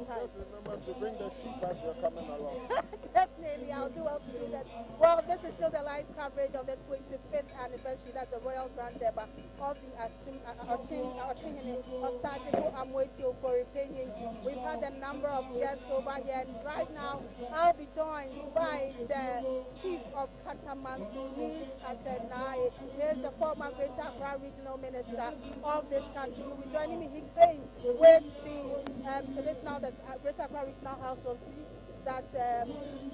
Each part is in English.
important time. Remember to bring the sheep as you're coming along. Definitely, I'll do well to do that. Well, this is still the live coverage of the 25th anniversary. That's the Royal Grand Durbar of the Osagyefuo Amoatia Ofori Panin. We've had a number of guests over here, and right now I'll be joined by the Chief of Katamansi Atenai. Here's the former Greater Accra Regional Minister of this country. Who will be joining me. He came with the Greater Accra Regional House of Chiefs. That's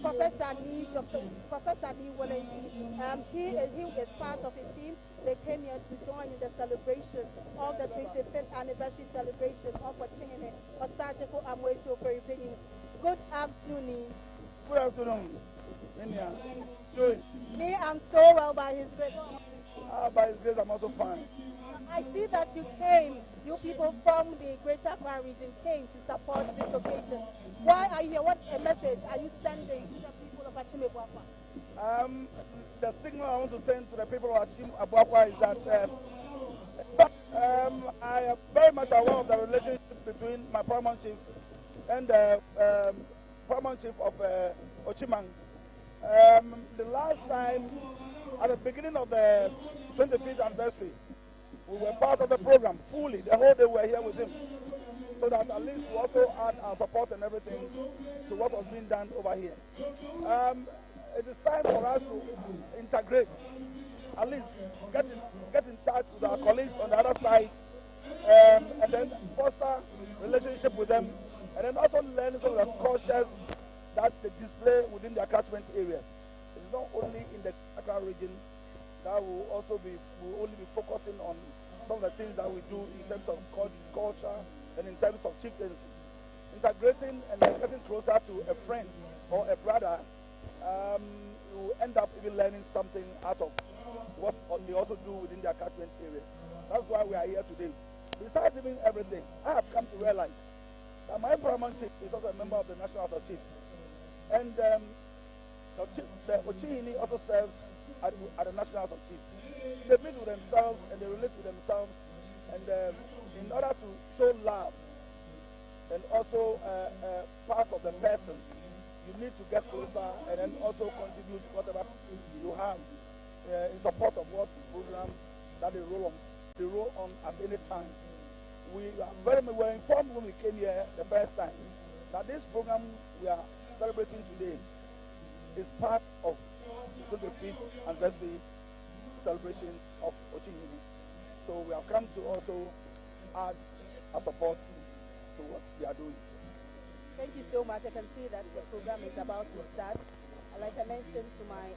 Professor Nee Wallenchi. He is part of his team. They came here to join in the celebration of the 25th anniversary celebration of Osagyefuo Amoatia Ofori Panin. Good afternoon, Nee. Good afternoon. Nee, I'm so well by his grace. By his grace, I'm also fine. I see that you people from the Greater Accra region came to support this occasion. Why are you here? What a message are you sending to the people of Akyem Abuakwa? The signal I want to send to the people of Akyem Abuakwa is that I am very much aware of the relationship between my paramount chief and the paramount chief of Ochimang. The last time, at the beginning of the 25th anniversary, we were part of the program fully. The whole day we were here with him. So that at least we also add our support and everything to what was being done over here. It is time for us to integrate, at least get in touch with our colleagues on the other side, and then foster relationship with them, and then also learn some of the cultures that they display within their catchment areas. It's not only in the Accra region that will only be focusing on some of the things that we do in terms of culture and in terms of chieftaincy. Integrating and getting closer to a friend or a brother, you will end up even learning something out of what they also do within their catchment area. That's why we are here today. Besides even everything, I have come to realize that my paramount chief is also a member of the National House of Chiefs. And the Ochihini also serves at the National House of Chiefs. They meet with themselves and they relate with themselves, and in order to show love and also part of the person, you need to get closer and then also contribute whatever you have in support of what program that they roll on at any time. We were informed when we came here the first time that this program we are celebrating today is part of the 25th anniversary celebration of Ochihini. So we have come to also add our support to what we are doing. Thank you so much. I can see that the program is about to start. Like I mentioned to my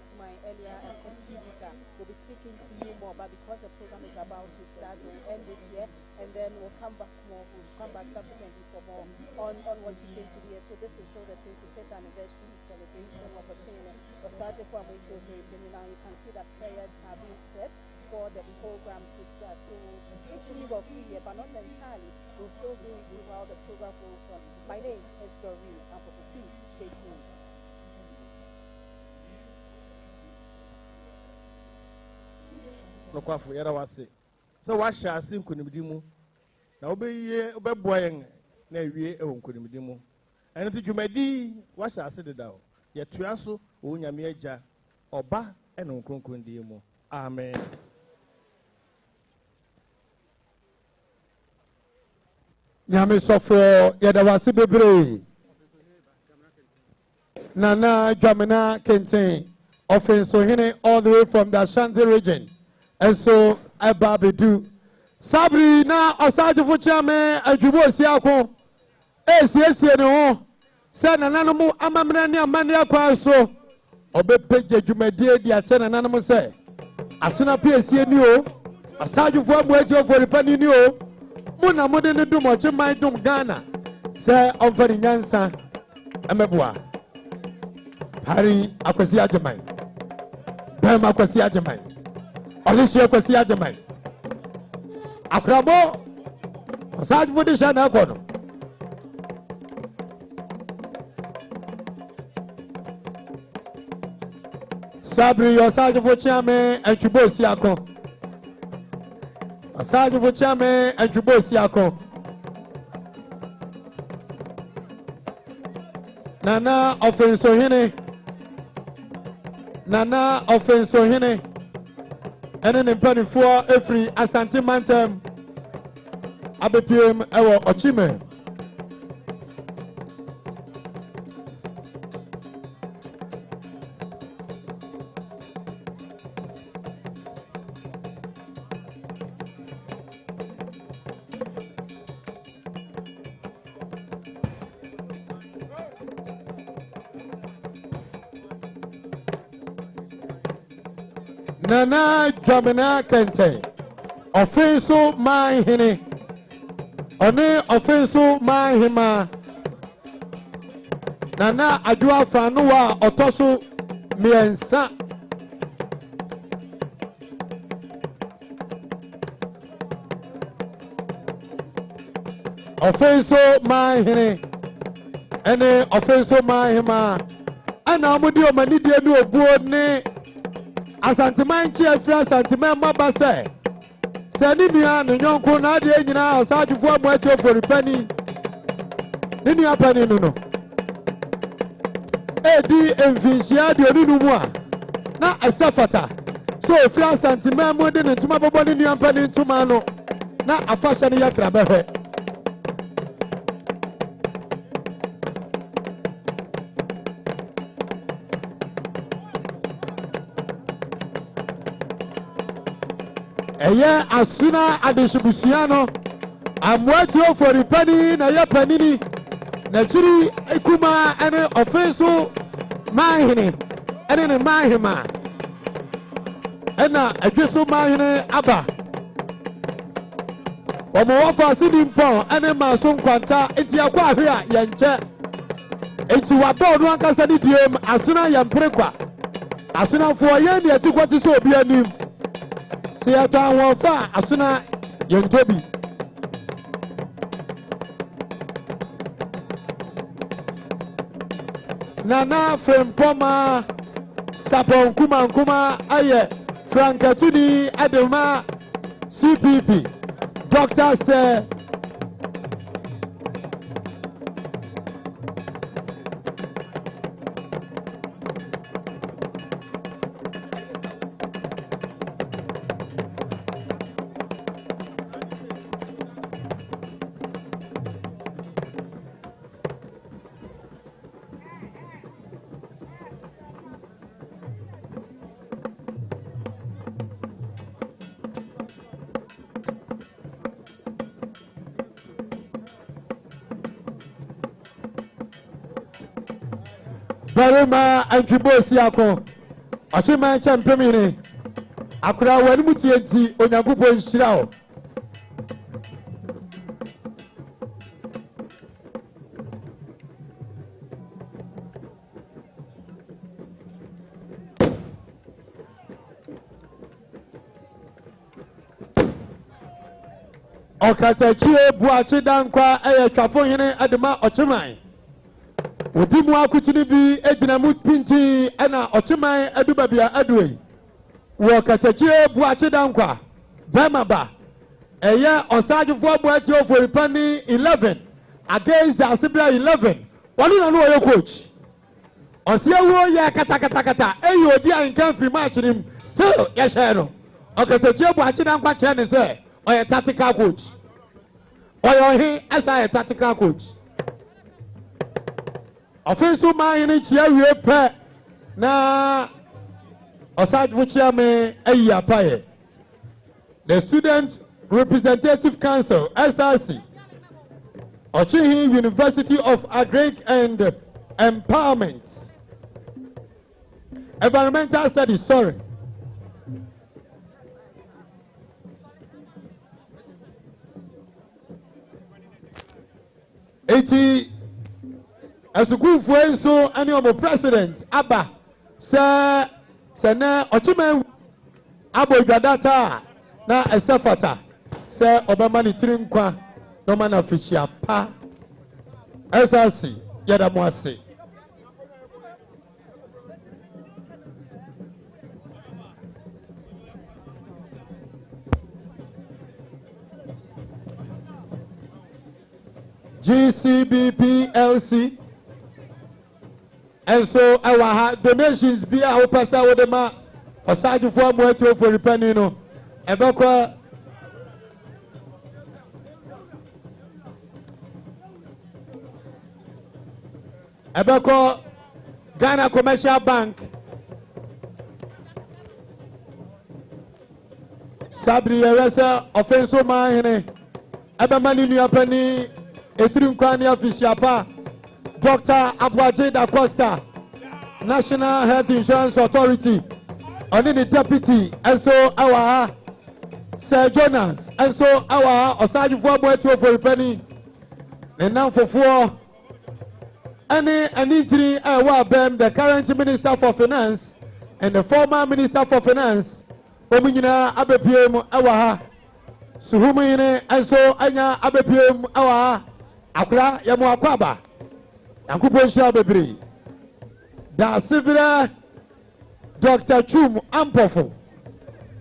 earlier contributor, we'll be speaking to you more, but because the program is about to start, we'll end it here, and then we'll come back more. We'll come back subsequently for more on what you came to hear. So this is the 25th anniversary celebration of Osagyefuo Amoatia Ofori Panin. Now you can see that prayers are being said for the program to start. So we'll take leave of you here, but not entirely. We'll still be with you while the program goes on. My name is Durber. Please stay tuned. No kwafu yara wase so wahya ase nkonimdi mu na obeboa yen na awie e nkonimdi mu ene ti dwumadi wahya ase deda o ye toa so o nyame agya oba e no nkronkrondi mu amen. Nyame sofo yada wase bebre nana dwamena kenten offenso hene all the way from the Ashanti region. And so I babidu Sabri na Osagyefuo Chiame adwubo siako esiesie ne ho se nananom amamna ne amane akwa so obepeje dwumadie di ache nananom se asena piesie ni o Osagyefuo Amoatia Ofori Panin ni o muna mode ne dum ochiman dum Ghana se onfani nyansa ameboa hari akwasi ajeman bema akwasi ajeman Alicia kwasi ajeman akramo Osagyefuo de shana akono Sabri Osagyefuo Chiame adwubo siako Osagyefuo Chiame adwubo siako Nana Ofensohene ene ne mpanimfoɔ efiri Asante Mantam abepiem ɛwɔ Ɔkyime. Nana Dwamena Kente Ofenso Man Hene One Ofenso Man Hema Nana Adua Fanuwa Otoso Miensa Ofenso Man Hene Ene Ofenso Man Hema Ana Amudi Omanidie ni Obuo ne Asanteman chiefri asanteman maba se ni nua ne nyonko na ade nyina Osagyefuo Amoatia Ofori Panin ne nua Panin no edi emfinhia de onunu mu a na asafata so ofri asanteman mu de ne ntuma bobo ne nua Panin ntuma no na afahye ne yakra behwe Eye asuna adeshibusiano Amoatia Ofori Panin na ya panini na chiri ekuma ene Ofenso mahene ene ne mahema ena adweso mahene aba omo wofa asidi mpon ene maso nkwanta enti akwa ahwe a yenche enti waba onu ankasa ni diem asuna yemprekwa asuna fo ye ne atikwati so obi anim se yata wofa asuna yentobi Nana Frempoma Sapon Kuma aye Frankatuni Adema CPP Dr. Sir Barima Ankibosi ako Ashima champemini akura wani mutienti onyankopon nhyira o Okatachie buachi dankwa eye twafo hene adema Ɔkyeman Odimu akutini bi ejina mu pinti ena Ɔkyeman aduba bia aduei wo katachie buachi dankwa bemaba eye Osagyefuo Amoatia Ofori Panin 11 against the Asibia 11 wali na no ye coach Osiewo ye kata eyi odi an kan free match nim still ye share no okatachie buachi dankwa kire ne se oye tactical coach oye he asa tactical coach Ofenso mahene chia wie pe na Osagyefuo Ame ayi apaye the Student Representative Council SRC Ochihi University of Agric and Empowerment Environmental Studies sorry Asukufo enso ani omo president aba se na Ɔkyeman abo dwadata na esafata se obema ni trinkwa no mana fishia pa SRC yada mo ase GCBPLC And so our donations be a pesa with them Osagyefuo Amoatia Ofori Panin no ebekwa Ghana Commercial Bank Sabri Eresa offenso mahene ebemani nuapani etrinkwani official pa Dr. Abuaje da Costa, National Health Insurance Authority, on the deputy, and so our Sir Jonas, and so our Osagyefuo Amoatia Ofori Panin, and now for four, any three, the current Minister for Finance and the former Minister for Finance, Omina Abepiem, our Suhumine, and so Anya Abepiem, our Akra Yamuakwaba. Ankuponsha bebre da sibira Dr. Chum Ampofo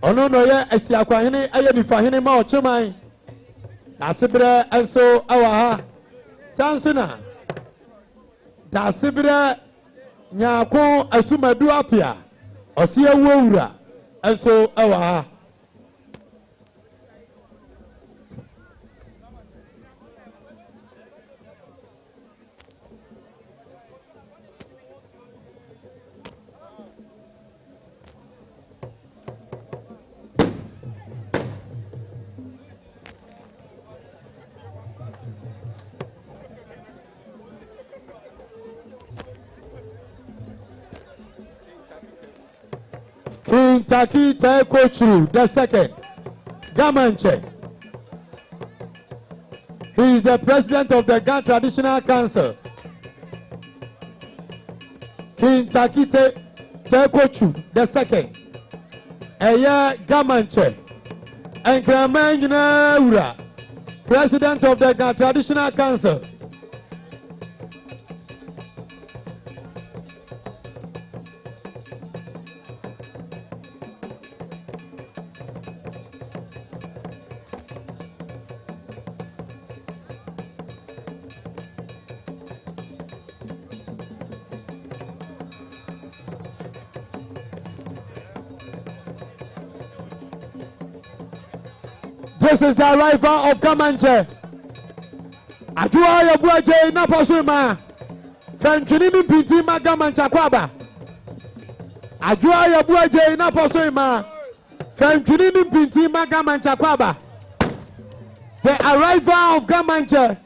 ono no ye asiakwahene aye nifahene ma ocheman da sibira enso awaha sansuna da sibira nyako asumadu apia osie wowura enso awaha Taki Kochu, the second, Gamanche. He is the president of the Ghana Traditional Council. King Taki Kochu, the second, Eya Gamanche. And Kramanyina Ura, president of the Ghana Traditional Council. This is the arrival of Gamanche. Ajua ya buaje na pasuma. Fentini ni pinti ma Gamanche kwaba. Ajua ya buaje na pasuma. Fentini ni pinti ma Gamanche kwaba. The arrival of Gamanche.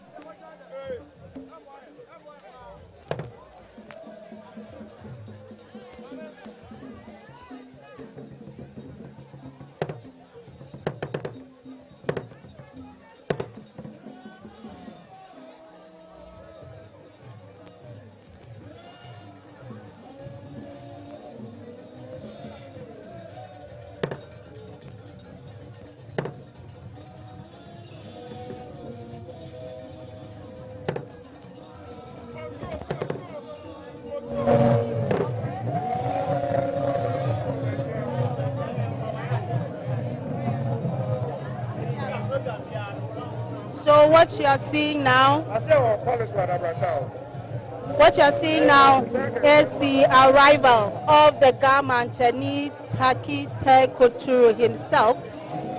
So what you are seeing now, is the arrival of the Gamanche Taki Koturu himself.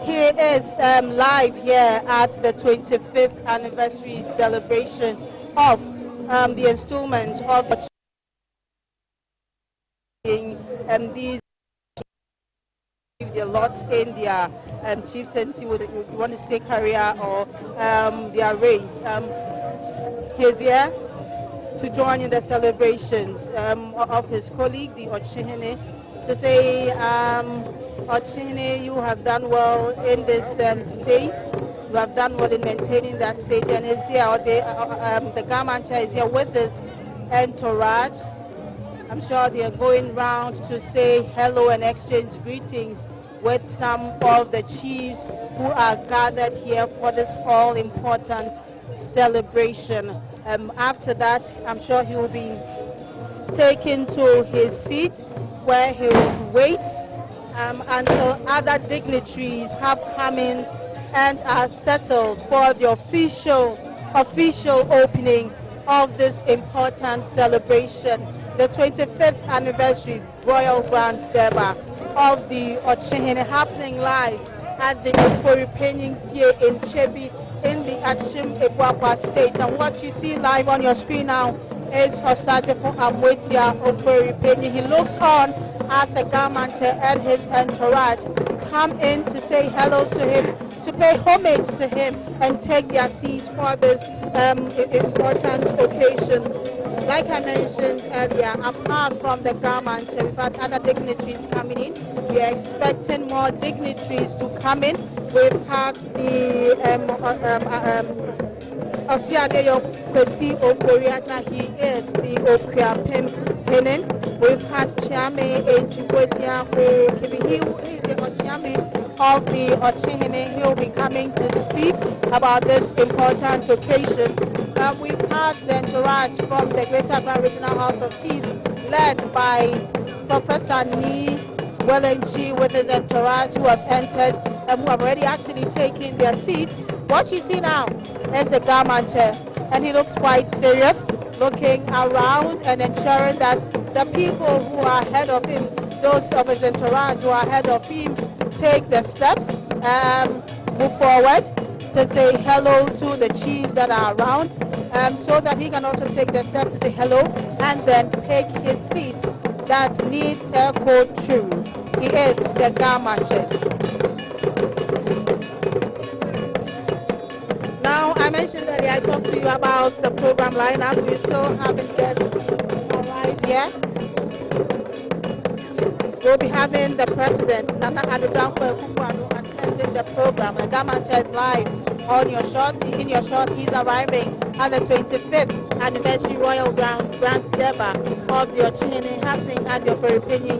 He is live here at the 25th anniversary celebration of the installment of these a lot in their chieftaincy, we want to say career or their reigns. He's here to join in the celebrations of his colleague, the Ochihene, to say, Ochihene, you have done well in this state. You have done well in maintaining that state, and he's here. The Gamanche is here with this entourage. I'm sure they are going round to say hello and exchange greetings with some of the chiefs who are gathered here for this all-important celebration. After that, I'm sure he will be taken to his seat where he will wait until other dignitaries have come in and are settled for the official opening of this important celebration. the 25th anniversary Royal Grand Durbar of the Ochihene happening live at the Ofori Panin here in Chebi in the Akyem State. And what you see live on your screen now is Osagyefuo Amoatia Ofori Panin. He looks on as the government and his entourage come in to say hello to him, to pay homage to him and take their seats for this important occasion. Like I mentioned earlier, apart from the government, we've had other dignitaries coming in. We are expecting more dignitaries to come in. We've had the Osagyefuo Ofori, he is the HRM Panin. We've had Chairman Osagyefuo Amoatia Ofori, he is the Chairman of the Ochihene. He'll be coming to speak about this important occasion. We've had the entourage from the Greater Accra Regional House of Chiefs, led by Professor Ni Wellenchi with his entourage, who have entered and who have already actually taken their seats. What you see now is the government chair, and he looks quite serious, looking around and ensuring that the people who are ahead of him, those of his entourage who are ahead of him, take the steps, move forward to say hello to the chiefs that are around, so that he can also take the step to say hello and then take his seat. That's Ni Teko Chu. He is the Gamache. Now, I mentioned earlier, I talked to you about the program lineup. We still haven't guests arrived yet. We'll be having the president, Nana Addo attending the program. The Gamache is live on your shot. In your shot, he's arriving at the 25th anniversary Royal Grand Durbar of the Ochihene happening at the Ofori Panin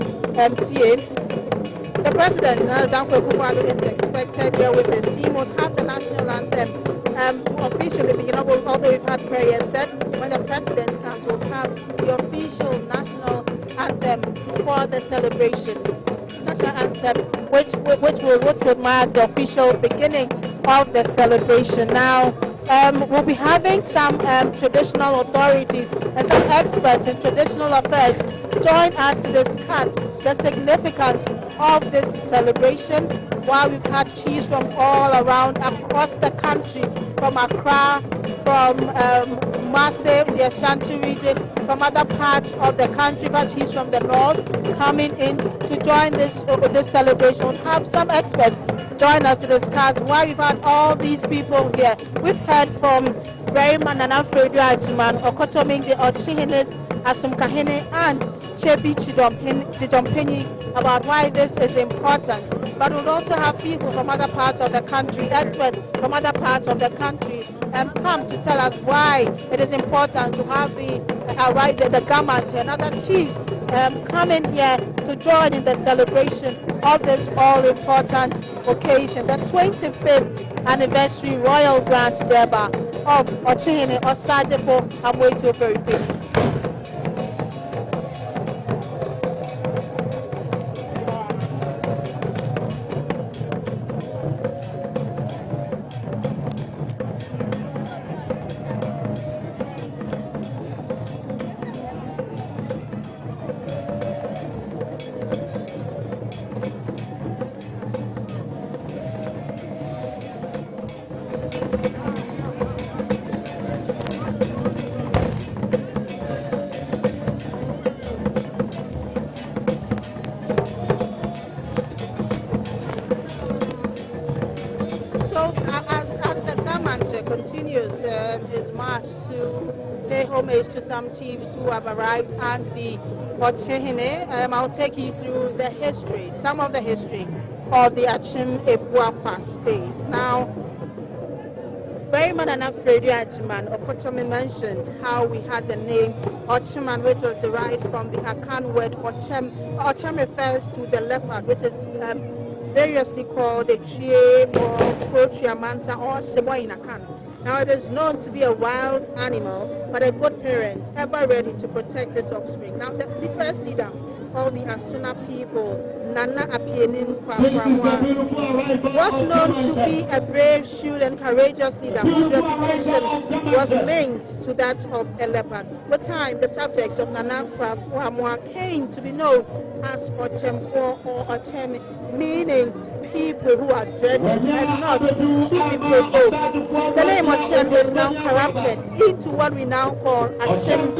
The president, Nana Addo, is expected here with his team. Will have the national anthem to officially begin. Although we've had prayers said, when the president comes, we'll have the official national anthem for the celebration. National anthem, which would mark the official beginning of the celebration. Now, we'll be having some traditional authorities and some experts in traditional affairs join us to discuss the significance of this celebration, while we've had chiefs from all around across the country, from Accra, from Marseille, the Ashanti region, from other parts of the country, we've had chiefs from the north coming in to join this celebration. We'll have some experts join us to discuss why we've had all these people here. We've heard from Berryman and Alfredo Ajiman, Okotoming, the Ochihenes, Asumkahene, and Chebi Chidompeni about why this is important. But we'll also have people from other parts of the country, experts from other parts of the country, come to tell us why it is important to have the government and other chiefs come in here to join in the celebration of this all-important occasion, the 25th anniversary Royal Grand Durbar of Ochihene Osagyefuo Amoatia Ofori Panin. Continues his march to pay homage to some chiefs who have arrived at the Ochihene. I'll take you through the history, some of the history of the Akyem State. Now, Berryman and Alfredo Ajiman Okotomi mentioned how we had the name Ochiman, which was derived from the Akan word Ochem. Ochem refers to the leopard, which is variously called a trie or protriamansa or sebo in Akan. Now, it is known to be a wild animal, but a good parent, ever ready to protect its offspring. Now, the first leader all the Asuna people, Nana Apienin Kwakwamoa was known to be a brave, shrewd, and courageous leader whose reputation was linked to that of a leopard. With time, the subjects of Nana Kwakwamoa came to be known as Ochempo or Ochem, meaning people who are dreaded and not to be provoked. The name Akyem is now corrupted into what we now call Akyem,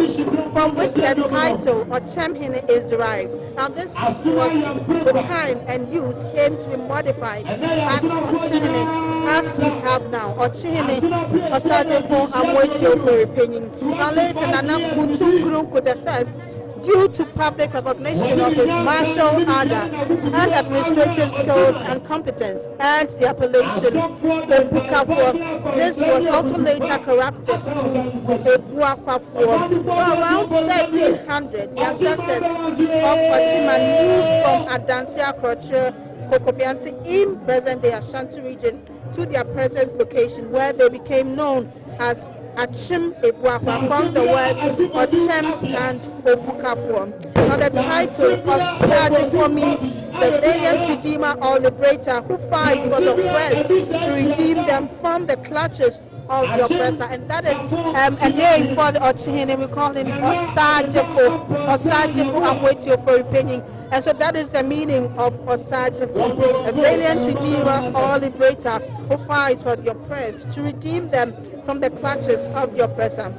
from which the title Akyem is derived. Now this was with time and use came to be modified as Ochihene, as we have now. Ochihene Osagyefuo Amoatia Ofori Panin. Now later Nana Kutunkurunku the first, due to public recognition of his martial ardor and administrative skills and competence, and the appellation Obukafuo. This was also later corrupted to Ebuakwafuo. Around 1300, the ancestors of Ochima moved from Adansia Kroche, Kokobiante in present-day Ashanti region to their present location, where they became known as Akyem Ebuakwa, from the words Ochem and Obukafuo. Now the title of Osagyefuo means the valiant redeemer or liberator who fights for the oppressed to redeem them from the clutches of the oppressor, and that is a name for the Ochihene. We call him Osagyefuo Amoatia Ofori Panin. And so that is the meaning of Osagyefuo, a valiant redeemer or liberator who fights for the oppressed to redeem them from the clutches of the oppressor.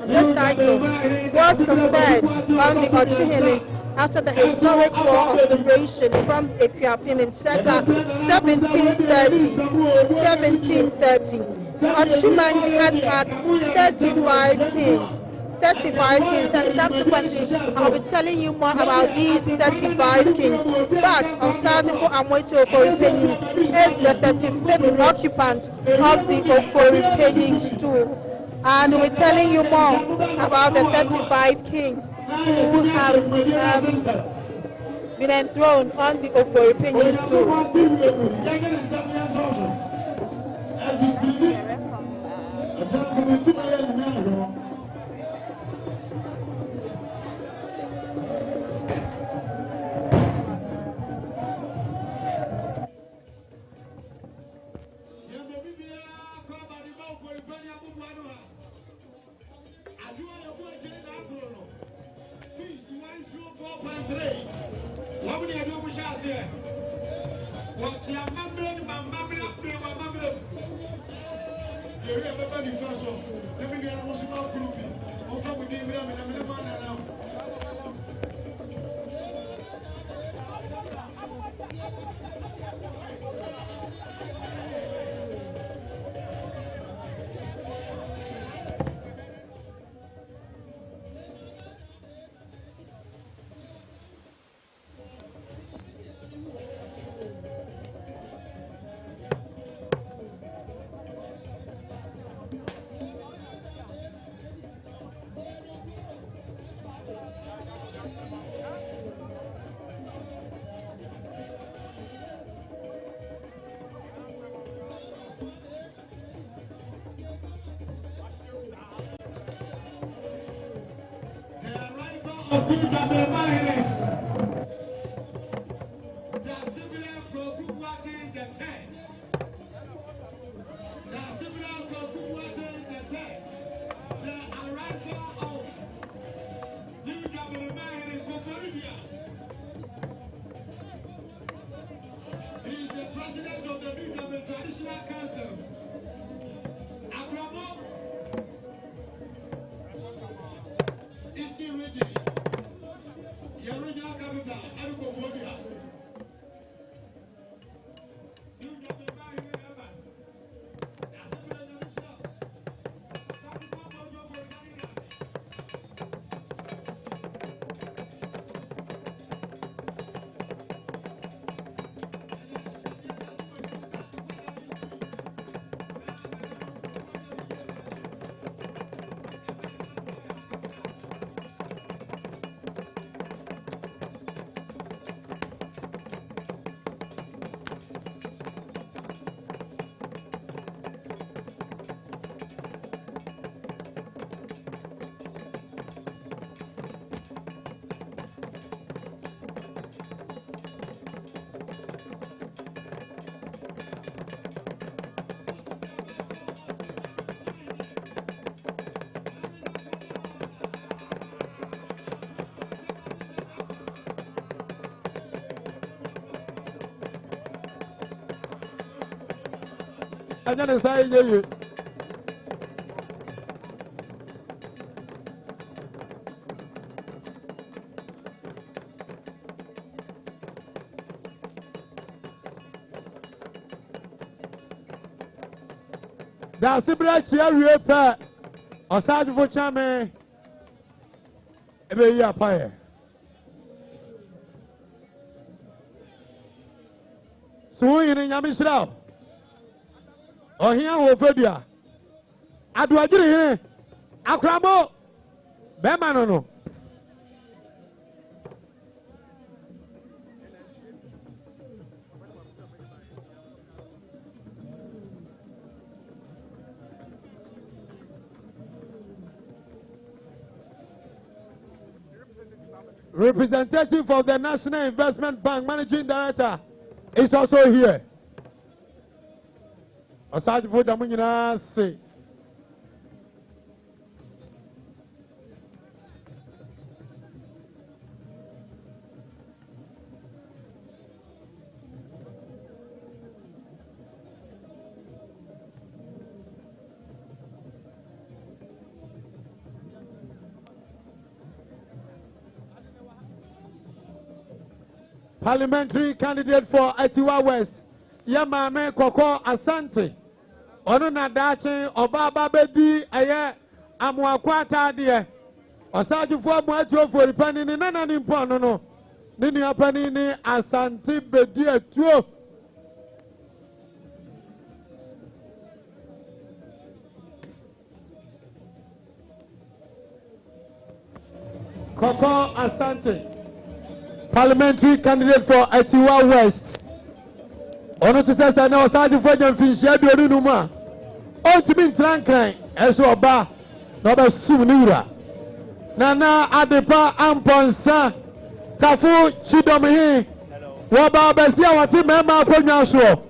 This title was conferred on the Ochihene after the historic War of Liberation from the Akyem in circa 1730. The Ochiman has had 35 kings, and subsequently I'll be telling you more about these 35 kings. But Osagyefuo Amoatia Ofori Panin is the 35th occupant of the Ofori Panin stool. And we'll be telling you more about the 35 kings who have been enthroned on the Ofori Panin stool. The original anya ne sai ye. Da sibra chia wie pa Osagyefuo chame ebe yi apaye. So yini nyame shira. Ohia wo fedua. Adu agire he. Akramo. Be ma no. Representative of the National Investment Bank Managing Director is also here. Osagyefuo damu nyina se. Parliamentary candidate for Atiwa West, Yamame Koko Asante. Ono na dache Obaba Bedi Aye Amoatia die. Osagyefuo Amoatia Ofori Panin nana nimpono no. Nini apani ni Asante Bedi etuo. Koko Asante, parliamentary candidate for Atiwa West. Ono tete sa na Osagyefuo Jamfinhia bi onu ma. Ontimi ntrankran eso oba na oba sum ni wura. Nana Adepa Amponsa Tafu Chidomhi Waba Besia wati mema akonnwa so.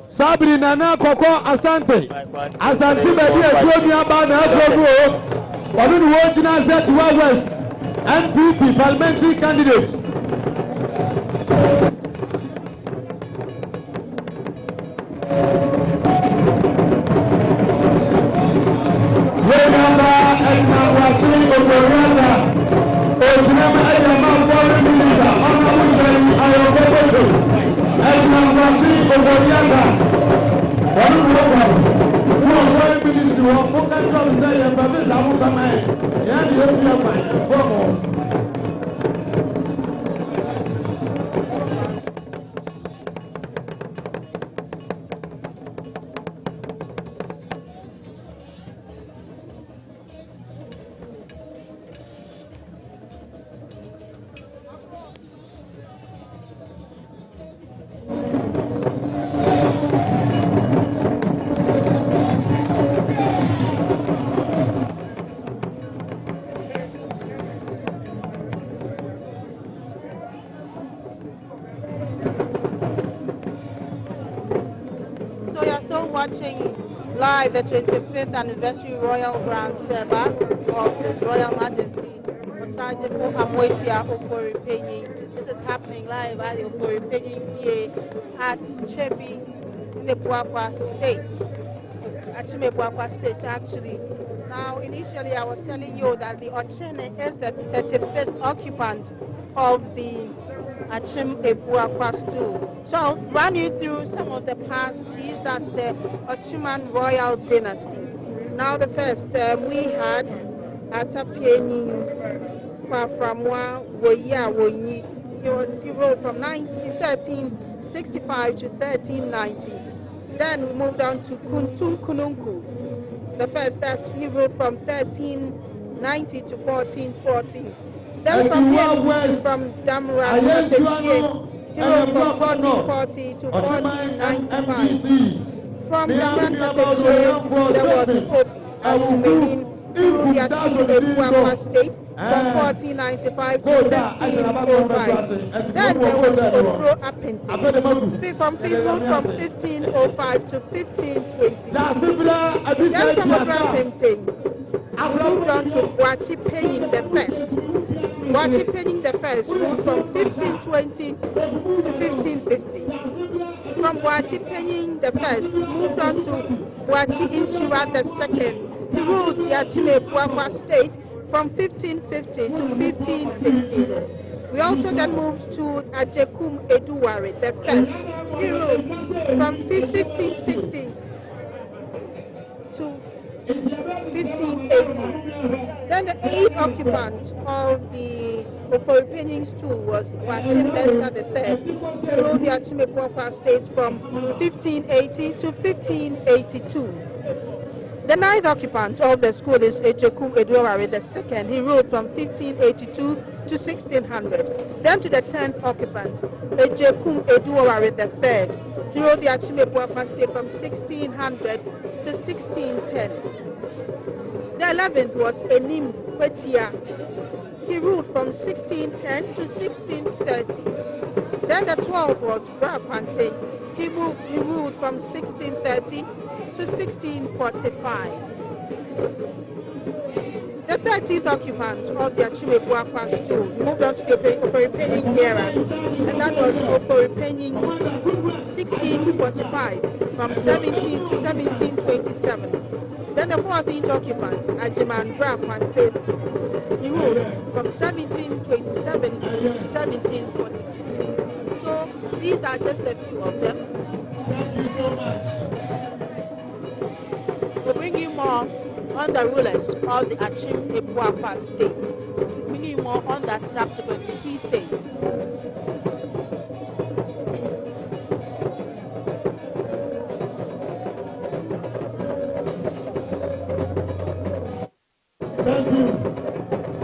Sabri Nana Koko Asante. Asante be bi etuo mi aba na akogu o. Onu ni wo gina Atiwa West MPP parliamentary candidate. Amoatia Ofori Amoatia Ofori Minister Amoatia watching live the 25th anniversary Royal Grand Durbar of His Royal Majesty Osagyefuo Amoatia Ofori Panin. This is happening live at the Ofori Panin PA at Chebi in the Buakwa State. Buakwa State, actually. Now, initially, I was telling you that the Ochene is the 35th occupant of the Akyem Buakwa stool. So I'll run you through some of the past chiefs. That's the Ochiman royal dynasty. Now the first we had Atapieni Kwaframwa Woya Wonyi. He ruled from 1365 to 1390. Then we moved on to Kuntun Kununku. The first, he ruled from 1390 to 1440. Then from Damra Tachie, he ruled from 1440 to 1495. From Damra Tachie, there was Pope Asumenin, who ruled the Akyem Buakwa State from 1495 to 1505. Then there was Otro Apente, from 1505 to 1520. Then from Otro Apente, moved on to Amoatia Panin the First. Amoatia Panin the First ruled from 1520 to 1550. from Boachi Panin the first, moved on to Boachi Insura the second. He ruled the Akyem state from 1550 to 1560. We also then moved to Ajekum Eduware the first. He ruled from 1560 to 1580. Then the eighth occupant of the Ofori Panin stool was Boachi Mensah III, who ruled the Akyem state from 1580 to 1582. The ninth occupant of the school is Ajekum Eduware II. He ruled from 1582 to 1600. Then to the 10th occupant, Ajekum Eduware III. He ruled the Akyem state from 1600 to 1610. The 11th was Enim Kwetia. He ruled from 1610 to 1630. Then the 12th was Brapante. He ruled from 1630 to 1645. The 13th occupant of the Akyem stool moved on to the Ofori Panin era, and that was Ofori Panin 1645 from 17 to 1727. Then the 14th occupant, Ajiman Brapante, he ruled from 1727 to 1742. So these are just a few of them. Thank you so much. We'll bring you more on the rulers of the Akyem state. We'll bring you more on that subsequently. Please stay. Thank you.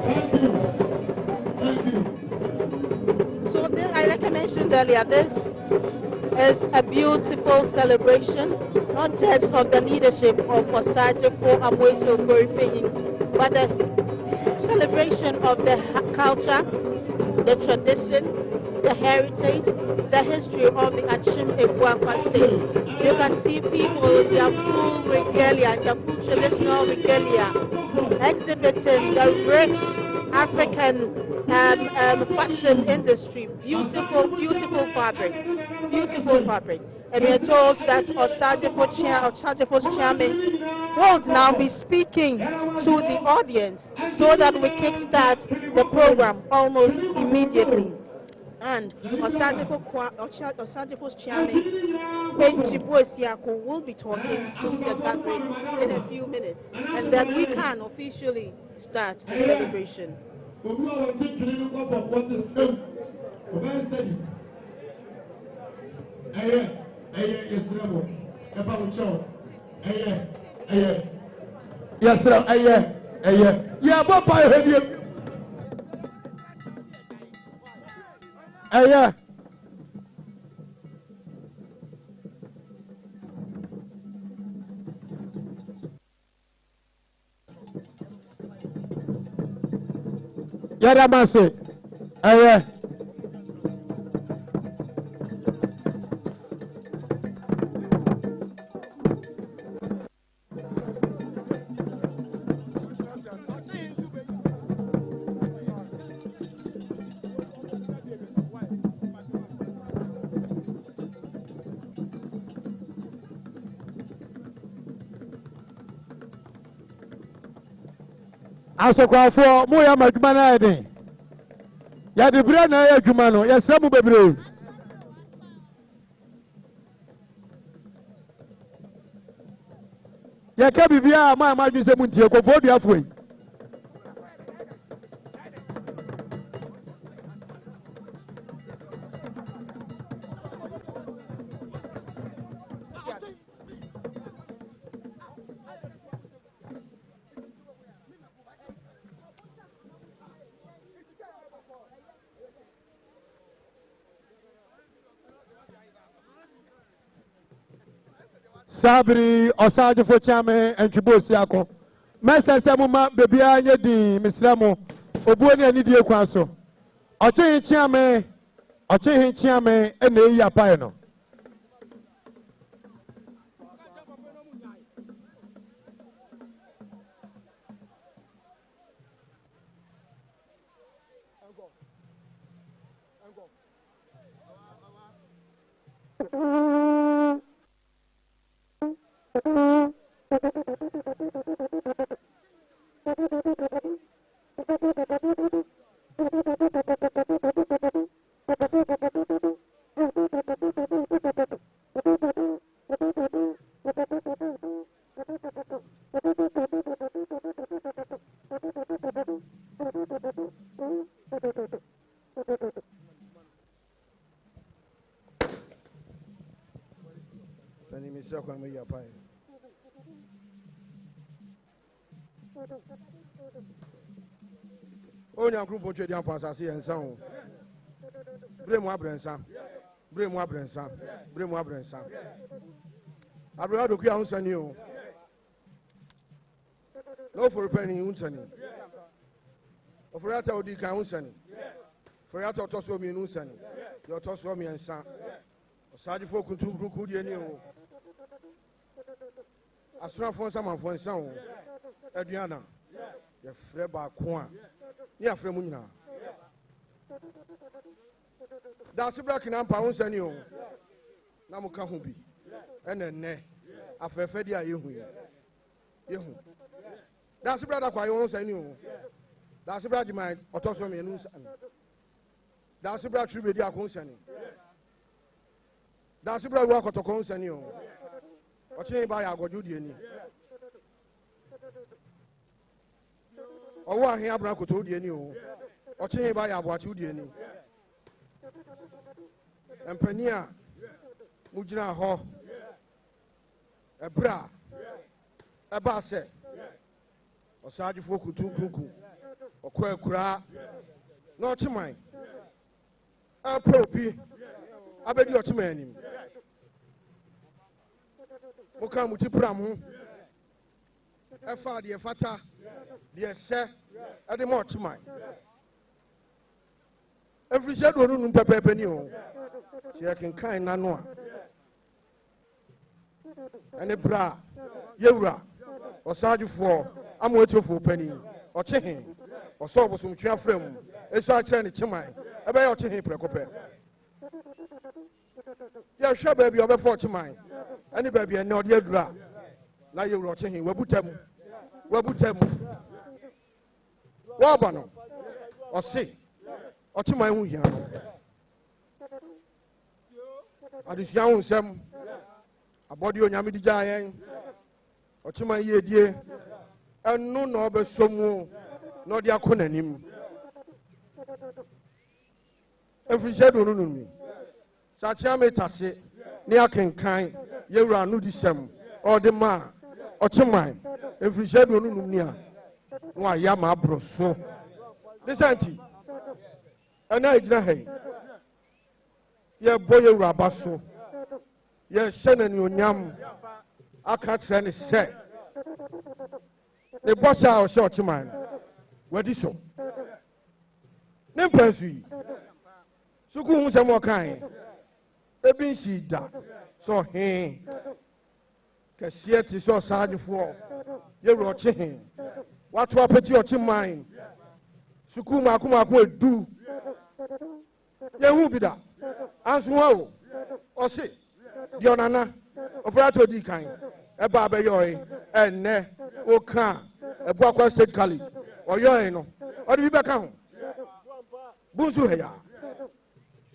Thank you. Thank you. So like I mentioned earlier, this is a beautiful celebration, not just of the leadership of Osagyefuo Amoatia Ofori Panin, but the celebration of the culture, the tradition, the heritage, the history of the Akyem state. You can see people with their full regalia, their full traditional regalia, exhibiting the rich African fashion industry. Beautiful, beautiful fabrics. Beautiful fabrics. And we are told that Osagyefuo's chairman will now be speaking to the audience so that we kickstart the program almost immediately. And Osagyefuo's chairman, will be talking to the gathering in a few minutes, and then we can officially start the celebration. Yes, sir. Yeah, Papa, have you? Yeah. Yadamase. Yeah. Asokwafoɔ mo yɛ adwuma na yɛ den yɛde bere na yɛ adwuma no yɛsrɛ mo bebree yɛka biribiara ma adwene sɛ mu ntie kɔfoɔ duafoɔ yi Sabri Osagyefuo Chame and Chibosiako. Mesa Samuma, baby, I need the Mislamo, Obuani and Nidia Quaso. Oche Chiame, Oche Chiame, and Neya Piono. Onya group of trading passes and so Brim Wabrensa, Brim Wabrensa, Brim Wabrensa. I brought to Kian Sanyo. No for penny Unsani. Ofori Odi Kansani. For Yato Tosomi Nunsani. Your Tosomi and San. Osagyefuo Kuntu Kudiani. Asra for some of one sound. Adriana. Your Freba Kwan. Ya Fremuna. That's a black and pounds and you. Namukahubi. And then ne. Afefedia you. That's a brother Quayons and you. That's a brother my autosomy and that's a brother Tribedia concerning. That's a brother walk at a concern you. Or change by our Godudiani. Or one here, Bracotodiani. Or change by our Watudiani. And Penia Mujina Ho. A bra. A basse. Osagyefuo Kuku. Or Quakra. Not to mine. A propi. I beg your to man. Mokamu Tipramu. A father, a fata. Dear sir, at the more to mine. Every shadow room Papa Penio. See, I can kind Nanoa. And a bra, Yura, Osagyefuo Amoatia Ofori Panin, or Chehin, or so some chair frame, a such a chimay, a bay or Chehin Precope. Yeah, sure, baby, over 40 mine. Any baby, and not yet dra. Now you're watching him, Wabutem, Wabano, or see, or to my own young. At this young Sam, a body on Yamidi Giant, or to my year, dear, and no noble somo, not the acronym. Every shadow on me. Such a metase, near can kind, Yera nudisem, or the ma, or to mine, every shadow on near. Why Yama bro so. Listen, and I did hey. Ye boy rabaso. Ye send and you yam. I can't send it say. The boss are short to mine. Where this so? Nempensi. Suku some more kind. Ebin si da. So he. Kasieti so Osagyefuo. Ye roche him. What to appetit your team mine? Sukuma kuma do. Ye who be that? Answer how? Or say, Dionana, Ofori Odi kind, a barber yoy, and ne, o can, a Bwakwa State College, or yoino, or the back home. Bunsu heya.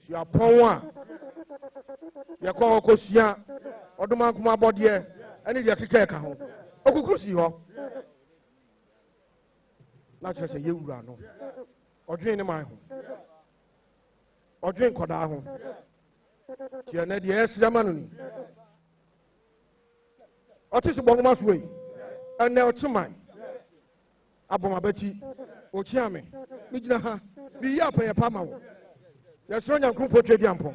Si upon one. Ya call Kosia, or the man kuma body, and the Akika home. Okukusi ho. Not just a you run, or drink in my home, or drink Koda home. Tiana, yes, Yamanuni. Otis Bongamas way, and now to mine. Abomabeti, Ochiame, Midnaha, be up a pama. There's one young portrait yampon,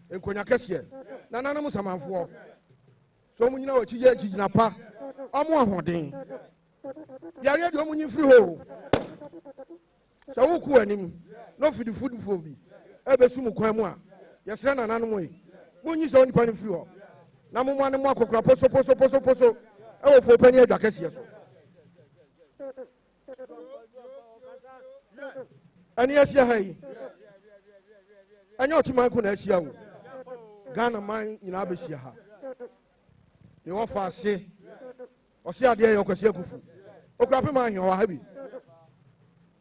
and Konakasia, Nana Musaman. So when you know what you get, Jinapa, I'm one holding. Yari do munyi free ho. So wo ku anim, no feed food for bi. E be sumu kwan mu a. Yesre na nanom yi. Munyi so nipa ni free ho. Na mo ane mo akokora poso. E wo fo pani adwa kase so. Ani asia hai. Anya otiman ko na asia wo. Ghana man nyina be sia ha. Ye wo fa ase. O se ade ye okwase akufu. Okrape man here habi.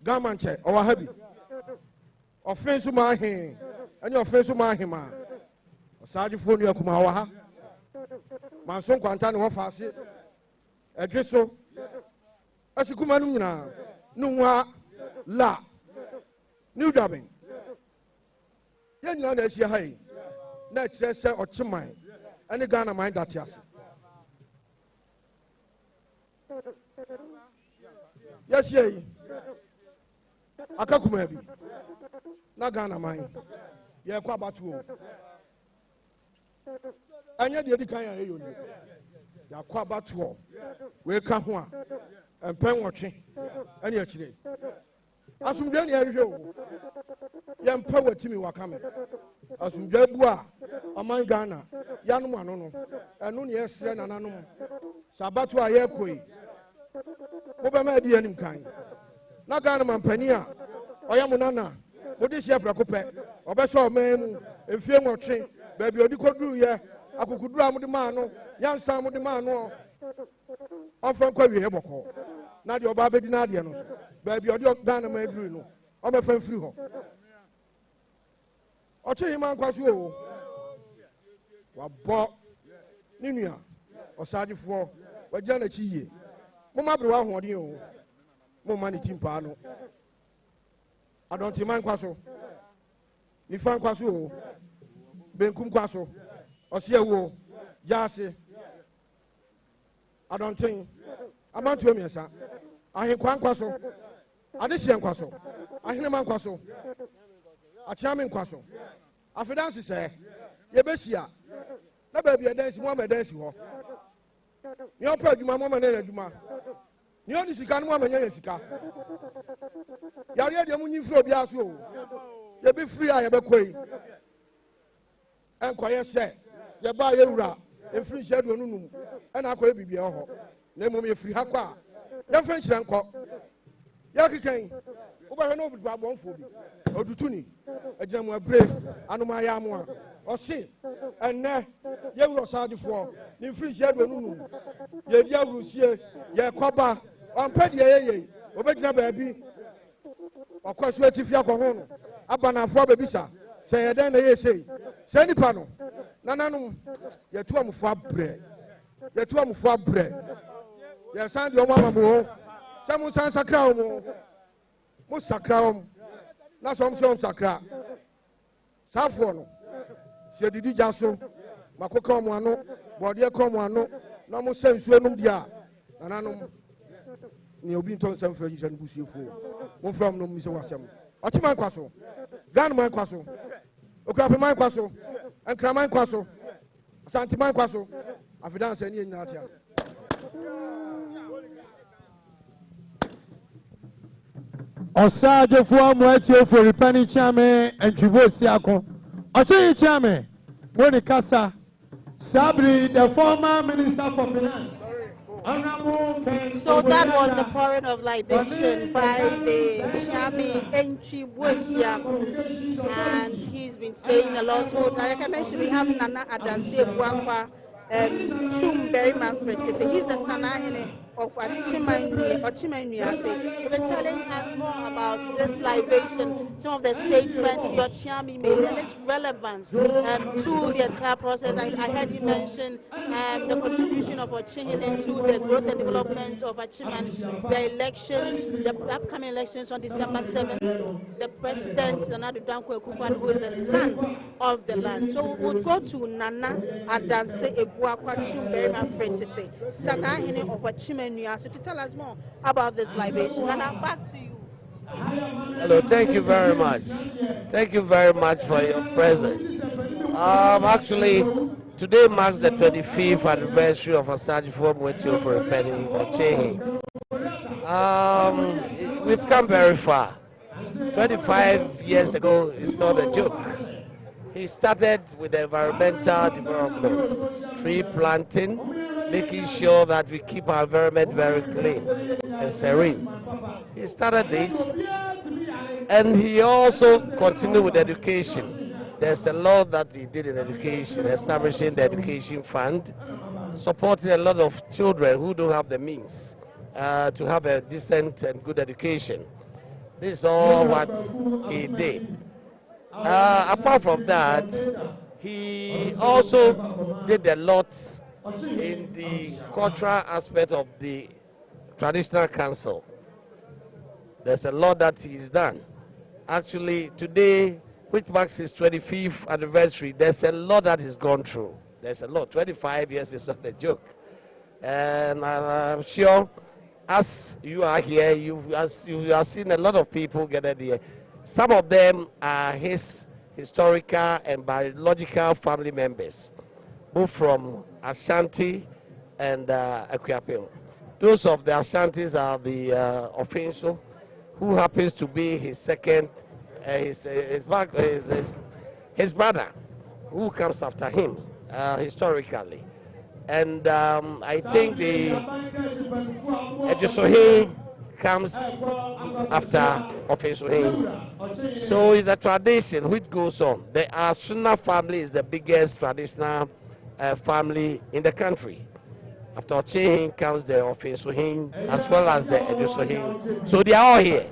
Gamanche, or Habi. Offense to my hand, and your face to my hima. Osagyefuo ni akumawa. Manson kwantana wo fase. Edweso. Asikuma no nyina. Nuwa la. New dubbing. Yen na na ehia hai. Na kire se ocheman. Ani Ghana mind that yas. Yes ye. Akakuma bi. Na Ghana mind. Ye kwa batu. Anya de di kan ya eyo ni. Ya kwa batu. We ka ho a. Empen wotwe. Ani akire. Asumdwe ni ahwe o. Ye mpa watimi wakame. Asumdwe bu a aman Ghana yanum ano no. Enu ne yesre nananum. Sabatu a ye koi. Mo be ma di anim kan. Na Ghana mampani a oya munana. Mo di hia prakope. Obeso omemu efie nwotwe. Baby odi koduru ye akukuduru amudi ma no yansa amudi ma no onfa kwa wie boko na de oba bedi na de no so baby odi Ghana ma eduru no o me fan free ho o che hima nkwaso o wa bo ni nua Osagyefuo wa gya na chi yie mo ma bre wa hoɔden o mo ma ni timpa no adonti man kwaso ni fan kwaso o benkum kwaso Osiewo Jase Adontin amantu emiesa ahenkwan kwaso adehye kwaso aheneman kwaso achiame kwaso afidansi se yebehia na ba bia dansi mo ma dansi ho ni opa adwuma mo ma na adwuma ni oni sika no mo ma nya sika yare de mo nyifro bia so o yebi free a yebekoi enkoye se ye ba ye wura efiri hyedo no num ena akoye bibia ho na mom ye firi ha kwa ye fa nkyira nko ye keken wo ba hwe no obidu abonfo bi odutuni agina mu abre anoma ya mo a o se enne ye wura Osagyefuo ni firi hyedo no num ye dia wurusie ye koba ompedi ye obegina baabi okwaso atifia ko ho no abanafo babisa se ye den na ye sei se nipa no nananum yetu amfo abre ye san de omo amamo se mu san sakra omo mu sakra om na so om sakra safo no se didi jaso makoka omo ano bode ka omo ano na mu sensuo num dia nananum ni obi nton sam fra yisan busiefo mo from no mi se wasem otiman kwaso Ghana man kwaso Okrape man kwaso enkraman kwaso santiman kwaso afidanse ni nyina atia Osagyefuo Amoatia Ofori Panin chame entwibo siako ochi chame woni kasa Sabri the former minister for finance. So that was the pouring of libation by the Chami Enchibuesiako, and he's been saying a lot. So like I mentioned, we have Nana Adanse Buakwa Chumberry Manfred. He's the Sanahine of Ochimenuase. We've been telling us more about this libation, some of the statements your Chami made, and its relevance to the entire process. I heard him mention the contribution of Ochihine to the growth and development of Achiman, the elections, the upcoming elections on December 7th, the president, Nana Dankwa Akufo-Addo, who is the son of the land. So we'll go to Nana Adanse Ebuakwa Chumberry Manfred Sanahine of Ochimenuase, to tell us more about this libation. And I'm back to you. Hello, thank you very much. Thank you very much for your presence. Actually, today marks the 25th anniversary of Osagyefuo Amoatia Ofori Panin. We've come very far. 25 years ago, it's not a joke. He started with environmental development, tree planting, making sure that we keep our environment very clean and serene. He started this, and he also continued with education. There's a lot that he did in education, establishing the education fund, supporting a lot of children who don't have the means to have a decent and good education. This is all what he did. Apart from that, he also did a lot in the cultural aspect of the traditional council. There's a lot that he's done. Actually, today, which marks his 25th anniversary, there's a lot that he's gone through. There's a lot. 25 years is not a joke. And I'm sure, as you are here, you have seen a lot of people gathered here. Some of them are his historical and biological family members, both from Ashanti and Akyem. Those of the Ashantis are the Ofori, who happens to be his second, his brother, who comes after him historically. And I think the Ejusohin comes after Ofori. So it's a tradition which goes on. The Asuna family is the biggest traditional family in the country. After Ochihin comes the Ofori as well as the Ejusohin. So they are all here.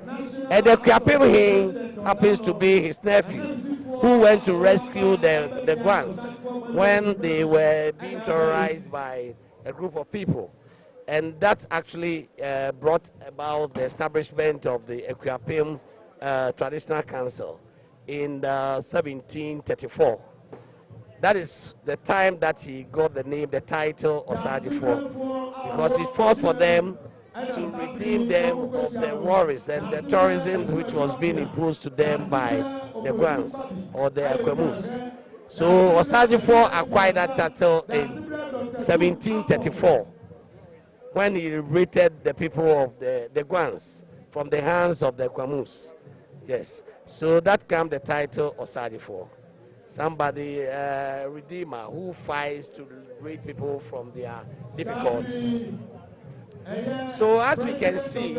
And the Akyem happens to be his nephew, who went to rescue the Guans when they were being terrorized by a group of people. And that actually brought about the establishment of the Akyem Traditional Council in 1734. That is the time that he got the name, the title Osagyefuo, because he fought for them to redeem them of the worries and the tourism which was being imposed to them by the Guans or the Akyemus. So Osagyefuo acquired that title in 1734 when he liberated the people of the Guans from the hands of the Akyemus. Yes, so that came the title Osagyefuo. Somebody, redeemer who fights to liberate people from their difficulties. So as we can see,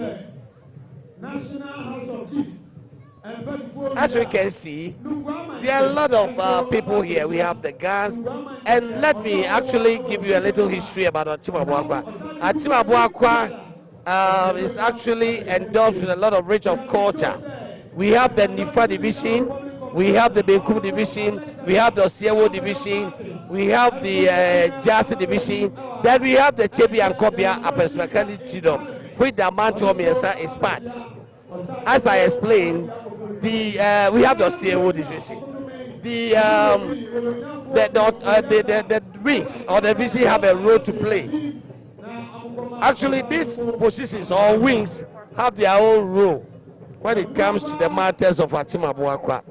there are a lot of people here. We have the guns, and let me actually give you a little history about Akyem Amoatia. Akyem Amoatia is actually endowed with a lot of rich of culture. We have the Nifa division, we have the Benkum division, we have the Osiewo division, we have the Jasi division, then we have the Chebi and Kobia Apesmakani Chidom, which the Mantua Miensa is part. As I explained, we have the Osiewo division. The wings or the division have a role to play. Actually, these positions or wings have their own role when it comes to the matters of Akyem Amoatia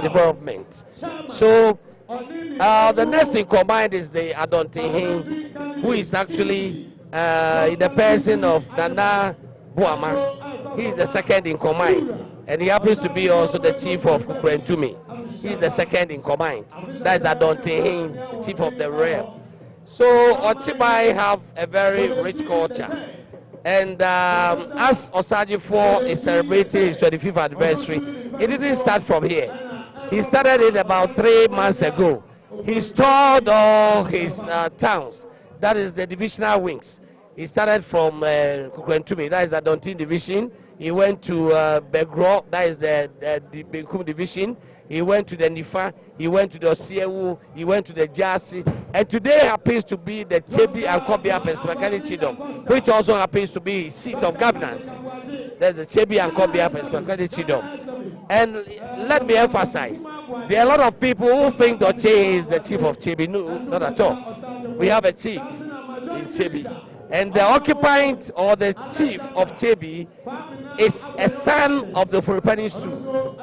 development. So the next in command is the Adontihin, who is actually in the person of Nana Buama. He is the second in command, and he happens to be also the chief of Kukurentumi. He is the second in command. That is Adontihin, the chief of the realm. So Ochibai have a very rich culture. And as Osagyefuo is celebrating his 25th anniversary, it didn't start from here. He started it about 3 months ago. He stored all his towns, that is the divisional wings. He started from Kukurentumi, that is the Adontin division. He went to Begro, that is the Benkum division. He went to the Nifa, he went to the Osiewo, he went to the Jasi, and today happens to be the Chebi and Kobia Pesmakani Chidom, which also happens to be seat of governance. That's the Chebi and Kobia Pesmakani Chidom. And let me emphasize, there are a lot of people who think Doche is the chief of Chebi. No, not at all. We have a chief in Chebi. And the occupant or the chief of Chebi is a son of the Ofori Panin too.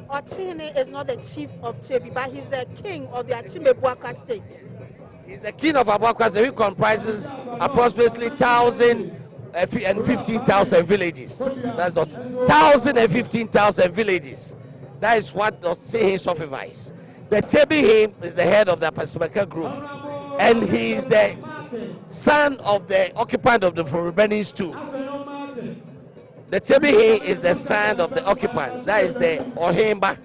Ochini is not the chief of Chebi, but he's the king of the Akyem Amoatia state. He's the king of Amoatia state, which comprises approximately 1,000 and 15,000 villages. That's not 1,000 and 15,000 villages. That is what the Ochihin suffices. The Chebi is the head of the Pacifica group, and he is the son of the occupant of the Ofori Panin too. The Chebi is the son of the occupant. That is the Ohimba.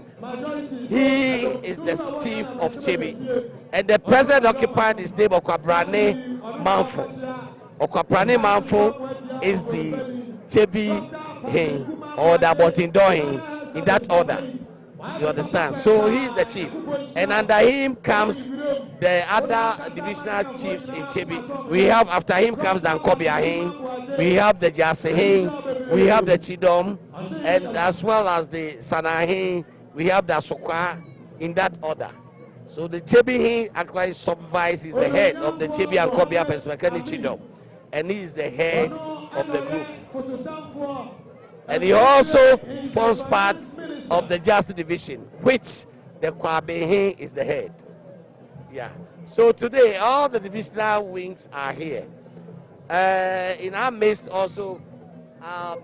He is the chief of Chebi. And the present occupant is named Okwaprane Manfo. Okwaprane Manfo is the Chebi Hin or the Abotindo Hin, in that order. You understand? So he's the chief, and under him comes the other divisional chiefs in Chebi. We have, after him comes the Nkobia Hin, we have the Jase Hin, we have the Chidom, and as well as the Sana Hin, we have the Sokwa, in that order. So the Chebi Hin actually supervises the head of the Chebi and Nkobia Pesmekani Chidom, and he is the head of the group. And he also forms part of the Justice Division, which the Kwabehin is the head. Yeah. So today, all the divisional wings are here. In our midst also are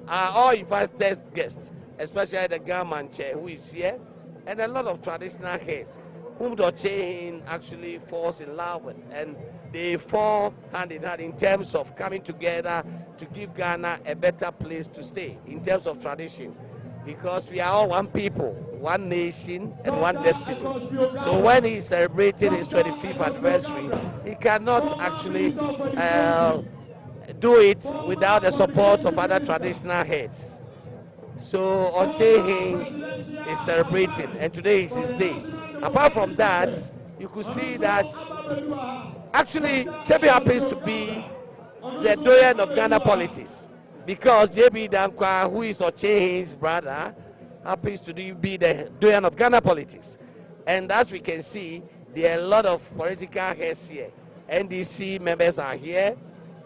all invited guests, especially the Garman Chair who is here, and a lot of traditional heads whom the chain actually falls in love with. And they fall hand in hand in terms of coming together to give Ghana a better place to stay in terms of tradition, because we are all one people, one nation, and one destiny. So when he's celebrating his 25th anniversary, he cannot actually do it without the support of other traditional heads. So Ochehin is celebrating, and today is his day. Apart from that, you could see that actually Chebi happens to be the doyen of Ghana politics, because JB Dankwa, who is Ochehin's brother, happens to be the doyen of Ghana politics. And as we can see, there are a lot of political heads here. NDC members are here,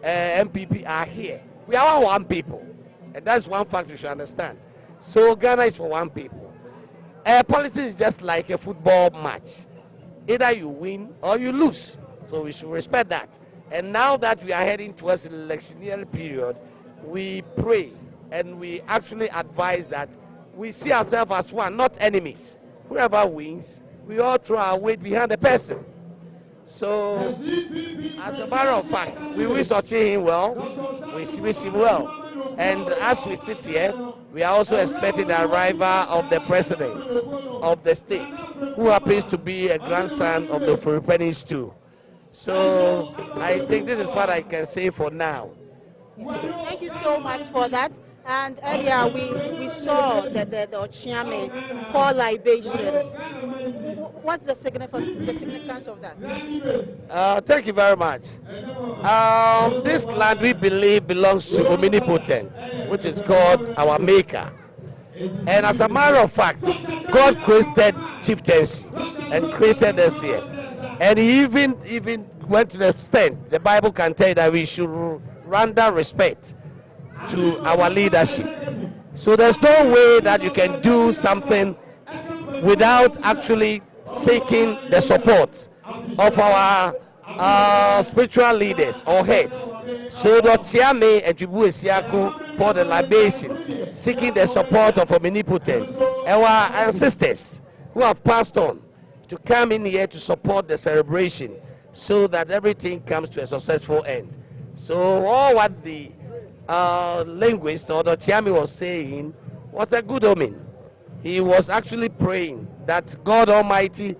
MPP are here. We are all one people, and that's one fact you should understand. So Ghana is for one people. Politics is just like a football match. Either you win or you lose. So we should respect that. And now that we are heading towards the electioneering period, we pray and we actually advise that we see ourselves as one, not enemies. Whoever wins, we all throw our weight behind the person. So, as a matter of fact, we wish Ochehin well, we wish him well. And as we sit here, we are also expecting the arrival of the president of the state, who happens to be a grandson of the Ofori Panin too. So I think this is what I can say for now. Thank you so much for that. And earlier we saw the Ochiame pour libation. What's the significance of that? Thank you very much. This land, we believe, belongs to Omnipotent, which is God, our Maker. And as a matter of fact, God created chieftaincy and created us here. And he even went to the extent, the Bible can tell you that we should render respect to our leadership. So there's no way that you can do something without actually seeking the support of our spiritual leaders or heads. So Dotiame and Jibu Esiaku pour the libation, seeking the support of Omnipotent, our ancestors who have passed on, to come in here to support the celebration so that everything comes to a successful end. So all what the linguist or the Chiami was saying was a good omen. He was actually praying that God Almighty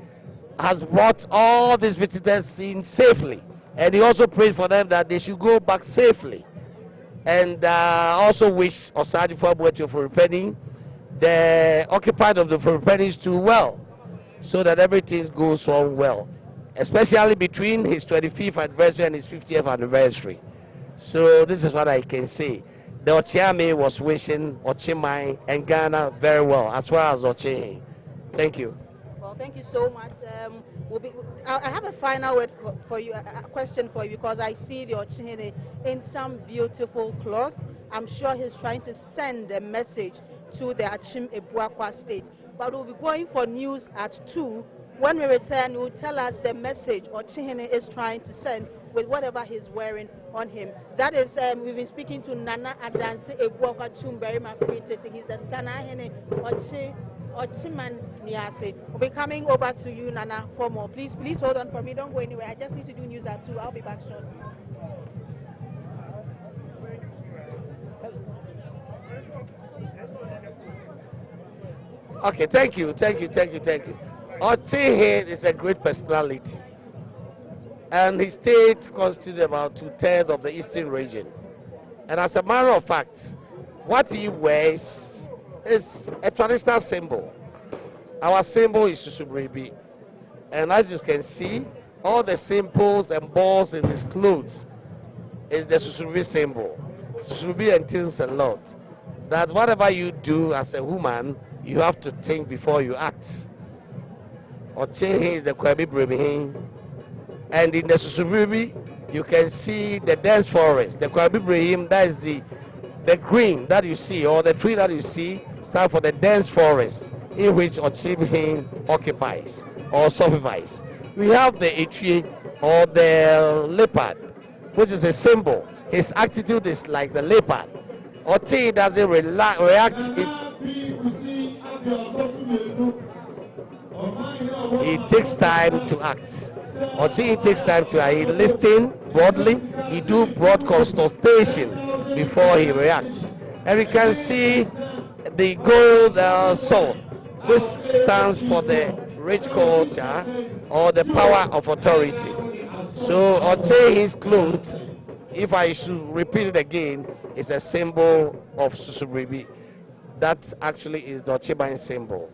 has brought all these visitors in safely, and he also prayed for them that they should go back safely, and also wish Osagyefuo Amoatia Ofori Panin, the occupied of the Ofori Panin too, well, so that everything goes on well, especially between his 25th anniversary and his 50th anniversary. So this is what I can say. The Ochiame was wishing Ochimai and Ghana very well, as well as Ochehin. Thank you. Well, thank you so much. I have a final word for you, a question for you, because I see the Ochehin in some beautiful cloth. I'm sure he's trying to send a message to the Akyem Ebuakwa state. But we'll be going for news at 2. When we return, you'll tell us the message Ochehin is trying to send with whatever he's wearing on him. That is, we've been speaking to Nana Adanse Ebuakwa Chumberima Fritete. He's the Sanahene Ochiman Niase. We'll be coming over to you, Nana, for more. Please hold on for me. Don't go anywhere. I just need to do news at 2. I'll be back shortly. Okay, thank you. Ochehin is a great personality, and his state constitutes about 2/3 of the eastern region. And as a matter of fact, what he wears is a traditional symbol. Our symbol is Susubrebi. And as you can see, all the symbols and balls in his clothes is the Susubrebi symbol. Susubrebi entails a lot. That whatever you do as a woman, you have to think before you act. Ochehi is the Kwabi Brebihin. And in the Susubrebi, you can see the dense forest. The Kwabi Brehim, that is the green that you see, or the tree that you see, stand for the dense forest in which Ochehi occupies or supervises. We have the Etri, or the leopard, which is a symbol. His attitude is like the leopard. Ochehi doesn't react. He takes time to act. Ochehi takes time to act. He listens broadly. He do broad consultation before he reacts. And we can see the gold sword, which stands for the rich culture or the power of authority. So Ochehi's clothes, if I should repeat it again, is a symbol of Susubrebi. That actually is the Ocheban symbol.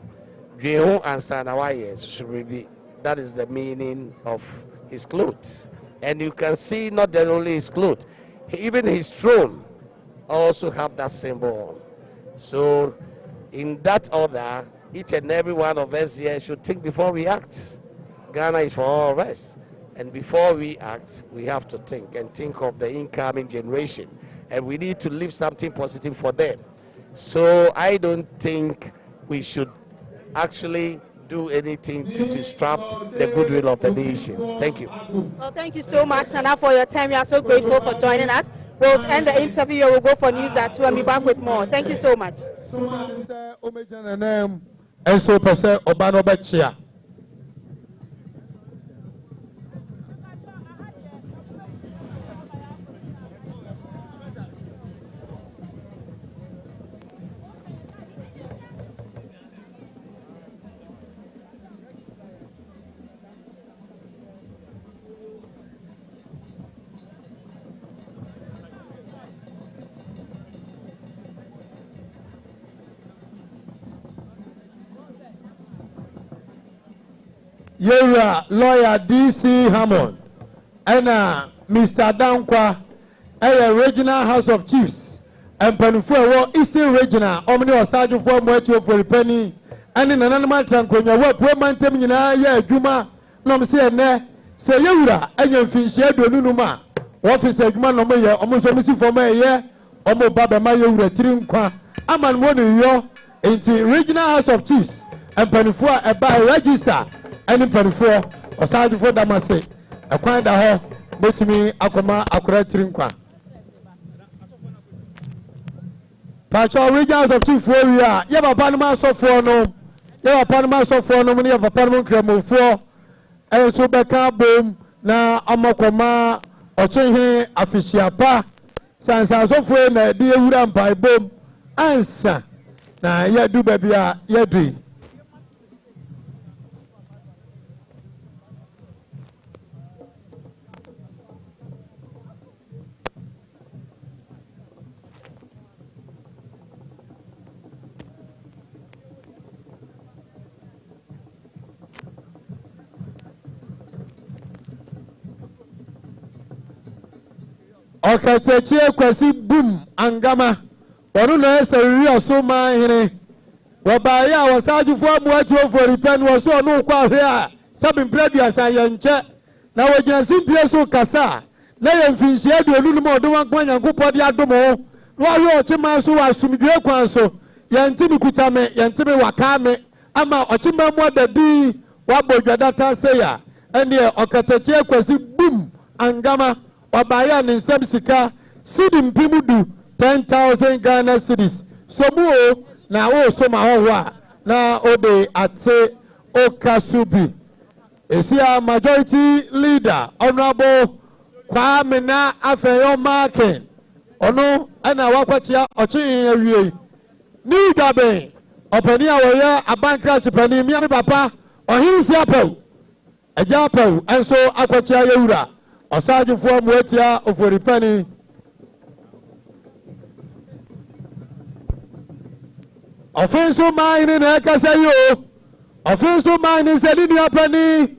Jehu and Sanawaye Susubrebi. That is the meaning of his clothes. And you can see not only his clothes, even his throne also have that symbol. So in that order, each and every one of us here should think before we act. Ghana is for all of us. And before we act, we have to think and think of the incoming generation. And we need to leave something positive for them. So I don't think we should actually do anything to disrupt the goodwill of the nation. Thank you. Well, thank you so much, Sana, for your time. We are so grateful for joining us. We'll end the interview. We'll go for news at 2 and be back with more. Thank you so much. And so, Professor Obano Bechia. Yera lawyer DC Hammond and Mr. Dankwa Regional House of Chiefs and Penufo Eastern Regional Omni Osagyefuo Amoatia Ofori Panin and in an animal tranquil what woman temina ya Juma no say ne say Yura and your fish do numa office Juma no me almost missing for me ye Omo Baba Maya Trinkwa Aman one yo into Regional House of Chiefs and Penufo by register. Any before Osagyefuo Damase, a kind of her, but me, Akoma, Akura Trinkwa. Pacho regions of Chief Warrior, you have a Panama software no, you have a Panama software no, many of a Panama Cremo 4, and so Becca Boom, now Amakoma, Ochehi, Official Pa, Sans software, dear Uram by Boom, answer. Now, you do baby, you do. Okay, take kwasi boom angama. Wanu na ese ri so ma hene. Wa ba ya Osagyefuo Amoatia Ofori Panin wo so no kwa hwe a sabin predia san ye nche. Na wo gina simpie so kasa. Na ye mfinhie aduonu no mo do wan kwa Nyankopɔ de adomo. Wa yo ochima so wa sumdwe kwan so. Ye ntimi kutame, ye ntimi wakame. Ama ochima mo dadi wa bodwadata seya. Ene okatache kwasi boom angama. Obaya ninsem sika sidi mpimudu 10,000 Ghana cedis. Somuo na o soma howa na ode ate okasubi. Esia majority leader honorable Kwamena Afeyo Marken. Ono ana wakwachia ochi awie. New gabe openia woya abankra chipani mi papa ohinsi apew. Eja apew enso akwachia yewura. Osagyefuo Amoatia Ofori Panin Offensive mind in Ekasayo. Offensive mind is a linear penny.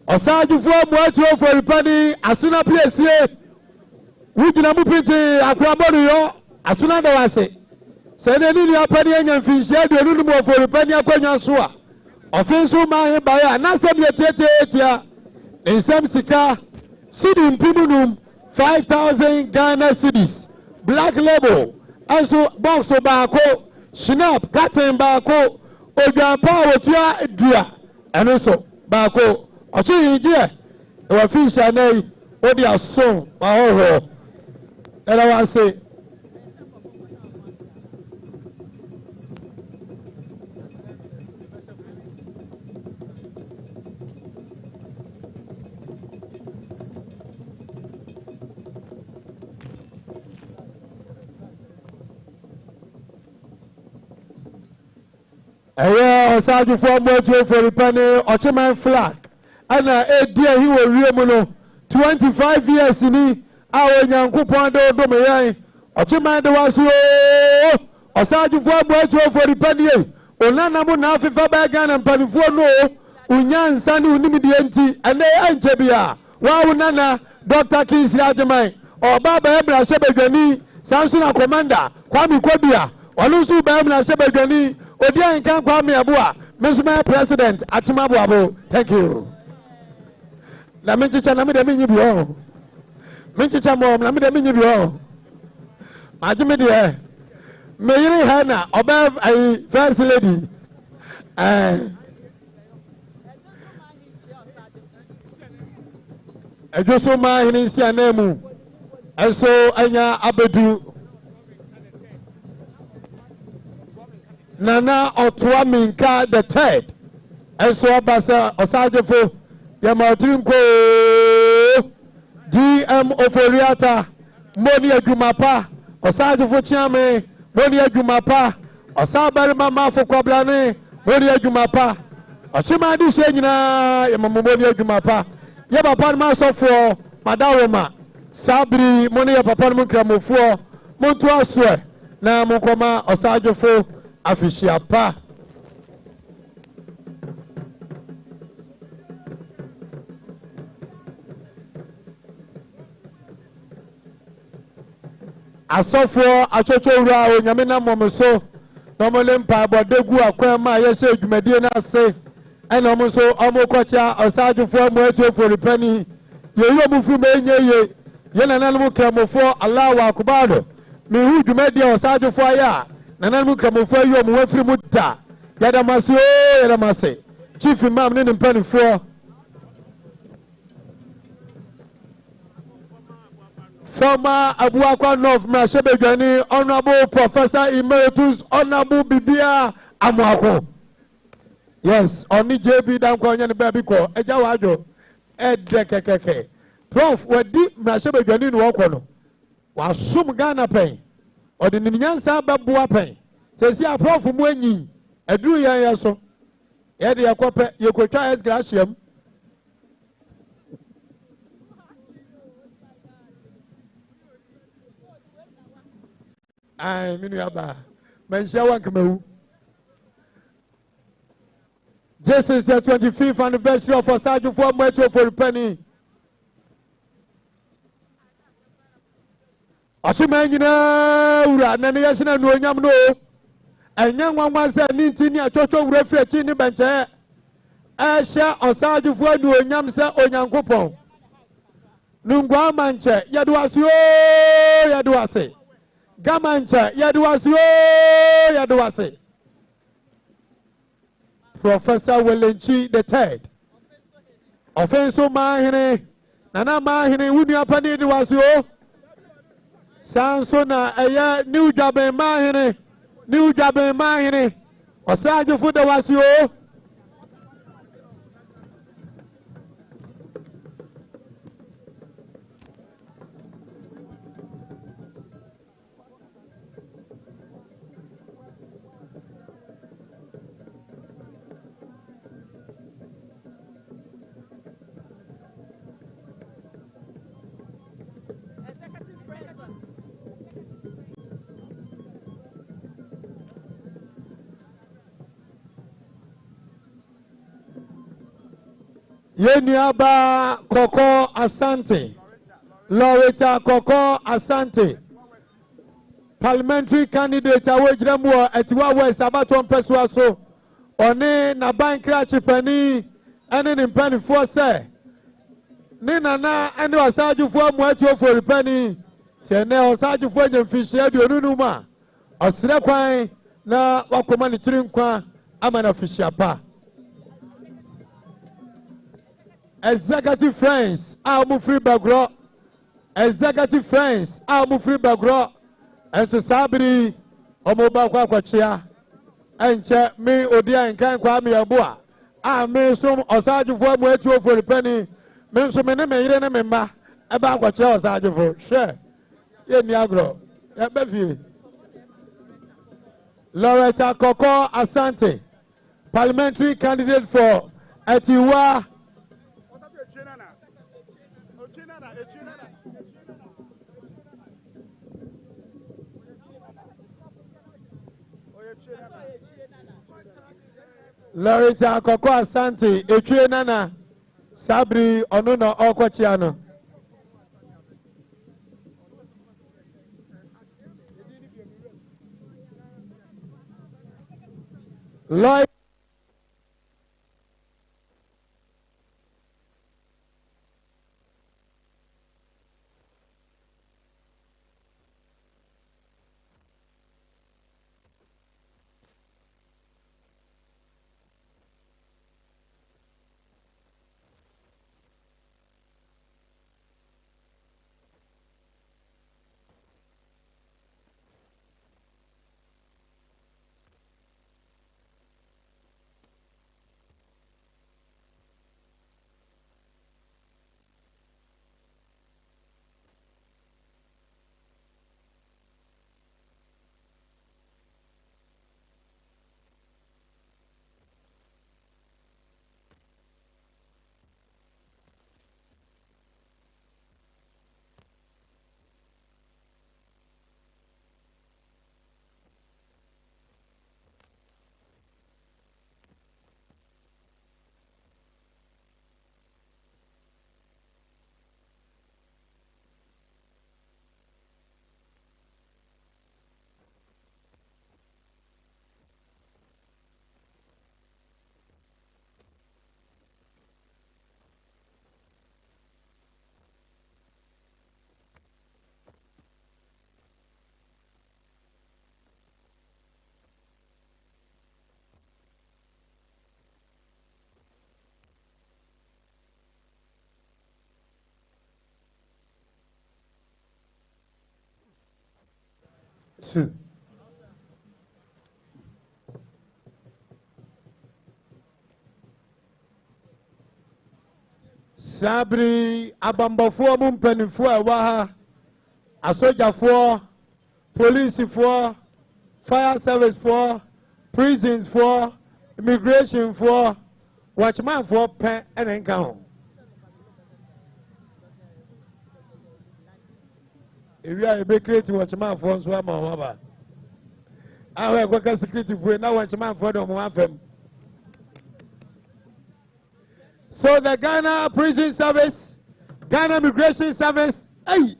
Osagyefuo Amoatia Ofori Panin asuna place wujina mupiti akrabonu yo asuna da wase se ne linear penny anya mfinhia de nunu Ofori Panin akwanya so a offensive mind ba ya na sem ye tietia nsem sika cedi mpimunum 5,000 Ghana cedis black label also box baako snap carton baako odwampa wotua dua eno so baako ochi je e fish anai odi ason wa hoho era wan say Osagyefuo Amoatia Ofori Panin Ochiman flag ana edia hi wo wiem no 25 years ni awo nyankopon do do me yan Ochiman de waso Osagyefuo Amoatia Ofori Panin onana mo na afifa ba Ghana mpanifo no unyansa ni unimidi enti ene anche bia wa nana Dr. Kingsley Agyemang obaba ebra sebedwani Samson commander Kwame Kwabia olusu ba ebra sebedwani Odian kan Kwame Abua Mr. President Achimabu Abo. Thank you. La minchicha na mi de minyi bio. Minchicha mom na mi de minyi bio. Ajimi de Meyiri Hana obey ai first lady. Ejoso ma hini si anemu. Eso anya abedu Nana Otua Minka the third. And so Basa Osagyefuo Yamautinko DM Oforiata Moni Adwumapa Osagyefuo Chiame Moni Adwumapa Osabari Mama Fokwablane Moni Adwumapa Ochimadi Shenyina Yamamoni Adwumapa Yabapa Masofo Madawoma Sabri Moni Yapapa Munkramofo Muntu Aswe na Mukoma Osagyefuo Afishia pa asofo achocho ura onyamena momso no molempa bodegu akwema yese adwumadie na ase ena omso omokocha Osagyefuo Amoatia Ofori Panin yeyo mufu menye ye nananmu kramofo Allahu akbar mi hu adwumadie Osagyefuo ya nananmu kramofo yo mu wafiri mutta yadamase chief imam ne mpanifo former Abuakwa North Mashebedwani Honorable Professor Emeritus Honorable Bibia Amoako. Yes, only JB Danko Nyane baby ko eja wajo edekekeke. Prof wadi Mashebedwani no wokono. Wa sum Ghana pen. Odi nyansa babua pen. Sesi a prof mu anyi eduru yan yaso. Ye de yakope yekotwa es gratiam. Ay, minu yaba. Menshia wankamehu. This is the 25th anniversary of Osagyefuo Amoatia Ofori Panin. Ochiman nyina ura nane yashina no nyam no. Enya nwanwa se ninti ni achocho wura fi achi ni benche. Ehya Osagyefuo no nyam se onyankopon. Nungwa manche yaduase. Gamancha yaduase. Professor Welenchi the third. Offenso mahine nana mahine wuni apani yaduasio. Sanso na eye new jabe mahine. Osagyefuo yaduasio. Yenyaba Koko Asante, Loretta Koko Asante, parliamentary candidate awejiramu etiwa west abaton pesua so one na bankra chipani ene ne mpanifo se ne nana ene Osagyefuo Amoatia Ofori Panin tene Osagyefuo nyamfihye aduonu ma osire kwan na wakoma ne tiri nkwa amana fihye pa. Executive friends a free bagro, executive friends a free bagro, and so sabri omoba kwa kwachia enche me odia nkan kwa me aboa a me som Osagyefuo Amoatia Ofori Panin me so me ne me yire ne me ma e ba kwachia Osagyefuo hwe ye ni agro ya befie. Loretta Koko Asante, parliamentary candidate for Etiwa Loretta Koko Asante, Etue Nana, Sabri Onuno Okwachiano. Lloyd two. Sabri abambafo mumpenifo ewa asogyafoɔ, policefoɔ, fire servicefoɔ, prisonsfoɔ, immigrationfoɔ, watchmanfoɔ pɛ ɛna nka ho. Ewia ebe create watchmanfoɔ nso ama wɔn aba. Awo ɛkɔka security foɔ na watchmanfoɔ de wɔn afɛm. So the Ghana Prison Service, Ghana Immigration Service, hey,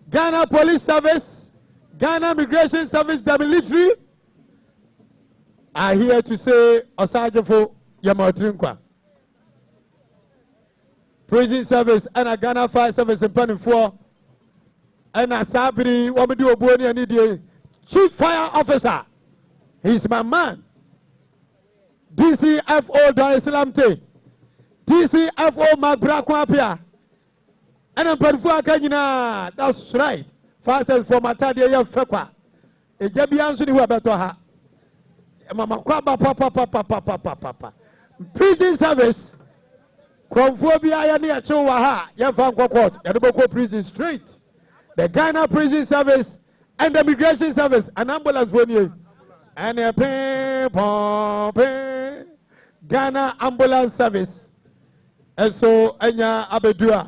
Ghana Police Service, Ghana Immigration Service, the military are here to say Osagyefuo Amoatia. Prison Service and a Ghana Fire Service in Panifo and a Sabri Wamidi Obuoni and Chief Fire Officer. He's my man. DCFO Dar es Salaam Te, DCFO Magbra and I'm Panifo. That's right. Fast and for Matadia Fekwa. A Jabian who about her. Mama Kwaba Papa. Prison Service. Chromophobia yani achowa Yafan Court, Yadoboko Prison Street. The Ghana Prison Service and the Immigration Service, an ambulance for you. And a Ghana Ambulance Service. And so Enya Abedua.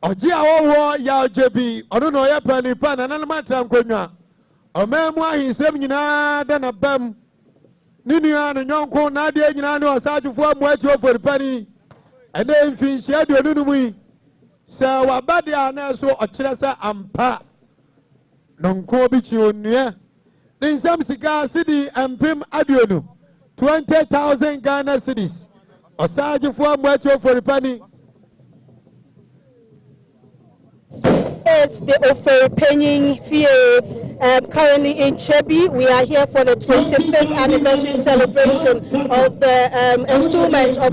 Ojiawo ya JB, Oduno ya Pani Pan, and Anamata Quenya. A man why he's 7 than a bam. Ninian and Yonko Nadia Yanano Osagyefuo Amoatia Ofori Panin. And then finish your Dunumi. So, Wabadia so a Chilasa Ampa. Nonko Bichunia. Then some cigar city and Pim Adionu. 20,000 Ghana cities. Osagyefuo Amoatia Ofori Panin. It's the Ofori Panin currently in Chebi. We are here for the 25th anniversary celebration of the installment of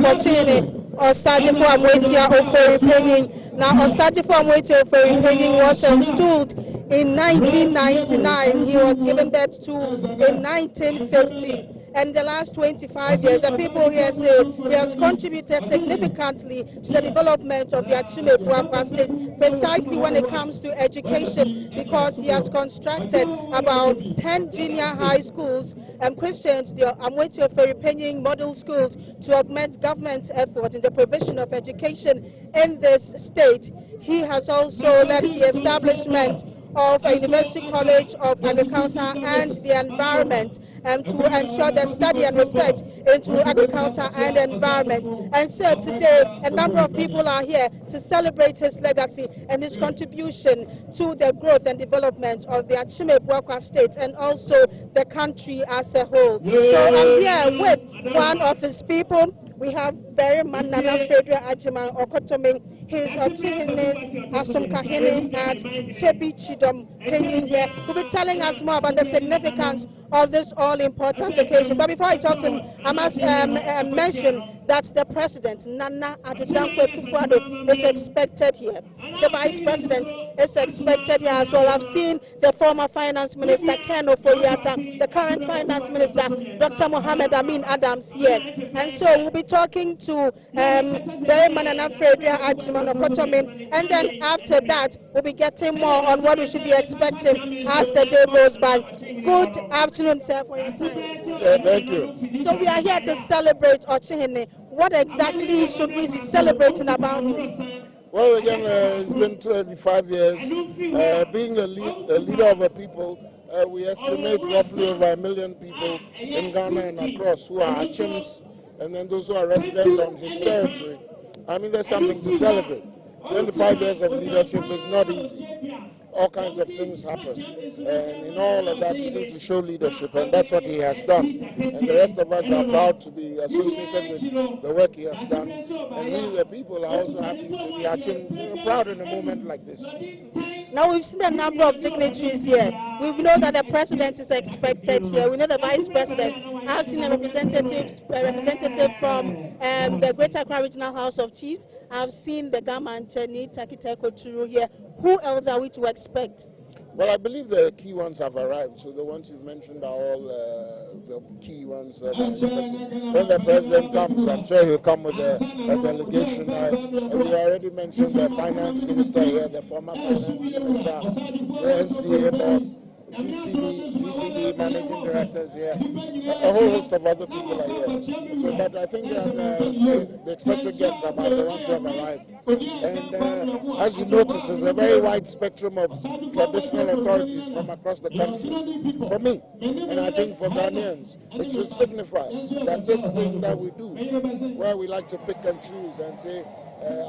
Osagyefuo Amoatia Ofori Panin. Now, Osagyefuo Amoatia Ofori Panin was installed in 1999. He was given birth to in 1950. And the last 25 years, the people here say he has contributed significantly to the development of the Akyem state, precisely when it comes to education, because he has constructed about 10 junior high schools and christened the Amoatia Ofori Panin model schools to augment government's effort in the provision of education in this state. He has also led the establishment of a University College of Agriculture and the Environment to ensure the study and research into agriculture and environment. And so today, a number of people are here to celebrate his legacy and his contribution to the growth and development of the Akyem state and also the country as a whole. So I'm here with one of his people. We have very Manana Fredra Ajiman Okotoming. He's Ochihinis Asumkahini and Chebi Chidom Panin here. He'll be telling us more about the significance of this all-important occasion. But before I talk to him, I must mention that the president, Nana Akufo-Addo, is expected here. The vice president is expected here as well. I've seen the former finance minister, Ken Ofori, the current finance minister, Dr. Mohammed Amin Adams here. And so we'll be talking to Barry Manana Fredra Ajiman Okotomin, and then after that, we'll be getting more on what we should be expecting as the day goes by. Good afternoon, sir, for your time. Yeah, thank you. So we are here to celebrate Ochihene. What exactly should we be celebrating about him? Well, again, it's been 25 years. Being a leader of a people, we estimate roughly over 1 million people in Ghana and across who are Akyems, and then those who are residents on his territory. I mean, there's something to celebrate. 25 years of leadership is not easy. All kinds of things happen. And in all of that, you need to show leadership, and that's what he has done. And the rest of us are proud to be associated with the work he has done. And we, the people, are also happy to be Akyem, proud in a moment like this. Now, we've seen a number of dignitaries here. We know that the president is expected here. We know the vice president. I've seen a representative from the Greater Accra Regional House of Chiefs. I've seen the Gaman Cheni Takiteko Turu here. Who else are we to expect? Well, I believe the key ones have arrived. So the ones you've mentioned are all the key ones that are expected. When the president comes, I'm sure he'll come with a delegation. You already mentioned the finance minister here, the former finance minister, the NCA boss, GCB managing directors here, a whole host of other people are here. So, but I think that the expected guests are about the ones who have arrived. And as you notice, there's a very wide spectrum of traditional authorities from across the country. For me, and I think for Ghanaians, it should signify that this thing that we do, where we like to pick and choose and say,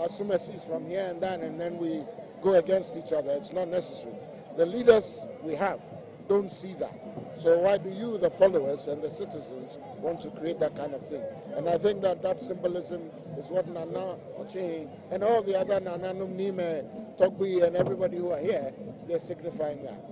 assume a cease from here and then we go against each other, it's not necessary. The leaders we have don't see that. So why do you, the followers and the citizens, want to create that kind of thing? And I think that symbolism is what Nana Oche and all the other Nana Numnime, Togbi and everybody who are here, they're signifying that.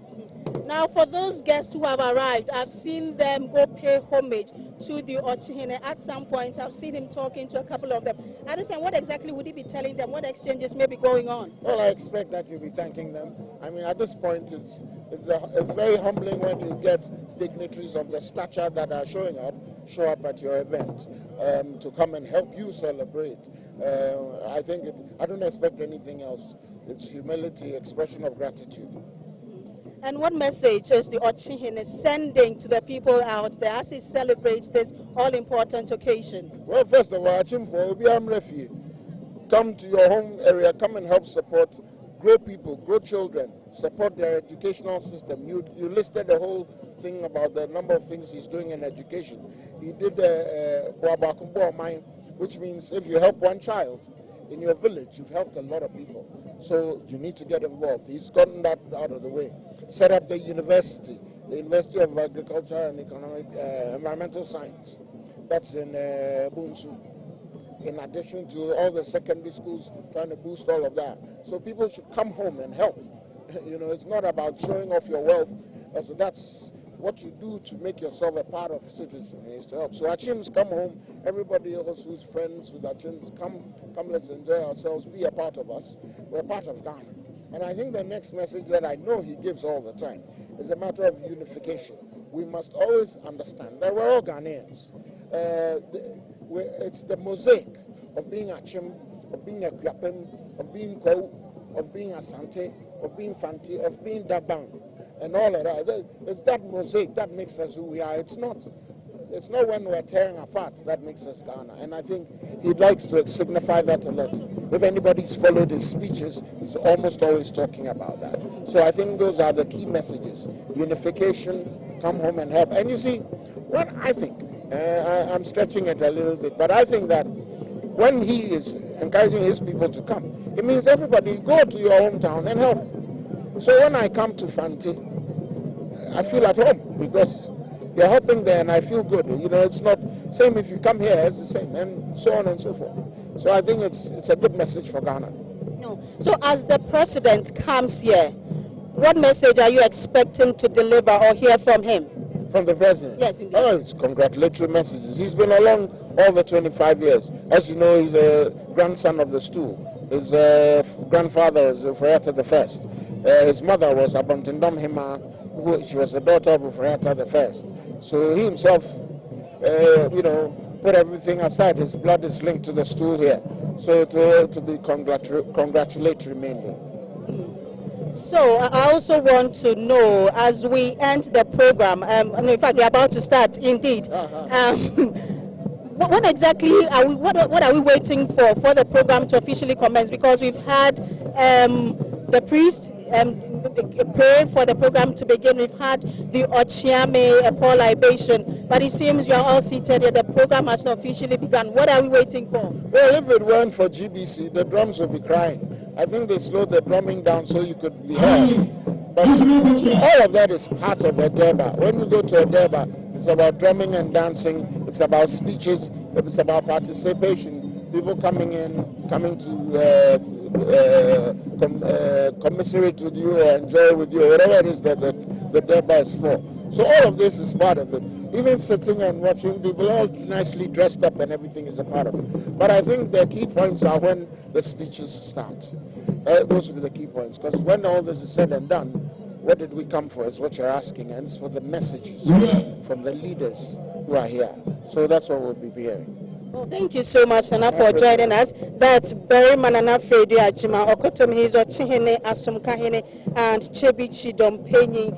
Now, for those guests who have arrived, I've seen them go pay homage to the Ochihene. At some point, I've seen him talking to a couple of them. I understand, what exactly would he be telling them? What exchanges may be going on? Well, I expect that you'll be thanking them. I mean, at this point, it's very humbling when you get dignitaries of the stature that are show up at your event to come and help you celebrate. I don't expect anything else. It's humility, expression of gratitude. And what message is the Ochihene sending to the people out there as he celebrates this all-important occasion? Well, first of all, Akyem for Obi Amrefi. come to your home area, come and help support, grow people, grow children, support their educational system. You listed the whole thing about the number of things he's doing in education. He did which means if you help one child in your village, you've helped a lot of people. So you need to get involved. He's gotten that out of the way. Set up the university, the University of Agriculture and Environmental Science. That's in Bunsu. In addition to all the secondary schools, trying to boost all of that. So people should come home and help. It's not about showing off your wealth. So that's what you do to make yourself a part of citizenry, is to help. So Akyems, come home. Everybody else who's friends with Akyems, come, let's enjoy ourselves. Be a part of us. We're part of Ghana. And I think the next message that I know he gives all the time is a matter of unification. We must always understand that we're all Ghanaians. It's the mosaic of being Akyem, of being Akyem, of being Kou, of being Asante, of being Fanti, of being Dabang, and all of that. It's that mosaic that makes us who we are. It's not when we're tearing apart that makes us Ghana. And I think he likes to signify that a lot. If anybody's followed his speeches, he's almost always talking about that. So I think those are the key messages. Unification, come home and help. And you see, what I think, I'm stretching it a little bit, but I think that when he is encouraging his people to come, it means everybody go to your hometown and help. So when I come to Fanti, I feel at home because they're helping there and I feel good. It's not same if you come here, it's the same, and so on and so forth. So I think it's a good message for Ghana. No. So as the president comes here, what message are you expecting to deliver or hear from him? From the president? Yes, indeed. Oh, it's congratulatory messages. He's been along all the 25 years. As you know, he's a grandson of the stool. His grandfather was Ofori I. His mother was Abontindom Hima, she was the daughter of Ofori I. So he himself, put everything aside. His blood is linked to the stool here. So to be congratulatory mainly. So I also want to know, as we end the program, in fact we're about to start indeed, what exactly are we, what are we waiting for the program to officially commence? Because we've had the priest pray for the program to begin. We've had the Ochiame pour libation, but it seems you are all seated here. The program has not officially begun. What are we waiting for? Well, if it weren't for GBC, the drums would be crying. I think they slowed the drumming down so you could be heard. But all of that is part of a durbar. When you go to a durbar, it's about drumming and dancing. It's about speeches. It's about participation. People coming to commiserate with you or enjoy with you, whatever it is that the durbar is for. So all of this is part of it. Even sitting and watching people all nicely dressed up and everything is a part of it. But I think the key points are when the speeches start. Those will be the key points. Because when all this is said and done, what did we come for is what you're asking. And it's for the messages from the leaders who are here. So that's what we'll be hearing. Well, thank you so much, Nana, for joining us. That's Barry Manana Fredi Ajima, Okotom Hizo Chihene Asumkahene, and Chebi Chidom Penny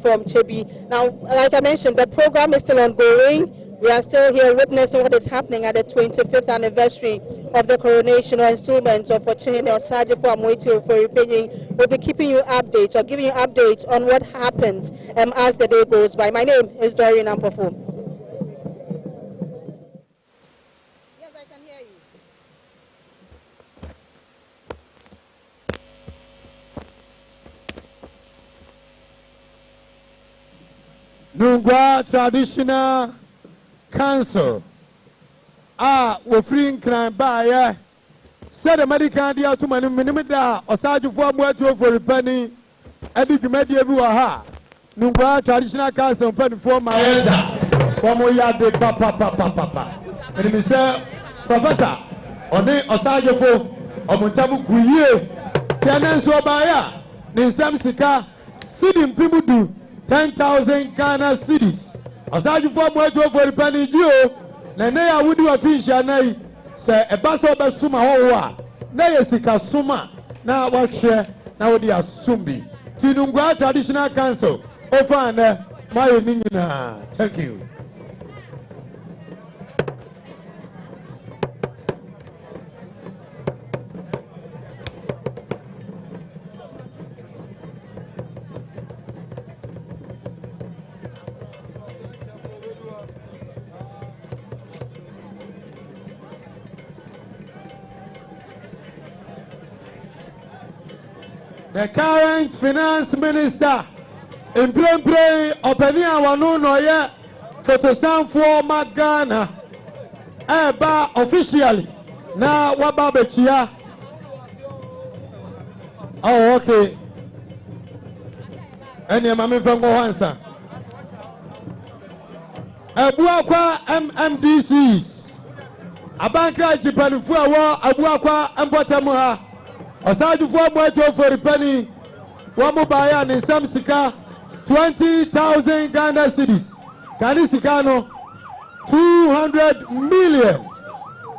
from Chebi. Now, like I mentioned, the program is still ongoing. We are still here witnessing what is happening at the 25th anniversary of the coronation or installment of Ochihene Osagyefuo Amoatia Ofori Panin. We'll be keeping you updates or giving you updates on what happens as the day goes by. My name is Doreen Ampofo. Nungwa Traditional Council Ofori Nkran Baye said the medical deal to Manimida Osagyefuo Amoatia Ofori Panin Edugumedi Ebuaha Nungwa Traditional Council for my elder Wamoya de Papa. And he said, Professor, One Osagyefuo Omuntabu Guye Tianenso Baya Ninsam Sika Sidim Pimudu 10,000 Ghana cedis. Osagyefuo Amoatia Ofori Panin Gio, Nene Awudi Afisha Nai, say a basso Basuma Hoa, Naya Sika Suma, now what share, now the Asumbi. Tinungwa Traditional Council, Ofana, my Nina. Thank you. the current finance minister in Play Openia Wanu Noye Photosan for Magana Eba officially na Wababechia. Oh, okay. Any Mammy from Gohansa Abuakwa MMDCs Abanka Jipanufua wa Abuakwa Mbotamuha Osagyefuo Amoatia Ofori Panin Wamubaya ni Samsika 20,000 Ghana cedis. Kanisikano 200 million.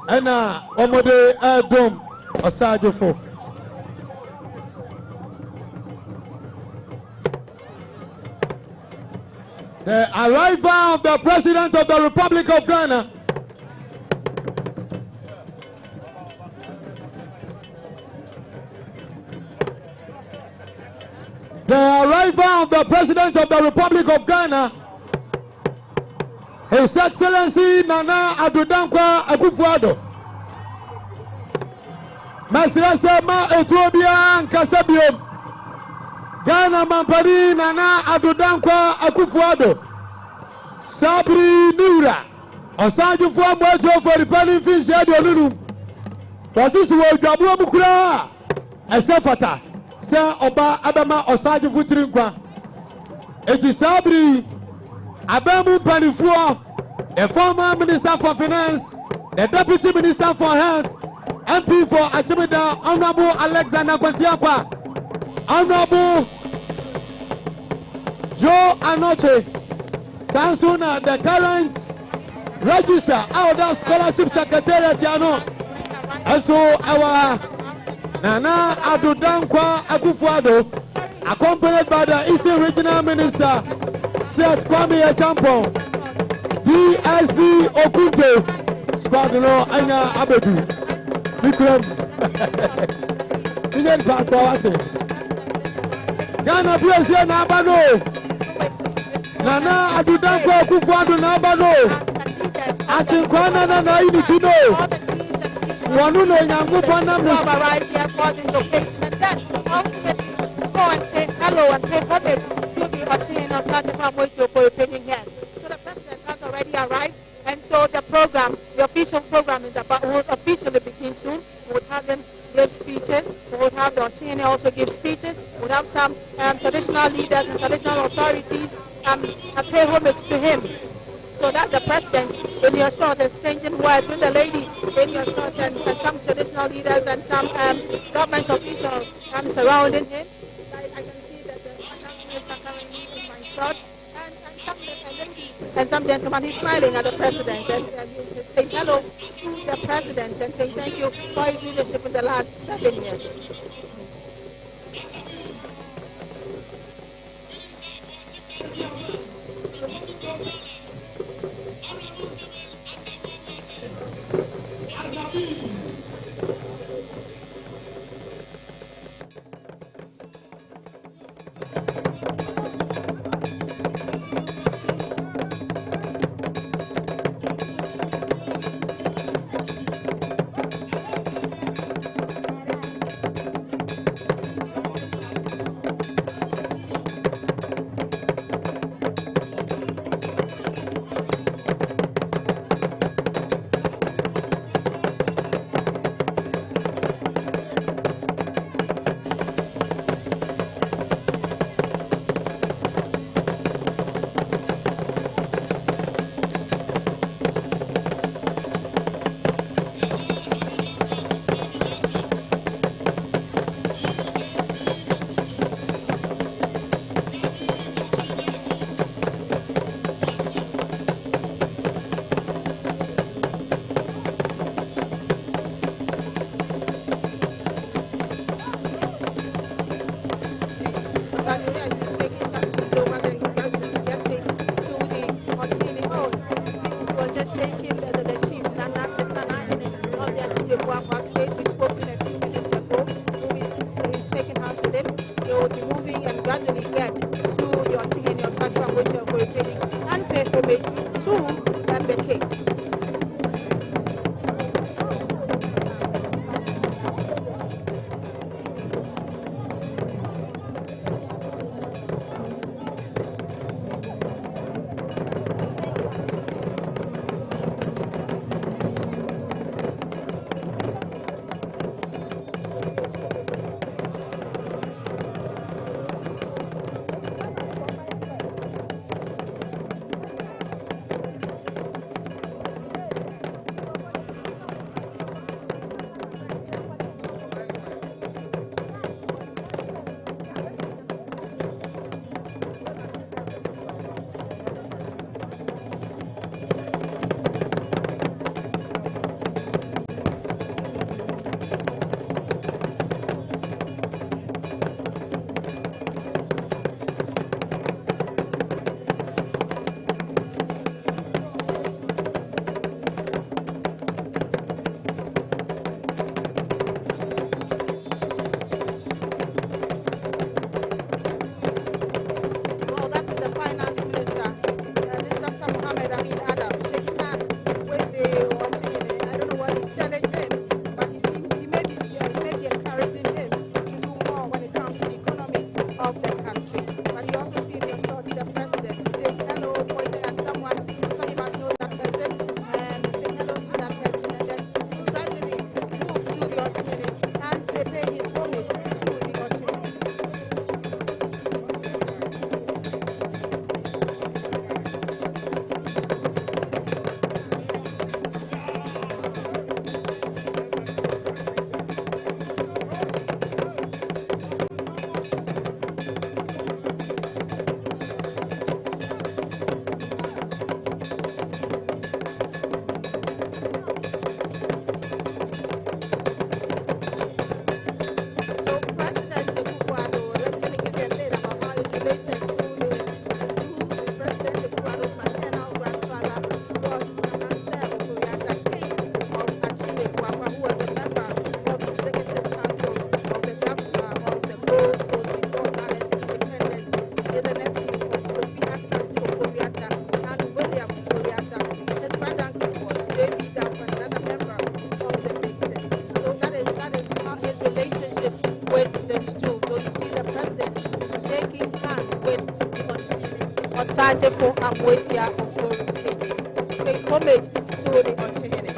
Ena omode dom Osagyefuo. The arrival of the President of the Republic of Ghana. The arrival of the President of the Republic of Ghana, His Excellency Nana Adudankwa Akufo-Addo. Mesrese ma Ethiopia Nkasabio. Ghana Mampari Nana Adudankwa Akufo-Addo. Sabri Niura. Osagyefuo Amoatia Ofori Panin Finche Dolunu. Wasisi wo dwabu bukura. Esefata. Se oba abema Osagyefuo Tirinkwa. Eti Sabri Abemu Panifuo, the former Minister for Finance, the Deputy Minister for Health, MP for Achimeda, Honorable Alexander Kwasiakwa, Honorable Joe Anoche, Sansuna, the current Register, our Scholarship Secretariat, and so our Nana Adudankwa Akufo-Addo, accompanied by the Eastern Regional Minister, Seth Kwame Echampong, DSB Okunte, Squadron Anya Abedu, Vikram, Indian Pakwawate, Ghana PSA Nabano, Nana Adudankwa Akufo-Addo Nabano, Achinkwana na Initino, Wanuno Yangupana arrive here for this occasion and then ultimately go and say hello and pay homage to the Osagyefuo Amoatia Ofori Panin here. So the president has already arrived, and so the program, the official program is about will officially begin soon. We would have them give speeches. We would have the Ochiene also give speeches. We would have some traditional leaders and traditional authorities pay homage to him. So that's the president in your short exchanging words with the lady in your short and some traditional leaders and some government officials surrounding him. I can see that the announcements are currently in my shot and some gentleman, he's smiling at the president and he's saying hello to the president and saying thank you for his leadership in the last 7 years. Osagyefuo Amoatia Ofori Panin to pay homage to the Ochihene.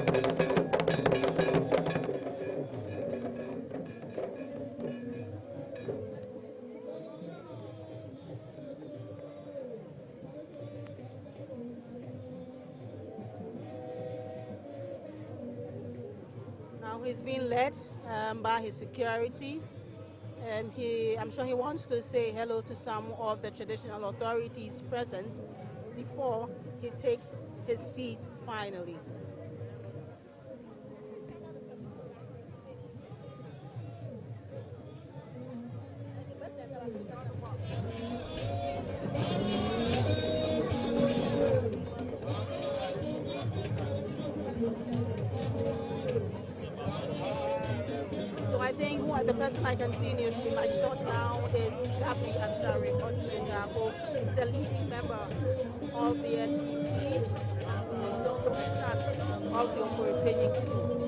Now he's being led by his security. I'm sure he wants to say hello to some of the traditional authorities present before he takes his seat finally. So I think the person I continue to be my shot now is Gabi Asari Onchengabo. He's a leading member of the NPP. He's also the son of the Ofori Panin School.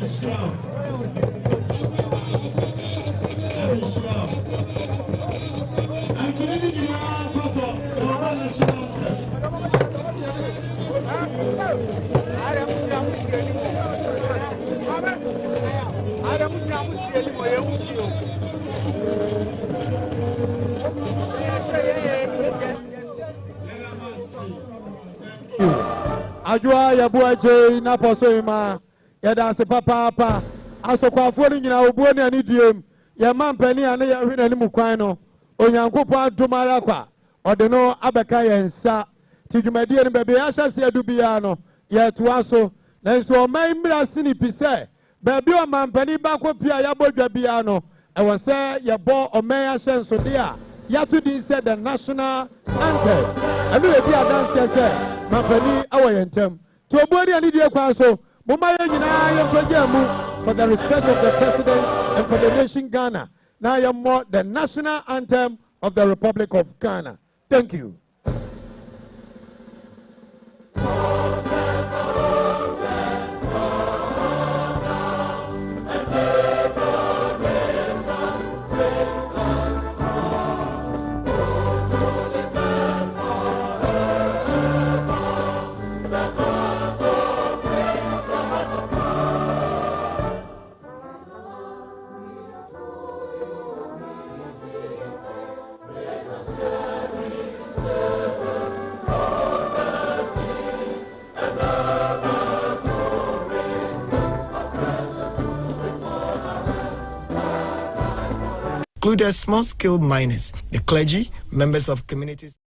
Strong. Ajua ya buaje na poso ima ya dance papa asokwafuo ni nyina obuo ne ani diem ya mampani ane ya hwena ni mukwan no onyankopon adomara kwa ode no abeka yensa tidwumadie ne bebe ya hyase adubia no ya toaso nanso oman mira sini pise bebe o mampani ba ko pia ya bodwa bia no ewo se ye bo oman ahyenso de a ya to din said the national anthem anu e bia dance se mampani awo yentem to obuo ne ani die kwa so mumma ye nyina ye mpagya mu for the respect of the president and for the nation Ghana. Now you're more the national anthem of the Republic of Ghana. Thank you. Included small-scale miners, the clergy, members of communities.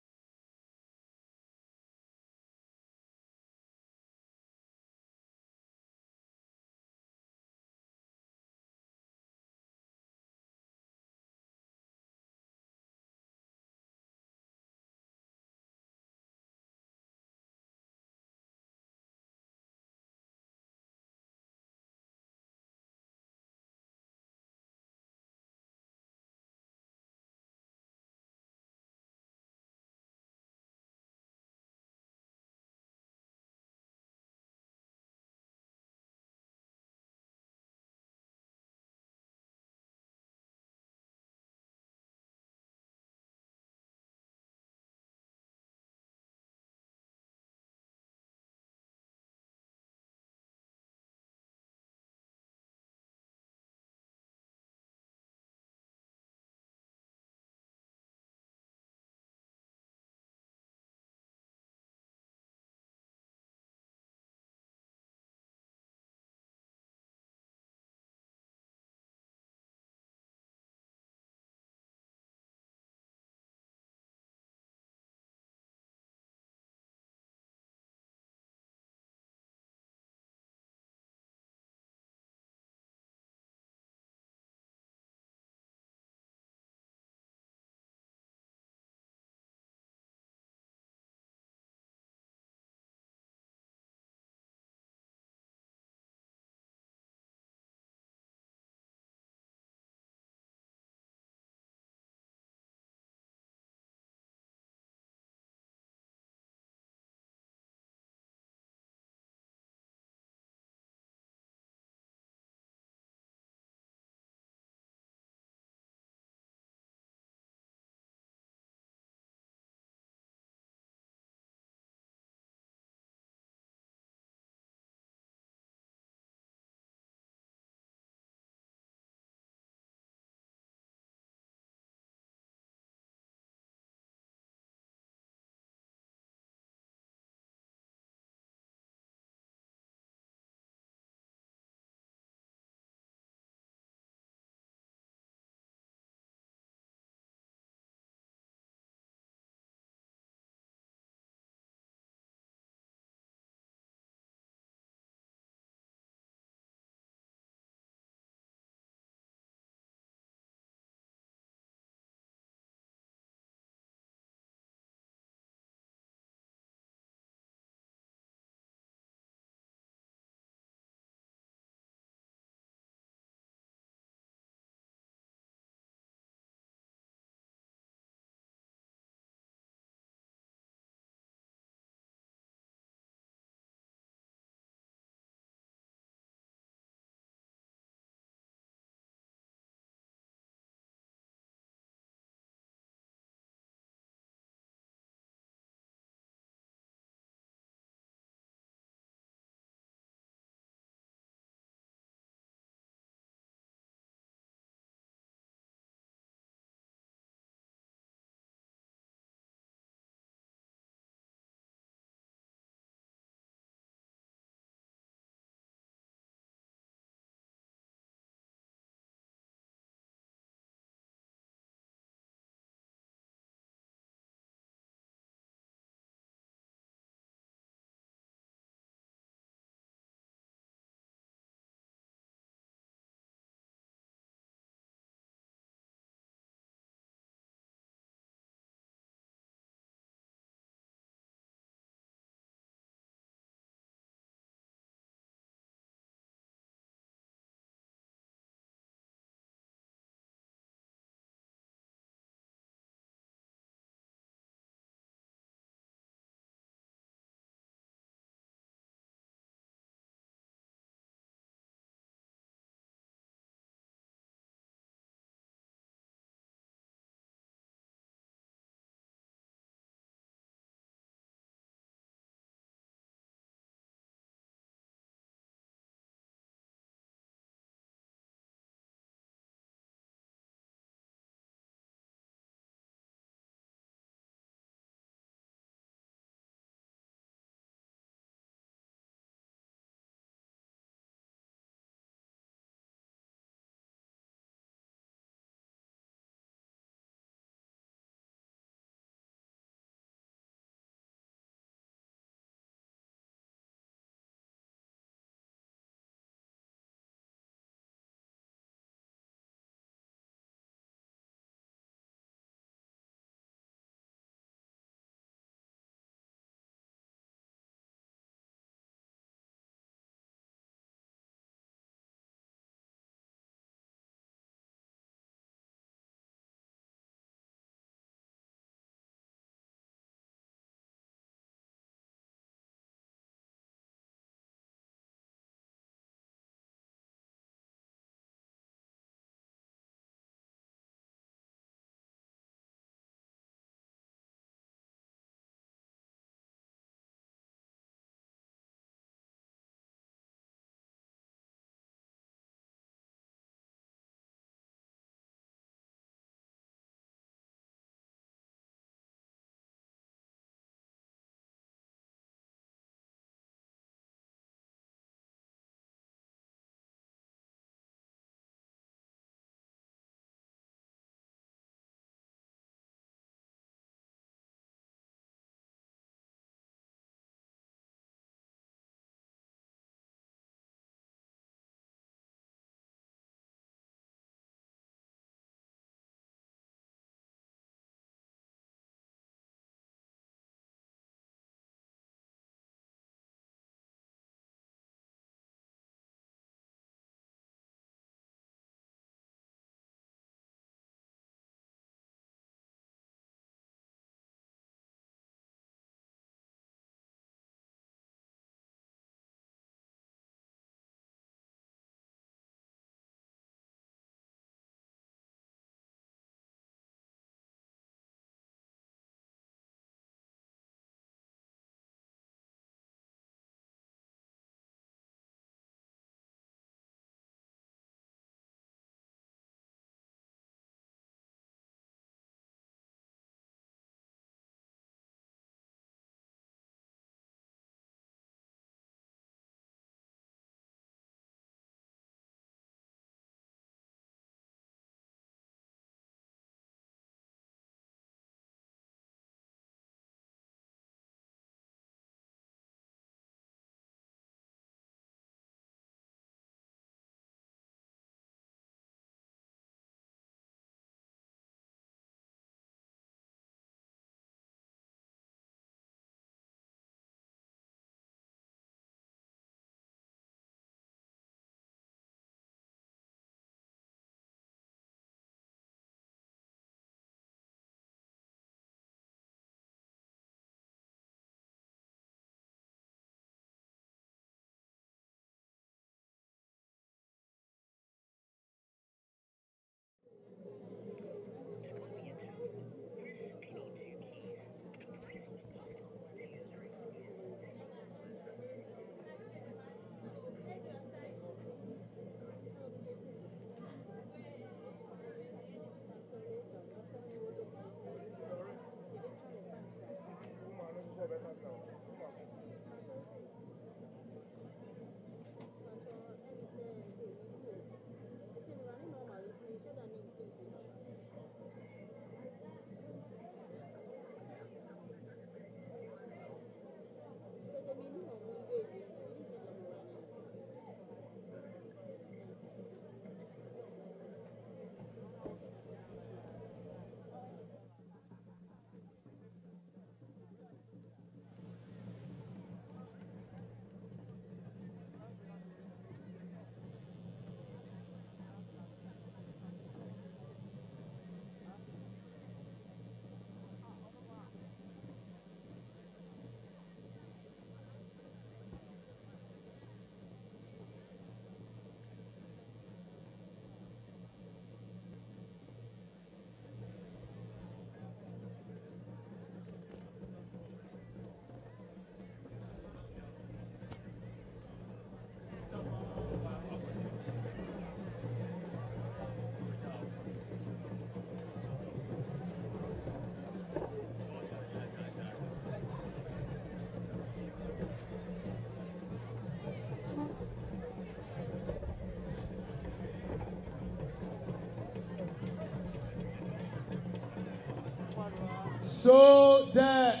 so the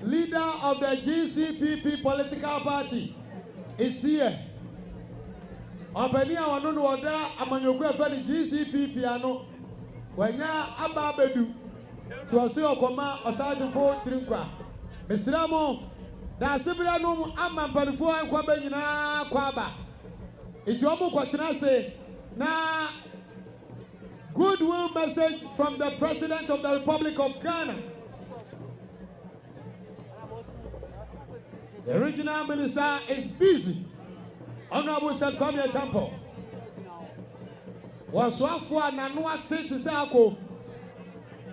leader of the GCPP political party is here. Openia wano no oda amanyokwe fa the GCPP ano. Wanya ababedu. Tuwase okoma Osagyefuo Tirinkwa. Mesramo da sebira no amampanfo ankwa ba nyina kwaba. Iti omo kwatena se na goodwill message from the President of the Republic of Ghana. The regional minister is busy. Honorable Sir Kwame Champo. Waswafo ananoa tete sako.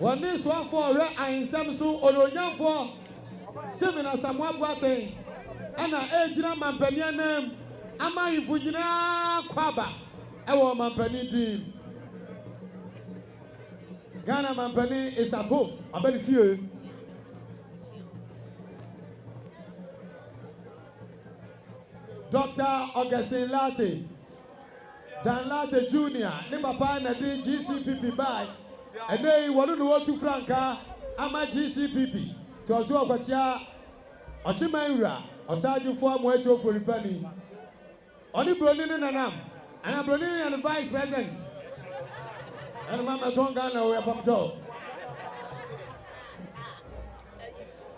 Wani swafo re ainsamsu olonyamfo. Semina Samuel Boateng. Ana ejina mampani anem. Ama ifujina kwaba. Ewo mampani dim. Ghana mampani is at home. Abeli few. Dr. Augustine Latte, Dan Latte Jr., ni papa na di GCPP by, and they want to work to Franca, ama GCPP, to Osagyefuo Amoatia Osagyefuo Amoatia Ofori Panin. Oni Bronin and Anam, and I'm Bronin and the Vice President. And Mama Tonga na we are from Joe.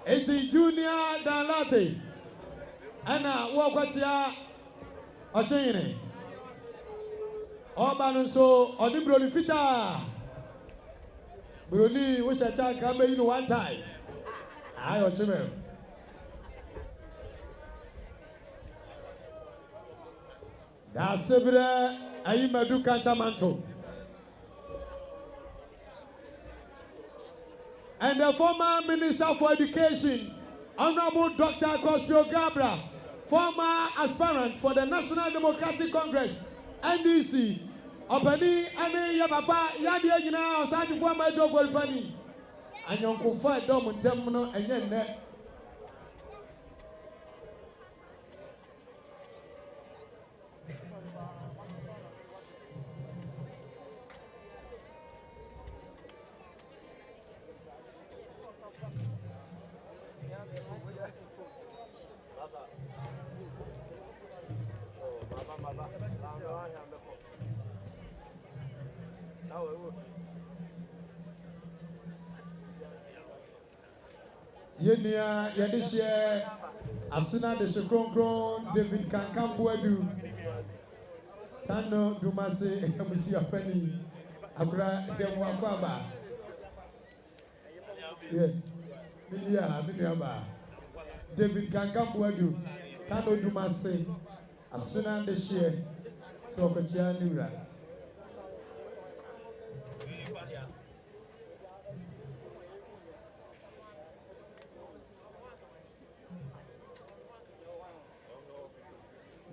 It's a Junior Dan Latte. Ana Wakwatia Ochene Oban so Onibroli Fita Bruni wish I can come in one time. I Ocheme. That's Sebra Ayimadu Kantamanto. And the former Minister for Education, Honorable Dr. Cosio Gabra, former aspirant for the National Democratic Congress, NDC, Opani, Ane Yababa, Yadia Gina, Osagyefuo Amoatia Ofori Panin, and Yonko Fight Dom and Temno and Yen. Yenia Yadishia Asuna de Shekronkron David Kankambuadu Sano Dumase Emusia Penny Abra Demwakwaba. Yeah, Miliaba David Kankambuadu Kano Dumase Asuna de Shia Sokotia Nura.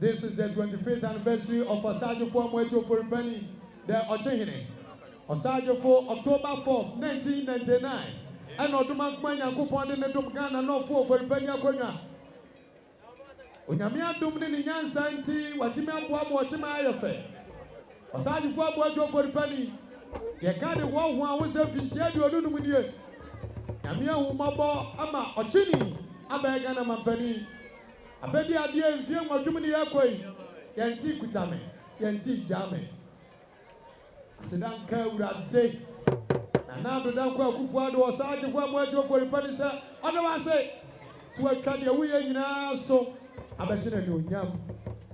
This is the 25th anniversary of Osagyefuo Amoatia Ofori Panin, the Ochehine. Osagyefuo October 4th, 1999. And Odumak Manya Kupon in the Dumgana no for Panin Akonya. Unyamia Dumni Yansanti, Watimia Wachima Ayofe. Osagyefuo Amoatia Ofori Panin. Yakadi Wawa was a Fisher, you don't win you. Yamia Umabo, Ama, Ochini, Abagana Mampani. Abedi adie mfie nwodwumni yakoi yanti kutame yanti jame asidan ka urade na nando dan kwa kufu ado Osagyefuo Amoatia Ofori Panin se ono wase suwa kade wuye nyina so abehine ne onyam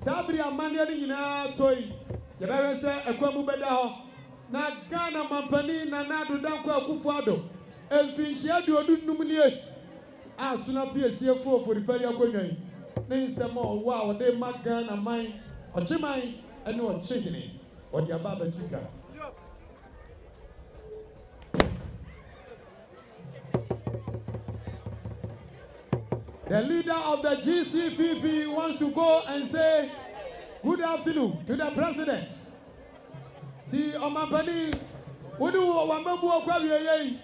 sabri amane ne nyina toy ye bewe se ekwamu beda ho na Ghana mampani na nando dan kwa kufu ado emfinhie ado odunumnie asuna piesiefo Ofori Panin akonwan. Ninsemo wow de magana mine Ochimai and no Ochihine or the Ababa Tika. The leader of the GCPP wants to go and say good afternoon to the president. The Omapani Udu Wambu Okwaye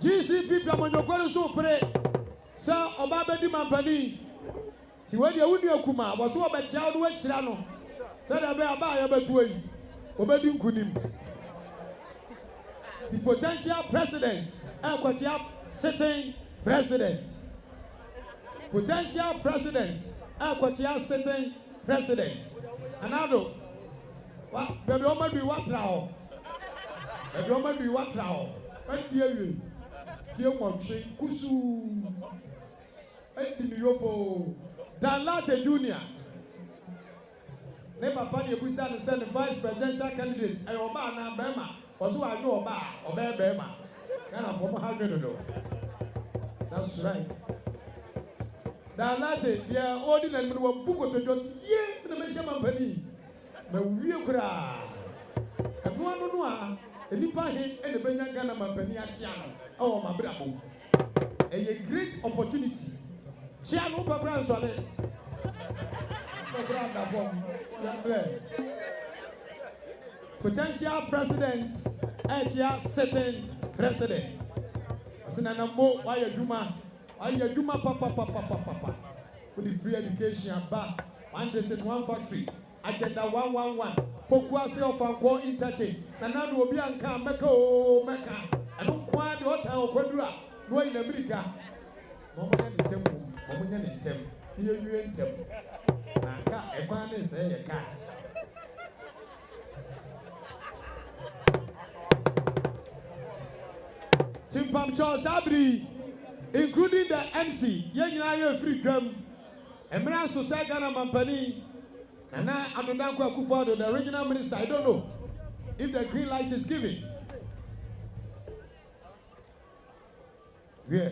GCPP Amanyokolo Supre Sir Obabedi Mampani. When you would Kuma was over child with Shirano, said I bear by about way, Obedin Kunim. The potential president, Akwatiap, sitting president. Potential president, Akwachia sitting president. Another, baby, woman be what now? Baby, woman be what now? And you, dear Montreal, Kusu, and the Yopo, Dalate Junior. Never party we stand and send the vice presidential candidate. I obey now, Bema. Also, I know obey Bema. Kind of former hundred. That's right. Dalate, they are ordinary men who book to just ye the measurement penny. But we cry. And no one know. The Nipa hit and the Benyan Ghana Penny at Chiano. Oh, my bravo. A great opportunity. Chiano Pabran Sole. Potential president and your sitting president. Sinanamo, why you Juma papa. With the free education back. 101 factory. Agenda 111. Pokuase of Anko interchange. Nanadu will be Anka Mecca. I don't quite the hotel Quadra. No in America. Moment in temple. Moment in temple. Here you in temple. Naka, Ekwane say a car. Timpam Charles Abri, including the MC, Yang free drum, Emran Sosagana Mampani, and now Amandanko Akufo-Addo, the regional minister. I don't know if the green light is given. Yeah.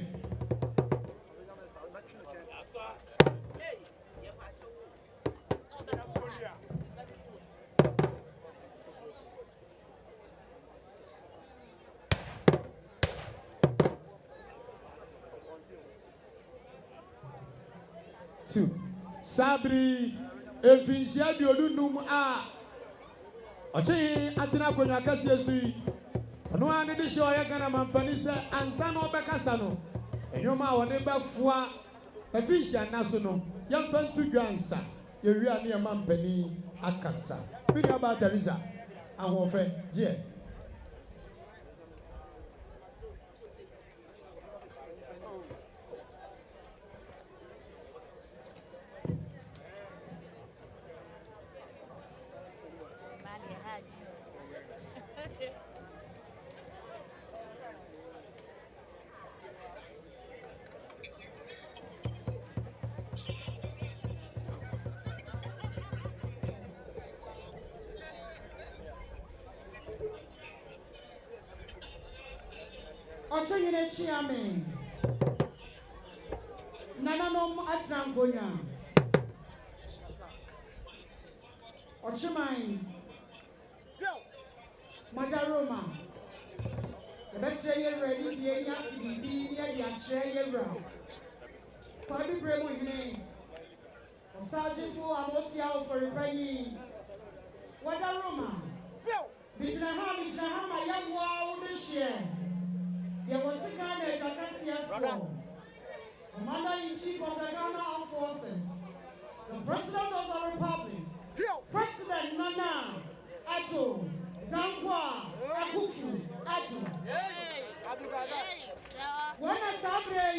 Sabri efinsia di odunum a oche atina kwanya kase sui ono ane de show ya Ghana mampani se ansa no bekasa no enyoma wode bafua efinsia naso no yamfa ntu dwansa ye wi ane mampani akasa bi ga ba Teresa ahofe je Chiame Nananom Atsangonya Ochimai Madaroma the best year ready the CDB near the Achre round. Pabi Bremo name Osagyefuo Amoatia Ofori Panin Wadaroma Bijahama Yamwa Udishie. There was a kind of advocacy Commander-in-Chief of the Ghana Armed Forces, the President of the Republic, President Nana Addo Dankwa Akufo-Addo. When a Sabre,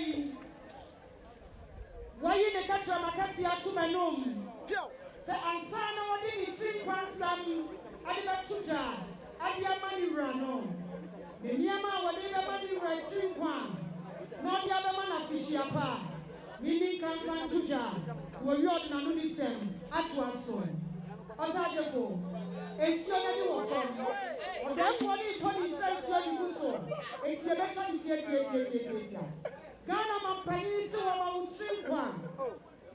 why you the catcher Makasi Atumanum? Say Ansana, what did he treat Pansam, Adibatuja, Adiamani Rano? The Niama was in the body right stream one. Not the other man of Fishiapa. Meaning Kankan Tuja, who are not Nanudisem, Atwason. Osagyefuo, a story of them. Or therefore, it only says you so. It's a better Ghana Mampani so about stream one.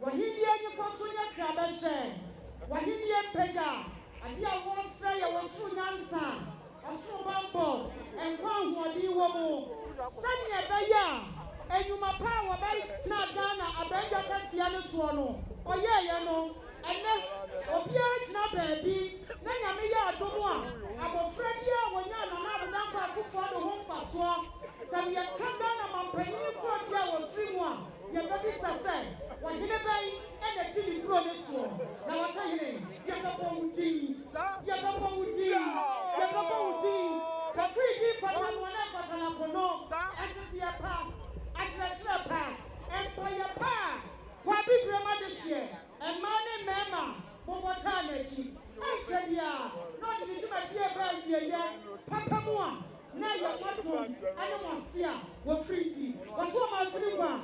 Wahidia, you consume Krabashe. Wahidia Pega. And here was say I was soon answer. Asubambo and one who are the woman. Sanya Baya and you my power by Ghana, a Benga Cassiano Swano. Oh, yeah, you know. And then, Obia baby, Nanya Domoa. I'm afraid you when you're not another who for the home for swamp. So you come down among Penny was 3-1. Your baby said, when he never and a killing grown swamp. Now what's happening? You're the Bouti. You're the Bouti. You're the Bouti. The pretty for one, entity apart. Wasuwa matirinkwa.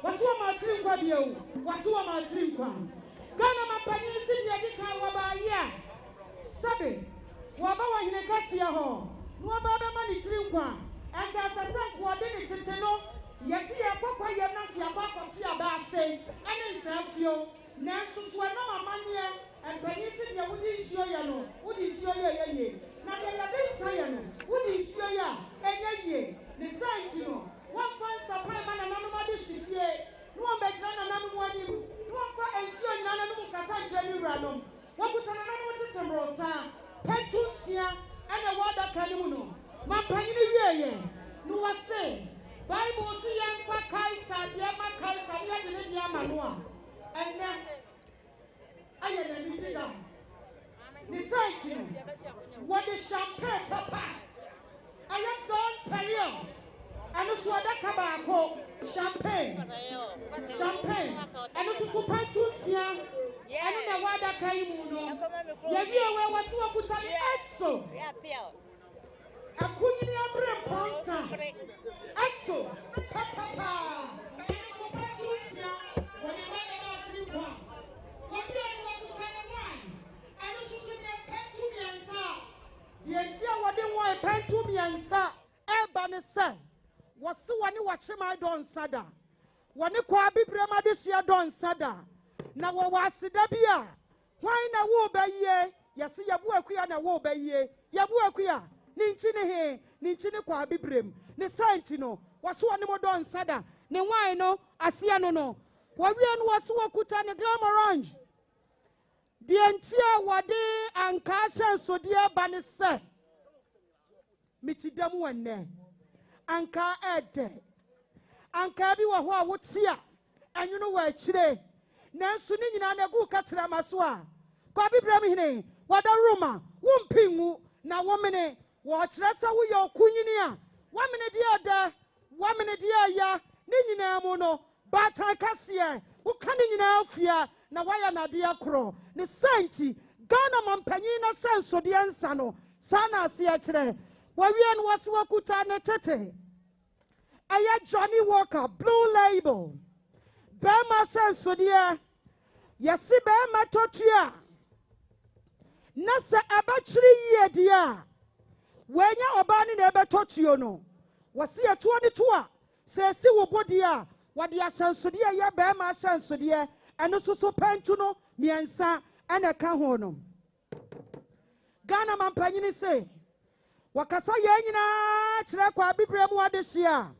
Wasuwa matirinkwa biyo. Wasuwa matirinkwa. Ghana mapanyin si dia dika wabaya. Sabe. Waba wa hine kasi ya ho. Nwaba be mani tirinkwa. Anka asasa kwa deni teteno. Yesi ya kwa yanaki ya kwa koti ya base. Ane nsafio. Na suswa na mamanye. Anpanyin si dia wudi isyo ya no. Wudi isyo ya ye. Na de ya de saya no. Wudi isyo ya. Enye. Ni sainti no. Wafa sapai mana nanu madi shifie. Nuwa mbejana nanu mwani. Wafa ensio nana numu kasa jeni rano. Wakutana nanu watitemrosa. Petunsia. Ene wada kanimuno. Mampanyini yeye. Nuwase. Bible si yamfa kaisa. Diama kaisa. Diya diya manua. Ene. Aye na nitiga. Ni sainti no. Wadi champagne papa. Aye don period. Anu suada kabako champagne anu susu pantunsia anu na wada kaimu no yebi ewe wasi wakutani exo akunyini abre ponsa exo papa anu susu pantunsia wani wada na tripa yebi ewe wakutani wine anu susu ne pentu miansa yentia wade wine pentu miansa eba ne se wasi wani wachema don sada wani kwa bibrema dishia don sada na wawasida bia hwan na wo baye yasi yabu akuya na wo baye yabu akuya ni nchini kwa bibrem ni sainti no wasi wani mo don sada ni hwan no asia no wawie no wasi wakuta ni glam orange die ntia wade anka shenso die bani se mitidamu wanne anka ede anka bi wo ho a wotia anwunu wa akire nanso ni nyina na gu katira maso a kwa bibrem hine wada roma wompingu na womene wo kirasa wo ye okunyini a womene die oda womene die aya ni nyina mu no batan kase wo kan nyina afia na waya na de akro ni santi Ghana mampanyin na senso de ansa no sana ase akire wawie no wase wakuta ne tete aya Johnny Walker Blue Label bema senso de yesi bema totua na se abachiri ye dia wenya obani na ebetotuo no wase etuo ne toa se si wo bodia wade asenso de ya bema senso de eno soso pentu no miensa ene ka ho no Ghana mampanyin se wakasa ye nyina kire kwa bibrem wadehia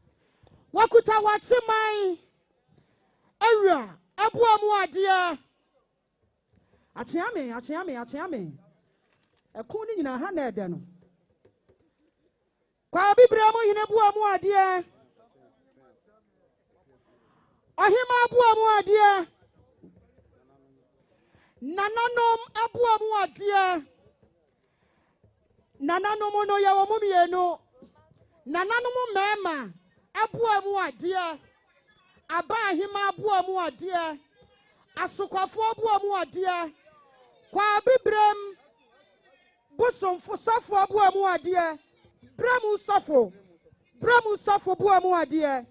wakuta wachiman ewia abuamu ade achiame ekun ni nyina ha na ede no kwa bibrem hine buamu ade ohima abuamu ade nananom abuamu ade nananom no ya wo mumienu nananom mema abuamu ade aba ahima abuamu ade asukofo abuamu ade kwa bibrem busomfo safo abuamu ade bremu safo abuamu ade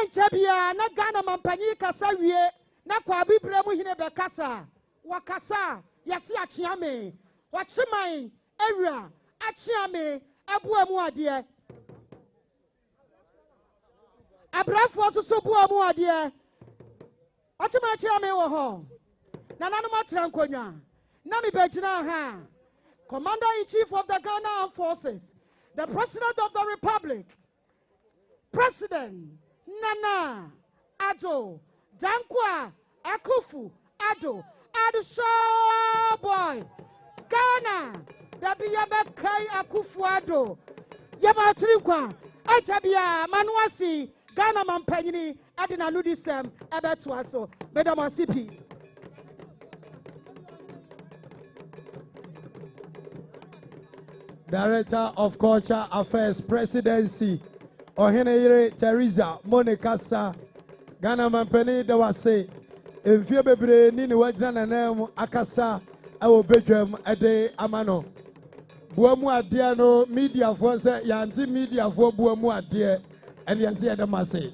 enchebia na Ghana mampanyi kasa wie na kwa bibrem hine be kasa wakasa yasi achiame wachiman ewia achiame abuamu ade abrafo soso buamu ade wachiman achiame wo ho na nanu matra nkonwa na mi begina ha Commander-in-Chief of the Ghana Armed Forces, the President of the Republic, President Nana Addo Dankwa Akufu Addo Show boy Ghana Dabiyabe Kai Akufu Addo Yabatrinkwa Ajabia Manuasi Ghana Mampanyini Adina Ludisem Ebetwaso Madam Asipi. Director of Culture Affairs Presidency Oheneyere Teresa Monekasa Ghana Mampani Dawase Mfie bebre ni wajina na nam akasa awo bedwam ede amano buamu adeɛ no media for sɛ yanti media for buamu adeɛ and yɛsɛ yɛde ma se.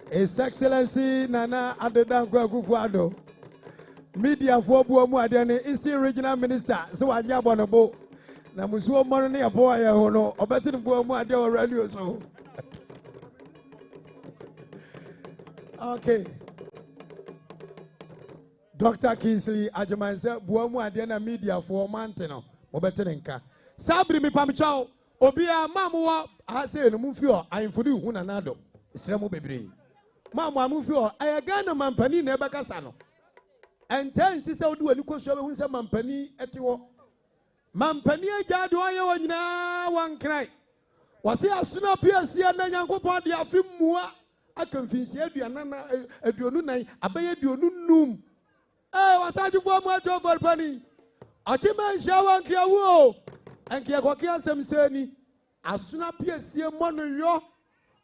His Excellency Nana Adedankwa Akufo-Addo media for buamu adeɛ ne Eastern Regional Minister so wanya bonobo na musuo mo ne yɛbɔ ayɛ ho no ɔbɛte ne buamu adeɛ wɔ radio so. Okay. Dr. Kingsley Ajaman said, Buamu Adiana media for Mantino, Obetenka. Sabri mi pamichao, Obia Mamua, I say, no mufio, I am for you, Hunanado, Sremo Bebre. Mamma Mufio, I again a mampani never casano. And 10 sister do a new question, who's a mampani at your Mampani Jadoya na one cry. Was he as soon as here, and Yanko Party of him more? I can finish Ediana, Edionuna, Abay Dionum. Osagyefuo Amoatia Ofori Panin. Akyem shawan kiawo. Enkia kwakia semseni. Asuna piesie mono yo.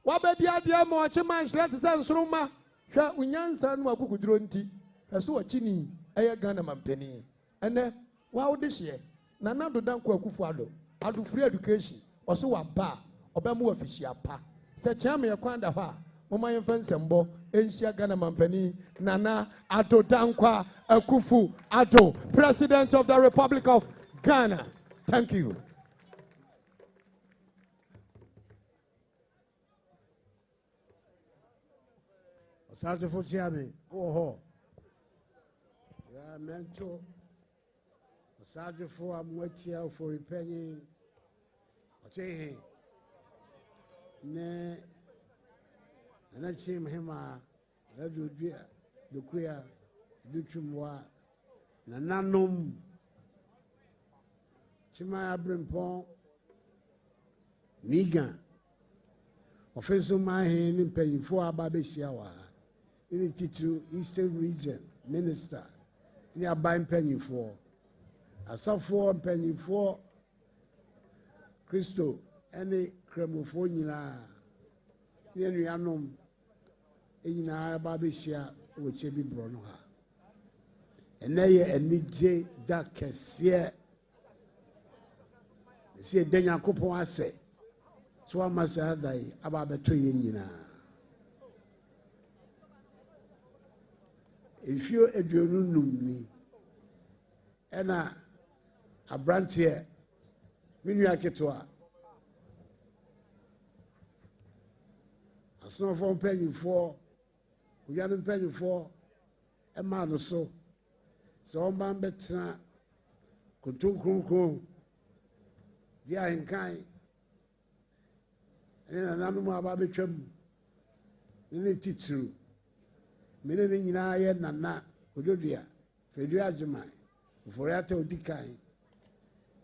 Wabedi ade ma Akyem anhira te se nsoroma. Hwa unyansa no akukuduro nti. Eso wakini eye Ghana mampani. Ene wa wode hye. Nana Dodanko Akufo-Addo. Ado free education. Oso wa ba. Obemu official pa. Se chiame yakwanda ho a. Mama yemfa nsɛmbɔ enhyia Ghana mampani Nana Dodanko Akufo-Addo, President of the Republic of Ghana. Thank you. Osagyefuo Chiame, oh, yeah, mentor. Osagyefuo Amoatia Ofori Panin, Ochehe, ne. And I see him, the queer, the chumwa, Nananum, Chimaya Brimpon, Nigan, Offensive my hand in paying for a baby shower, in the teacher, Eastern Region, Minister, near buying penny for. I saw 4 penny for Christo, any cremophone. Yanom Ina Babishia, which be Bronoha. And they a Nijay that can see a Denya Copo say. So I must have about 2 years. If you a me, and a branch here, Minuaketoa. Snow from penny for, we got him penny for a man or so. So, man, better, Kutu, they are in kind. And an animal about the trim, in the teacher, meaning in I and Nana, Udodia, Fredria Jemai, for I told Dikai,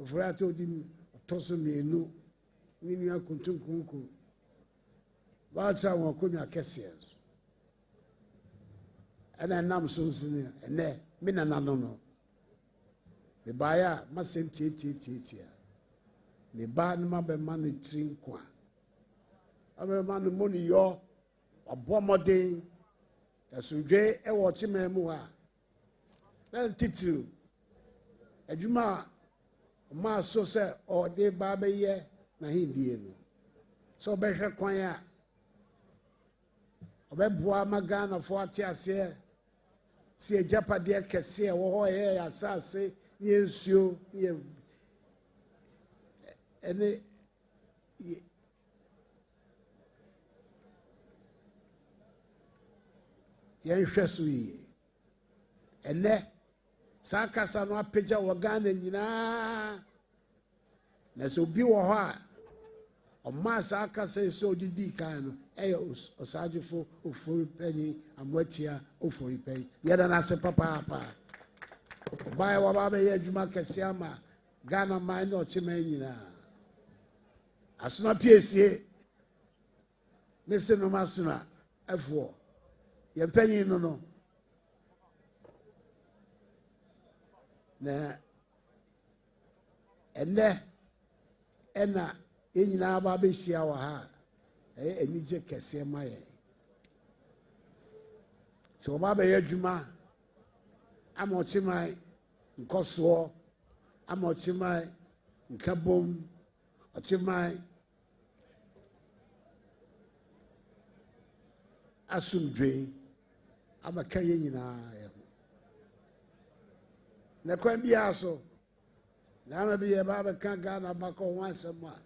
for I told him, Tosso me, no, Minia Kutu. What's our Kunya Cassius? And I am so soon, and there, Minanano. The buyer must send tea. The bar number money drink qua. I have man money yo, a bombarding, a suje, a watching memoir. Then titu, a juma, ma so say, or de barbe ye, na hindi. So better choir. Obeboa magana for atiase si ejapade kese wo ho ye asase yensuo ye ene yen hweso yi ene sakasa no apagya wo Ghana nyina na so bi wo ho a o ma sakasa so didi kan no Osagyefuo Ofori Panin Amoatia Ofori Panin. Yada na se papa. Buy wa ba be adwuma kese ama Ghana man no chema nyina. Asuna piesie. Mese no masuna afo. Ye panyin no. Na ene ena enyina ba be hia wa ha. Enije kese maye so ba be yadwuma amochimai nkɔsoɔ ama ɔkyeman nkabom ɔkyeman asomdwe ama ka yɛ nyinaa yɛ ho na kwan biara so na ama bi yɛ ba bɛka Ghana bakɔ ho asɛm a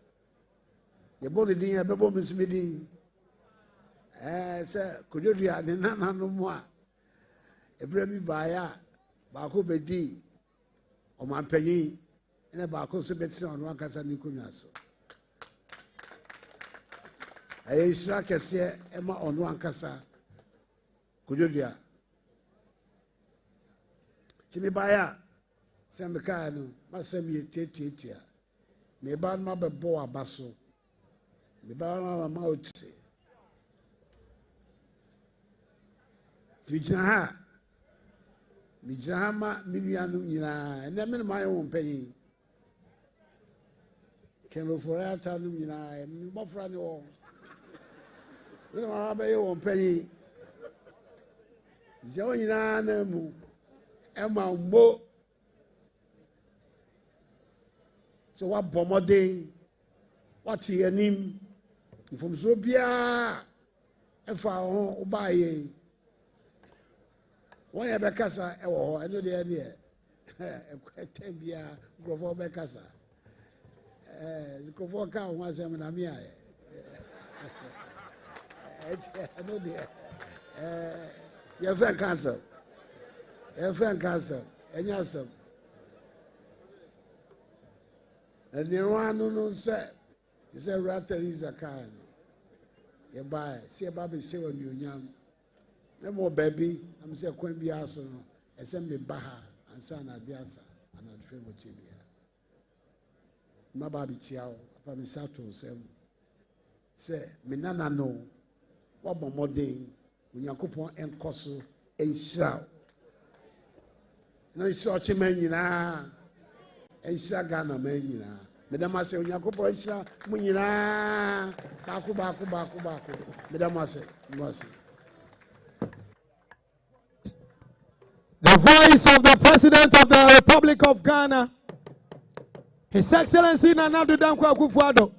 yɛbɔ ne din yɛbɛbɔ me nso me din sɛ kodwodua ne nananom a ɛberɛ bi baeɛ a baako bɛdi ɔmampanyin ɛna baako nso bɛtena ɔno ankasa ne nkonnwa so ɛyɛ nhyira kɛseɛ ɛma ɔno ankasa kodwodua nti mebaeɛ a sɛ mekaeɛ no masɛm yɛ tiatiatia meba no mabɛbɔ aba so meba no mama ɔkyise nti migyina ha ma me nuanom nyinaa ɛnɛ me ne mayɛ wo mpanyin kɛmɛfori ata nom nyinaa mmɔfra ne wɔ me ne mama bɛyɛ wɔ mpanyin gyina wɔ nyinaa na mu ɛma mmo sɛ woabɔ mmɔden woate anim mfomsoɔ biara ɛfa wo ho wobaayɛ wɔn yɛ bɛkasa ɛwɔ hɔ ɛno deɛ deɛ ɛtɛn biara nkurɔfoɔ bɛkasa nkurɔfoɔ ka ho asɛm na me ayɛ ɛno deɛ yɛfɛ nka asɛm ɛnyɛ asɛm ɛnneɛwa no no sɛ Wura Teresa kaa no yɛbaeɛ sɛ yɛba bɛhyɛ wɔ anuonyam na mo baabi am sɛ kwan biara so no ɛsɛ meba ha ansa na ade asa anadefɛ mɔkyɛ biara mmaba bɛkyia wo apa me sa to nsɛm sɛ me nana no woabɔ mmɔden onyankopɔn ɛnkɔ so ɛnhyira wo na nhyira ɔkyema nyinaa ɛnhyira Ghana ma nyinaa medam ase onyankopɔn nhyira mo nyinaa baako medam ase The voice of the President of the Republic of Ghana, His Excellency Nana Addo Dankwa Akufo-Addo.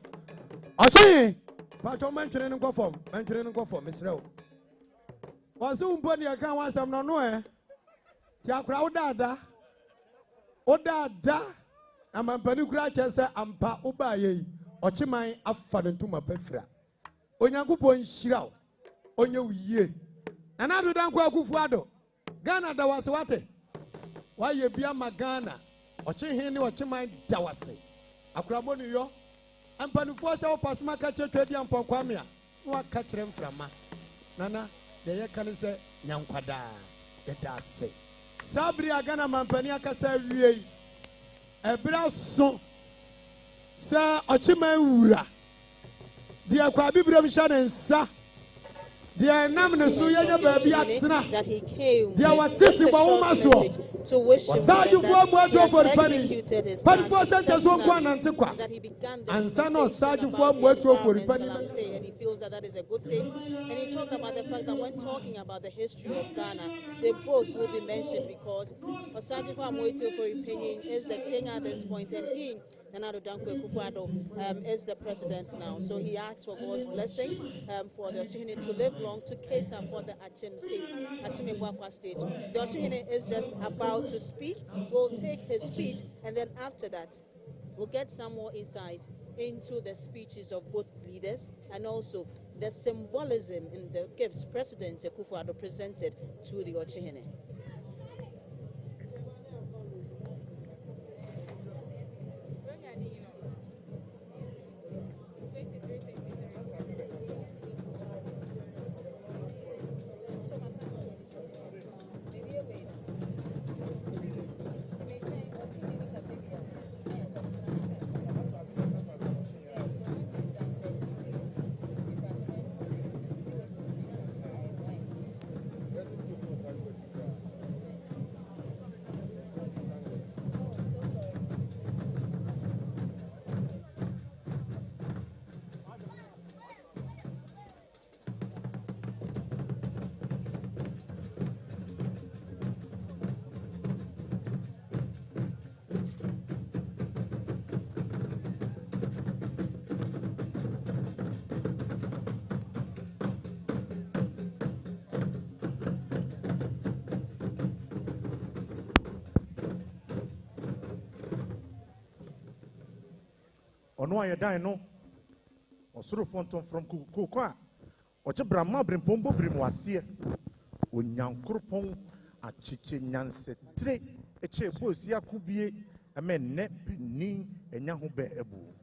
Ochi, pacho mention no go form, Mr. Was umpo ni aka wansam no no ti akra odada amampani kura kyese ampa obaye ochiman afa ne ntuma pafira onyankopon hyiraw onye wiye Nana Addo Dankwa Akufo-Addo Ghana dawase wate waye bia ma Ghana ochihin ne ochiman dawase akrabo ne yo ampanufo se opasma ka chetwadi amponkwamia no aka kire mframa nana de ye kan se nyankwada de dase sabri Ghana mampani aka sa wie ebra so se ochiman wura de akwa bibirem hya ne nsa that he came to wish him that he executed his plan, that he began the Ofori Panin, and he feels that is a good thing. And he talked about the fact that when talking about the history of Ghana, they both will be mentioned because Osagyefuo Amoatia Ofori Panin is the king at this point, and he, Nana Addo Dankwa Akufo-Addo, is the president now. So he asks for God's blessings for the Ochihene to live long, to cater for the Akyem state, Akyem state. The Ochihene is just about to speak. We'll take his speech, and then after that, we'll get some more insights into the speeches of both leaders and also the symbolism in the gifts President Akufo-Addo presented to the Ochihene. ono aye dan no osoro fonton from ko a oche brama brimpombo brimwase onyankoropon achiche nyansetre eche bosi akubie amenne ni enya ho be ebu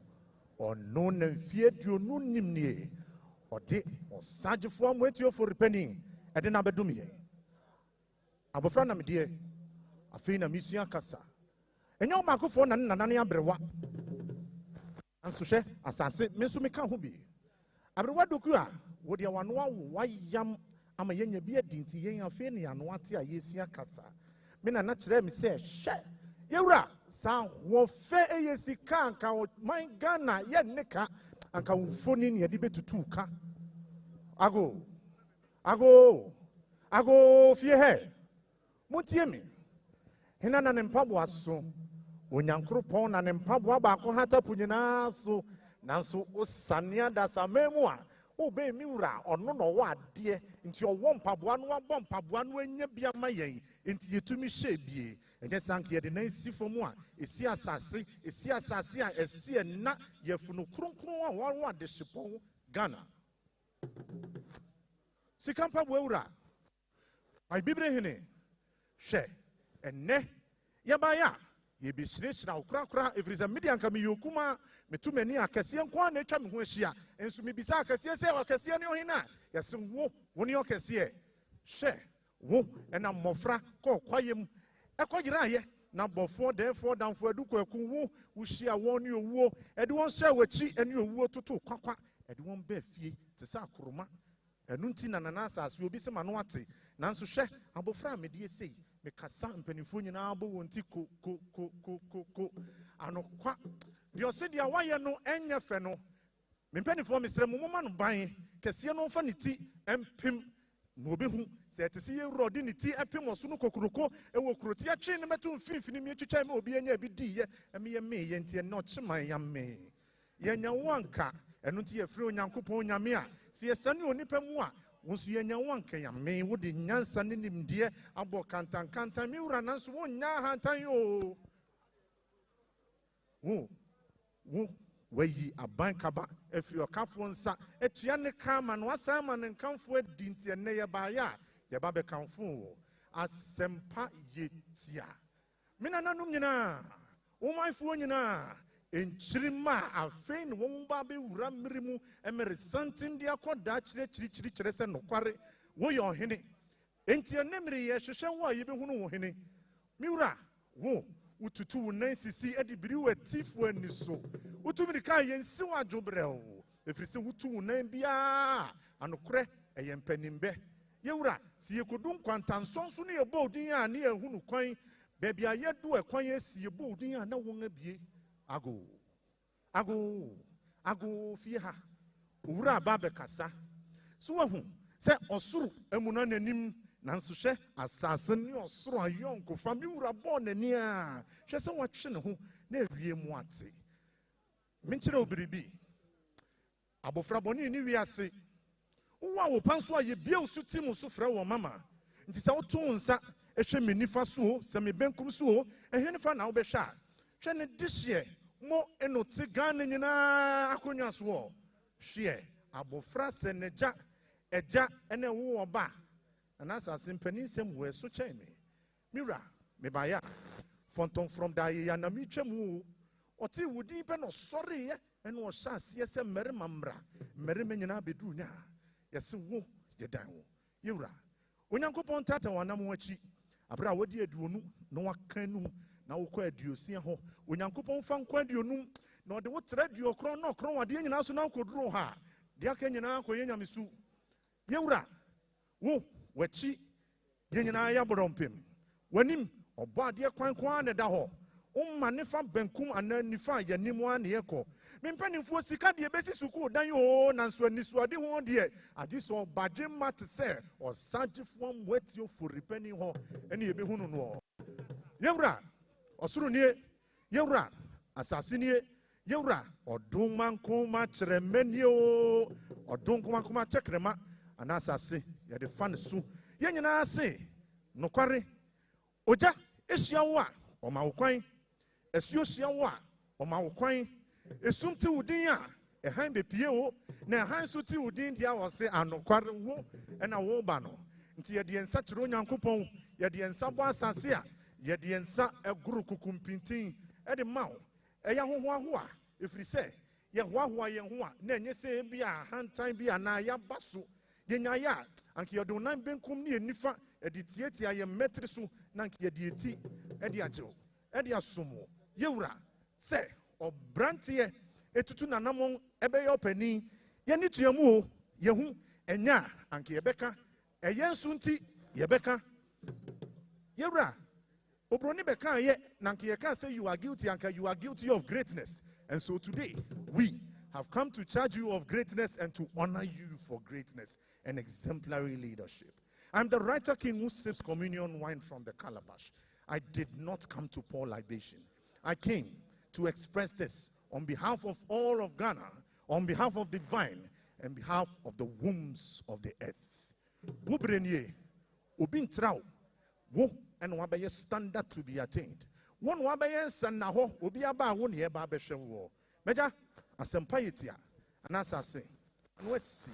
ono na mfie duonu nimnie ode Osagyefuo Amoatia Ofori Panin ede na bedum ye abofra na medie afei na misua kasa enya o makofo na nanane abrewa anso hwe asase menso meka ho bi abrewa doku a wo de wano wayam ama yenya bi adinti yen afei ne yano ate a yesua kasa me na kire me se hwe yewura sa ho fe eyesika anka man Ghana ye neka anka wufoni ne yede betutu ka ago fie he mutie me hena na ne mpabo aso onyankoropon na ne mpabo ba ko hata punyina so nanso osania da samemu a obe mi wura ono no wa ade nti owo mpabo anu abọ mpabo anu anya bia ma yen nti yetumi hye bie enye sanke ye de na esi fomu a esi asase a esi na yefunu kronkron a wa de hyepon Ghana sikampa wura ai bibre hene hwe enne yabaya yebishirishira okrakra efriza media nka me yokuma metumani akase nko na atwa me ho ahia enso mebisa akase se akase ne ohina yese wo ne akase hwe wo ena mmofra ko kwayem ekogira ye na bofo therefore danfo aduko aku wo uhia won ne owuo ede won hye wachi ene owuo toto kwakwa ede won ba fie te sa akoroma enu nti na nana asase obi se mano ate nanso hwe abofra medie sei me kasa mpanifo nyina abo wonti ko anokwa de ose dia waye no enye fe no me mpanifo mesre mumma no ban kese no fa ne ti empim no obehu se etese ye rodi ne ti empim oso no kokuroko ewo kuroti atwe ne metu mfimfini mi twitwa me obi enya bi di ye eme me ye nti no cheman ya me ye nya wanka enu nti ye firi onyankopon nyame a se ye sane onipa mu a wonsu ye nya wanka ya me wo de nyansa ne nimdie abo kantankanta mi wura nanso wo nya hantan yo wo wayi abankaba efiri okafo nsa etua ne kama no asama ne nkamfo adi nti ene ye ba ya ye ba be kamfo asempa yetia mina nanum nyina wo manfo nyina enchirima afein wo ba be wura mmirimu emere santim dia koda chire se nokware wo ye ohene enti enemiri ye hwehwe wo ayi be hunu wo hene miwura wo ututu wo nan sisi edibiri watifu ani so utumiri ka yensi wadwobre o efirisi wutu wo nan bia anokre eyempanimbe yewura si yekodun kwantansonso ne yebo odin a ne ehunu kwan bebi ayedu ekwan esi yebo odin a na won abie ago fie ha wura ba be kasa so wahu se osuru emuna nanim nanso hwe asase ne osoro ayonko fami wura bon nani a hwe se watwe ne ho na awie mu ate menkyere obiribi abofra boni ni wiase wo wo panso aye bia osuti mu so frɛ wo mama nti se woto nsa ehwe menifa so se me benkum so ehenifa na wo be hwa hwe ne dihye mo enoti Ghana nyina akonya so hwe abofra se neja eja ene wo oba anasa simpani sem we so cheme mira me baya fonton from da ya na mi twemu oti wudi pe no sorry ye ene o sha se se merima nyina bedu nya yese wo ye dan wo yewura onyankopon tata wanam wachi abra wodi aduonu na wakanu na wokɔ aduosia ho onyankopon fa nkɔ aduonum na ɔde wo tra aduokron na okron wade nyina so na nkoduro ha de aka nyina akɔ yenyamesu yewura wo wachi yenyina ya borompem wanim ɔbɔ ade kwankwan na da ho umma ne fa benkum ananifa yanimu ane yekɔ mempanimfo sika de besi suku dan yo nanso anisuade ho de ade so badwe mat se Osagyefuo Amoatia Ofori Panin ho ene yebehunu no yewura osuru nie yewura asase nie yewura odun mankoma kyeremanie o odun mankoma kyekrema ana asase ye de fa ne so ye nyina ase nokware oja ehia wo a o ma wo kwan esuo hia wo a o ma wo kwan esum te udin a han be pie wo na han so te udin dia wo se anokware wo na wo ba no nti ye de ensa kire onyankopon ye de ensa bo asase a ye de ensa eguru kukumpintin e de ma wo eya hoho a efiri se ye hoahoa ye ho a na enye se bia hantan bia na ya baso ye nya ya anke ye do nan benkum ne enifa e de tietia ye metre so na anke ye de eti e de agyew e de asomo ye wura se obrantie etutu nanamon ebe ye opani ye ni tuamu o ye hu enya anke ye beka eye nsu nti ye beka ye wura obroni beka ye na anke ye can say you are guilty anke you are guilty of greatness. And so today, we have come to charge you of greatness and to honor you for greatness and exemplary leadership. I'm the writer king who sips communion wine from the calabash. I did not come to pour libation. I came to express this on behalf of all of Ghana, on behalf of the vine, and behalf of the wombs of the earth. Wubrenye, ubin trao, wo and wabaye standard to be attained. One wabaye san naho obi aba wo ne ba behwe wo meja asempa yetia anasa se no asi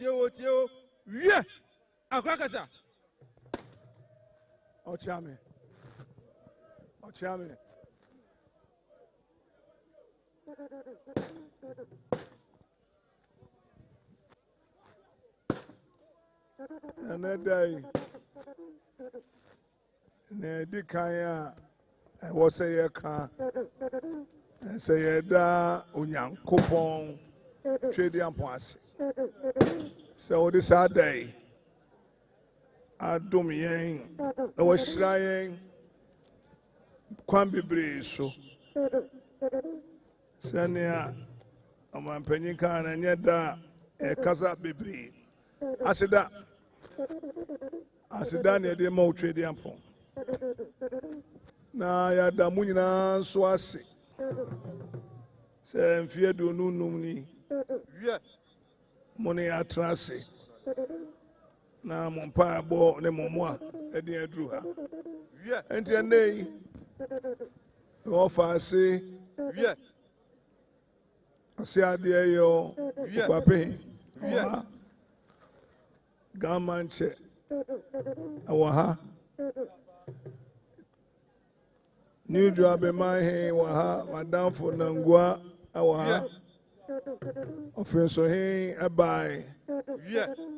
Otio, yeah, Akrakasa. Ochame. Another day, the Kaya, I was a car, and say, da, Unyan coupon, trading points. So this our day, I do me, I was trying, Quambi Breeze, so Sanya, a man penny and yet that a casa be breed. I said that. I said that near the mo trading pong. Na ya da munina swasi. Se mfie do nunum ni. Money atrase. Na mompa bo ne momwa e de adru ha. Enti ene offer say ase ade yo kwape. Gamanche awaha new job in my hand waha madam for nangwa awaha ofenso he abai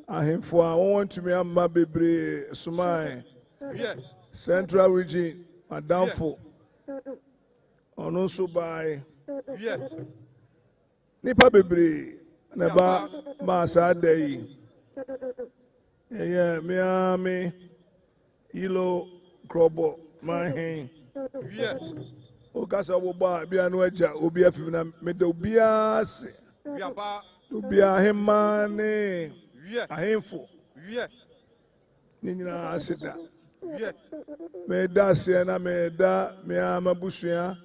ahemfo a want to me amma bebre sumai central region madam for ono so bai nipa bebre na ba ma sa dai yeah, me, Ilo, Crobo, my hand. Okasa Boba, Bianuaja, Ubia Fina, Medobia, Ubia Hemane, a handful. Nina Asida. Meda Siena, Meda, Miama Bushia,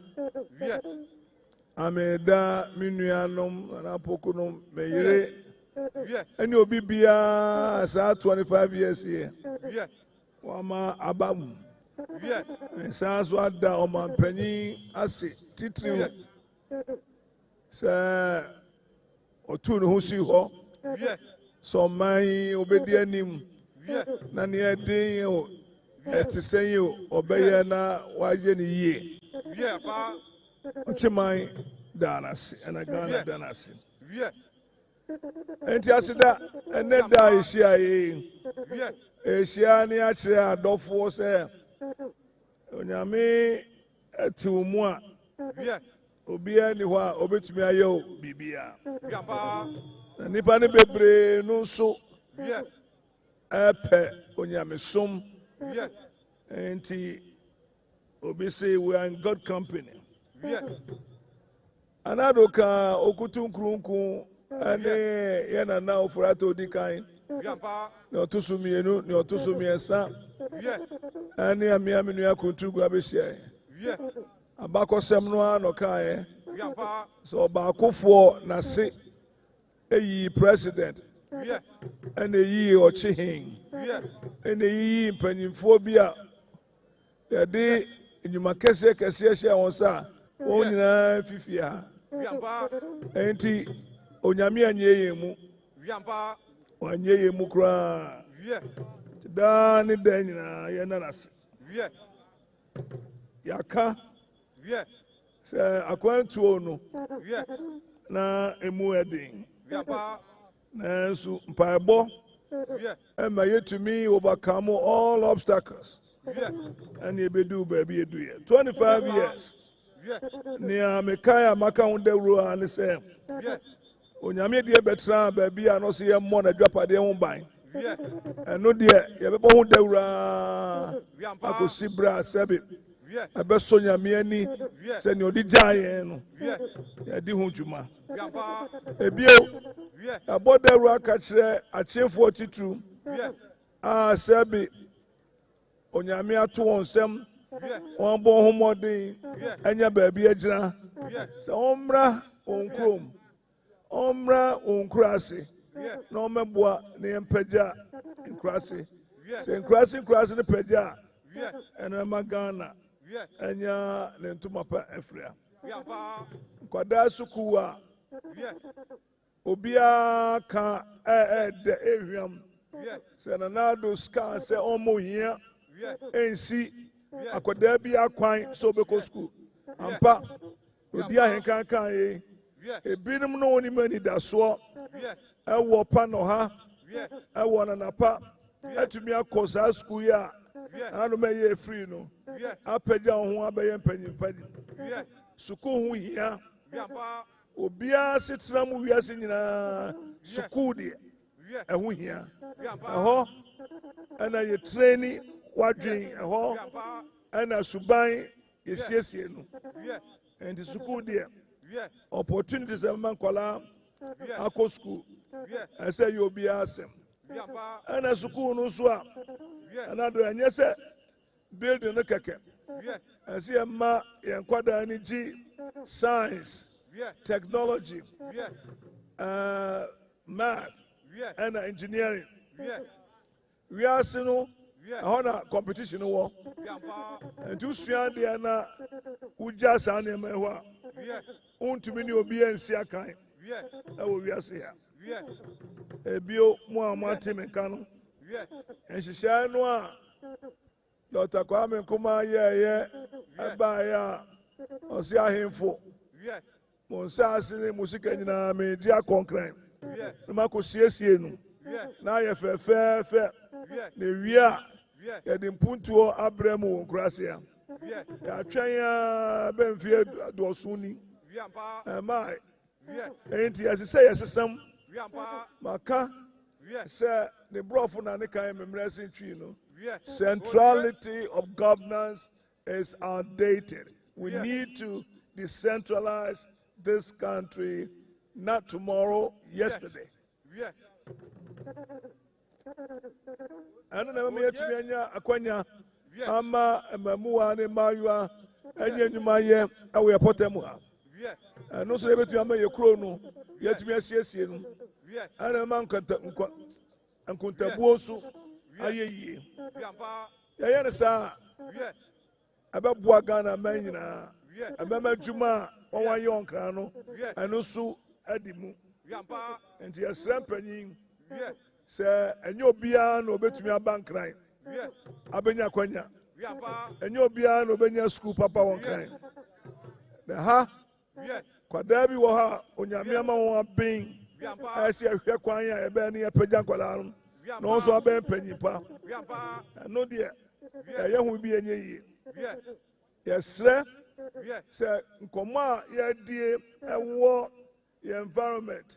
Ameda, Minuanum, and Apokunum, Meyre, and you'll be Bia, 25 years here. Wama Abam. Sounds what the Oman Penny Assi, Titri, Sir Otun Husi, so my obedianim, Nania Ding, at the say you, Obayana, Wajani ye. Ochimai Danas, and a Ghana Danas. And Yasida, and then die she. Esiani achire adofo se onyame atiwmu obi ani ho a obetumi ayo bibia na nipa ne bebre no so epe onyame som enti obi say we are in God company anadoka okutu nkrunku ane yana na ofurato dikan no to sumienu no to sumiesa ani amia menu akotu gua be share abakosem no anokae so ba akofo na se eyi president and eyi ochihin and eyi mpanyimfo bia yade enyuma kese hye wonsa won nyina fifia enti onyame anyeye mu wanye ye mukra dani denina yenanas yaka se akwantu onu na emu edin na su mpaebo ema yetumi overcome all obstacles and ebedu baby edu 25 years ni amekaya maka hundewro ani se onyame de betra baby a no se ye mo na dwapade ho ban eno de ye bebo ho dawura akosi bra sebe abeso nyame ani se ne odi jaye no ye di ho djuma ebio abodawura ka kire achemfo titru a sebe onyame ato wonsem on bo ho modin anya baby agyina se omra onkrom omra onkrase na omeboa ne mpagya nkrase se nkrase ne pagya ena magana anya ne ntumapa afria kwada sukuwa obia ka de ehwam se na nado ska se omohia ensi akwada bi akwan so beko school ampa odi ahenkan kan ye ebinum no woni mani da so ewo pa no ha ewo na napa atumi akosa school ya anu me ye free no apagya ho abaye mpanyimpa school hu hia obia sitram wiase nyina school de ehu hia eho ana ye training wadwen eho ana suban ye siesie no and school de opportunities of mankola ako school I say you be asem and a school no so another and yes building a keke I see a ma yankwada energy science technology math and engineering we are seeing a competition war and to sua de na uja sa na mewa untumi ni obi ensi akan e wo wiase ya ebio mu amate menka no enhihia no a Dr. Kwame Nkrumah ye aba ya osi ahemfo mo nsa asine musika nyina me dia konkran na makosiesie nu na ye fefe ne wia ya de mpuntuo abremu nkrase ya atwen ya benfie dosuni mai enti asise yesesam maka se ne brofo na ne kan memrese twi no centrality of governance is outdated We need to decentralize this country, not tomorrow, yesterday. And then I'm here to Akwanya, Ama, Mamua, and Mayua, and Yenumaye, and we are Potemua. And also able to Ama Yokrono, yet to be a CSN, and a man and Kuntabuosu, Aye. Yayanasa, about Buagana Manina, about Juma, or young Crano, and also Edimu, and the Asrampany, sir, and your piano bet me a bank crime. Abenya Kwanya, and your piano Benya school papa one crime. The ha, Quadabi Waha, on your Miama being, I see a Kwanya, a Benny, a Pejankolam, no so a Ben Penipa, and no dear, a young will be a ye. Yes, sir. Sir, Koma, yeah, dear, a war, the environment,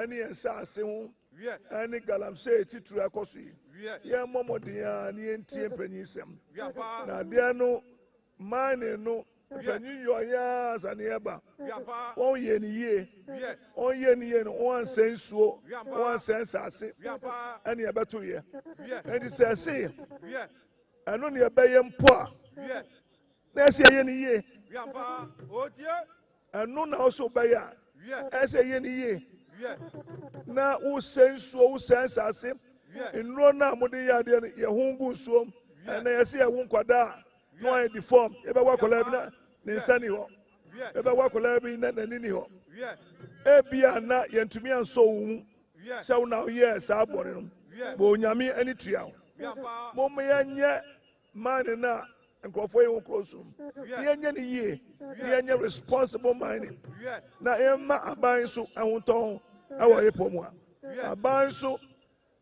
any assassin, any galam say, Titra Kosi, yeah, Momo, dear, and the Penism. Now, there no mine, no, Penny, your years and ever. 1 year, 1 year, one sense, so, one sense, I say, and you about 2 years. And it says, say, and only a bayam poor. Let's say any year. And none also by ya. As a year. Now, who sends so sense as him? In Rona Modia, Yahungu swum, and I see a Wunkwada, no, I deform, ever walk a labina, Ninsani, ever walk a labina, and Ninio. Ebia not yet to me and so now, yes, I bought him. Bonyami any trial. Mommy, man and now. And go for your close room. The responsible mining. Now, Emma, a buying so I won't own our Epoma. A buying so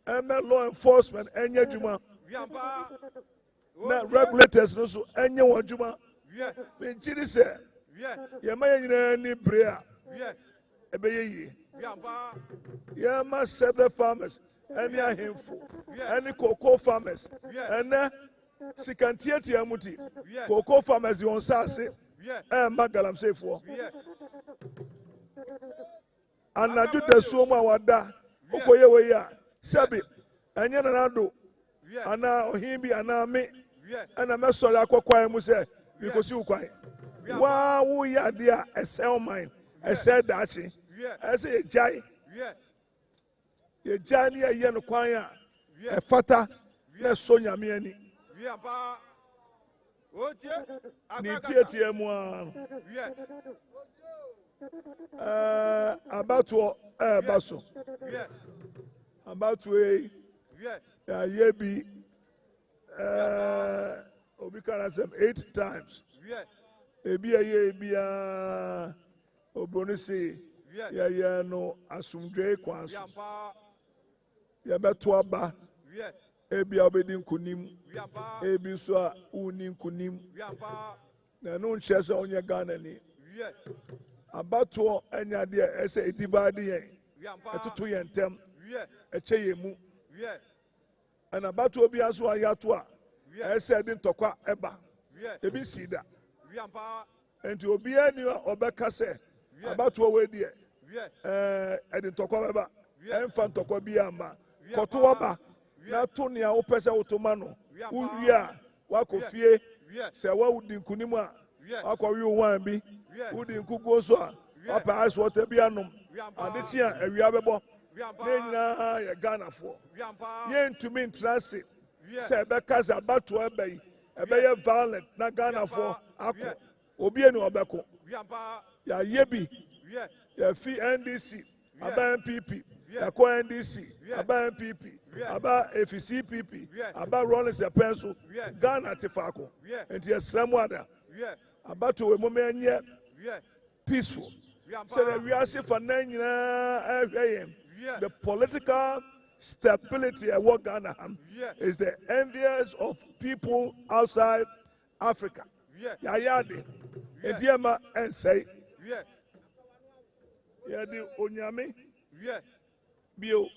Emma law enforcement and Yajuma. Now, regulators no so and your Juma. When Chili said, Yamay any brea. Ebay. Yama several farmers, any a handful, any cocoa farmers, and Sikantieti Amuti, Cocoa farmers, you on Sassi, and Magalam safe for. And I do the Suma Wada, Okoya, Sabi, and Yanado, and now Himbi and now me, and a Messola Coquai Muse, because you quite. Wow, we are dear, a sell mine, I said that, I say, Jai, a Jani, a Yanuquaya, a Fata, let's Sonia Miani. About to Basso. About to a yebi Obikarasem 8 times. Ebia yebia Obonisi ya no asumdwe kwanso. Ya beto aba. Ebia obedin kunim. Ebi so a unim kunim. Na no nchese onye Ghana ni. Abato enya de ese edibade yen. Etutu yen tem. Eche yemu. Ana abato obi aso ayato a ese edin tokwa eba. Ebi sida. Enti obi ani obeka se abato we de edin tokwa eba. Emfa tokwa bi ama. Koto aba. Na to nea wopese otomano uwia wakofie se wa udi nkunimu a akwawi owan bi udi nkugo so a apa ice water bi anom adechi a awia bebo na nyina ya Ghana fo ye ntumi ntrase se ebeka za bato ebai ebeye violent na Ghana fo akọ obi eni obeko ya yebi ya fi NDC aba MPP Eko NDC, aba MPP, aba FCPP, aba Rollins ya pencil, Ghana tifako, enti esremwada, aba to we momenye peaceful. So that we are safe for the political stability of what Ghana is the envious of people outside Africa. Yayade, entiema and say, yadi onyame. Bio,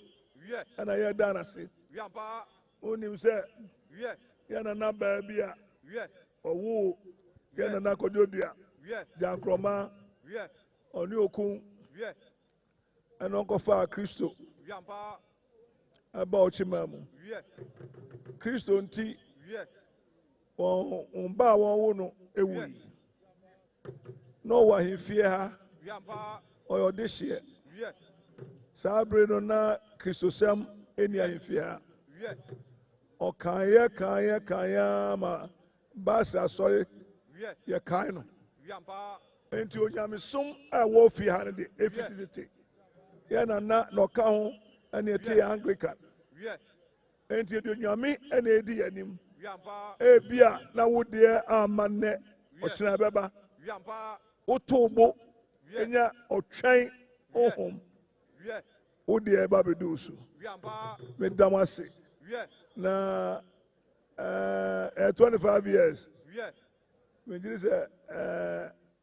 and I had done a say. Only say, Yana Nabia, or woo, Yena na Kojodia, Jan Kroma, Oniokun, and Uncle Far Christo, about Chimamu, Christo and Tea, on Bawa Ewi. No one he fear her or this year. Sabrina na Christosam any in fear. O kaya ma basa sorry ya kaino enti onyame som a wo fi ha ne efititi ya na no ka ho ane ete Anglican enti de onyame ane edi anim e bia na wo de amanne o kina beba o tobo enya otwen ohom wo de eba bedusu me damase na 25 years. Me just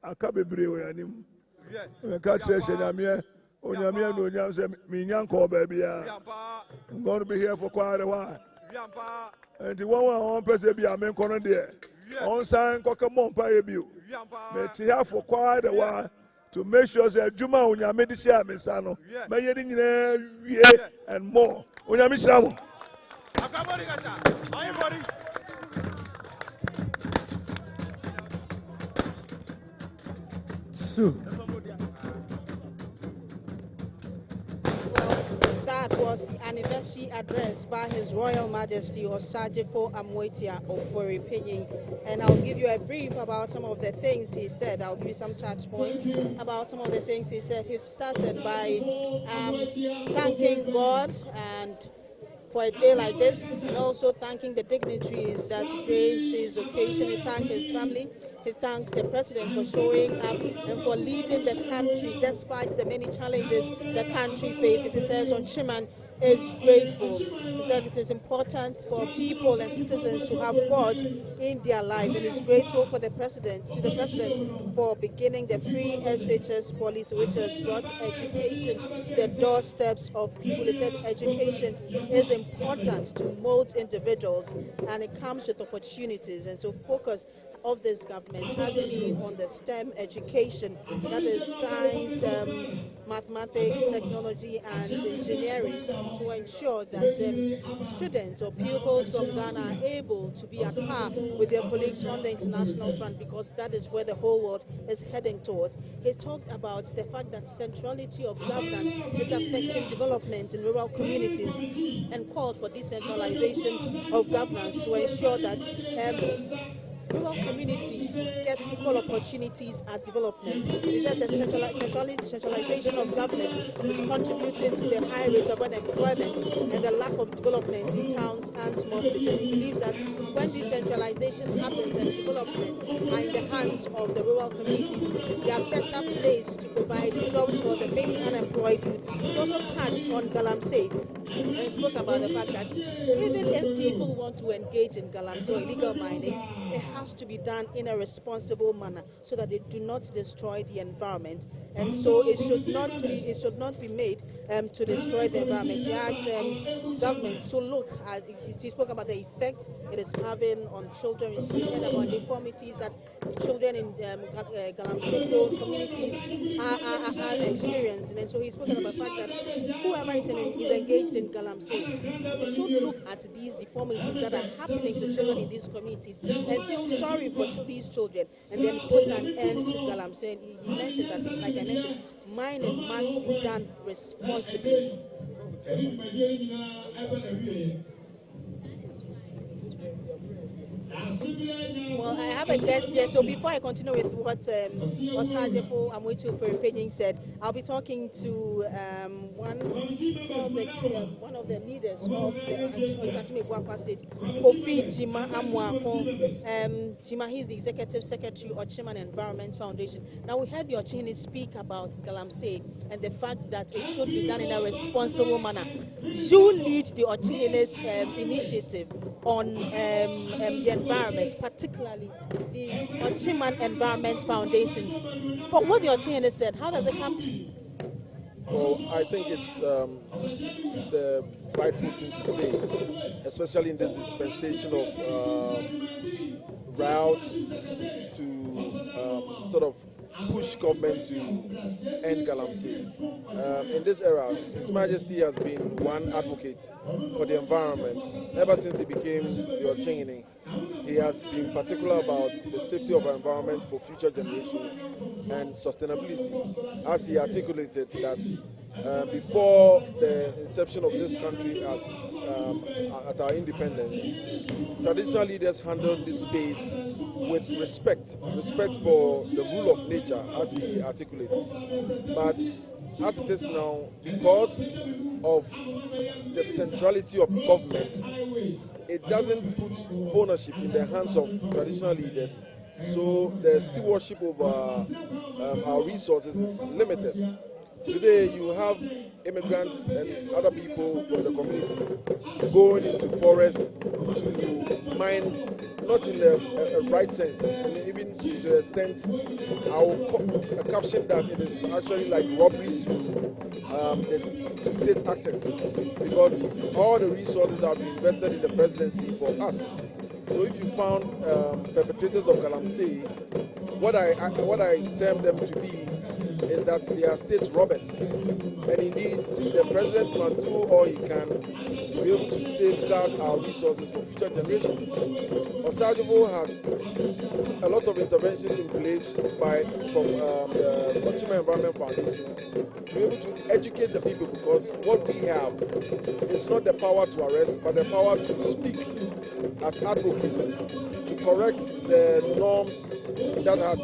aka bebre o yanim. Me ka chere nyame onyame no nyam say me nyanko ba bia. I'm going to be here for quite a while. And the one person be amen kono there. On sign kokamo pa ebiu. Me ti here for quite a while to make sure that Juma onyame di share me sano. Me yedi nyina wie and more. Onyame shiramo. That was the anniversary address by His Royal Majesty Osagyefuo Amoatia Ofori Panin. And I'll give you a brief about some of the things he said. I'll give you some touch points about some of the things he said. He started by thanking God and for a day like this, and also thanking the dignitaries that graced this occasion. He thanked his family. He thanks the president for showing up and for leading the country despite the many challenges the country faces. He says Ochiman is grateful. He said it is important for people and citizens to have God in their lives, and is grateful for the president for beginning the free SHS policy, which has brought education to the doorsteps of people. He said education is important to mold individuals, and it comes with opportunities, and so focus of this government has been on the STEM education, that is science, mathematics, technology, and engineering, to ensure that students or pupils from Ghana are able to be at par with their colleagues on the international front, because that is where the whole world is heading towards. He talked about the fact that centrality of governance is affecting development in rural communities, and called for decentralization of governance to ensure that rural communities get equal opportunities at development. He said the centralization of government is contributing to the high rate of unemployment and the lack of development in towns and small villages. And he believes that when decentralization happens and development are in the hands of the rural communities, they are better placed to provide jobs for the many unemployed youth. He also touched on Galamsey and spoke about the fact that even if people want to engage in Galamsey or illegal mining, it has to be done in a responsible manner so that they do not destroy the environment, and so it should not be made to destroy the environment. He asked government to look at. He spoke about the effects it is having on children, and about deformities that children in Galamsey communities are experiencing, and so he spoke about the fact that whoever is engaged in Galamsey should look at these deformities that are happening to children in these communities and feel sorry for these children, and then put an end to Galamsey. And he mentioned that, like I mentioned, mining must be done responsibly. Well, I have a guest here, so before I continue with what Osagyefuo Amoatia Ofori Panin said, I'll be talking to one of the leaders of the Akyem State, Ofori Amoatia. Jima, he's the executive secretary of HRM Environment Foundation. Now, we heard the Ochihene speak about Galamsey and the fact that it should be done in a responsible manner. You lead the Ochihene's initiative on the environment, particularly the HRM Environment Foundation. For what the Ochihenes said, how does it come to you? Well, I think it's the rightful thing to say, especially in this dispensation of routes to sort of push government to end galamsey. In this era, His Majesty has been one advocate for the environment. Ever since he became the Ochingini, he has been particular about the safety of our environment for future generations and sustainability, as he articulated that before the inception of this country at our independence, traditional leaders handled this space with respect for the rule of nature, as he articulates. But as it is now, because of the centrality of government, it doesn't put ownership in the hands of traditional leaders. So the stewardship over our resources is limited. Today you have immigrants and other people from the community going into forest to mine, not in a right sense, and even to the extent I will caption that it is actually like robbery to state assets, because all the resources have been invested in the presidency for us. So if you found perpetrators of galamsey, what I term them to be is that they are state robbers. And indeed, the president must do all he can to be able to safeguard our resources for future generations. Osagyefuo has a lot of interventions in place from the Consumer Environment Foundation to be able to educate the people, because what we have is not the power to arrest, but the power to speak as advocates, to correct the norms that has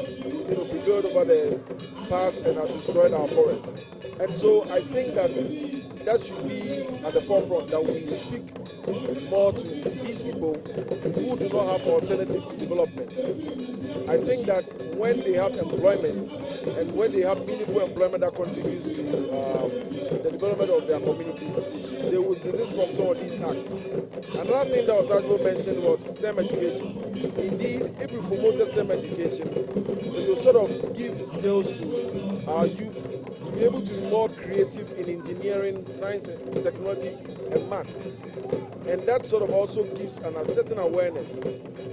prevailed over the past and have destroyed our forests. And so I think that should be at the forefront, that we speak more to these people who do not have alternative to development. I think that when they have employment and when they have meaningful employment that contributes to the development of their communities, they will desist from some of these acts. Another thing that Osagyefuo mentioned was STEM education. Indeed, if we promote STEM education, it will sort of give skills to our youth to be able to be more creative in engineering, science and technology and math. And that sort of also gives a certain awareness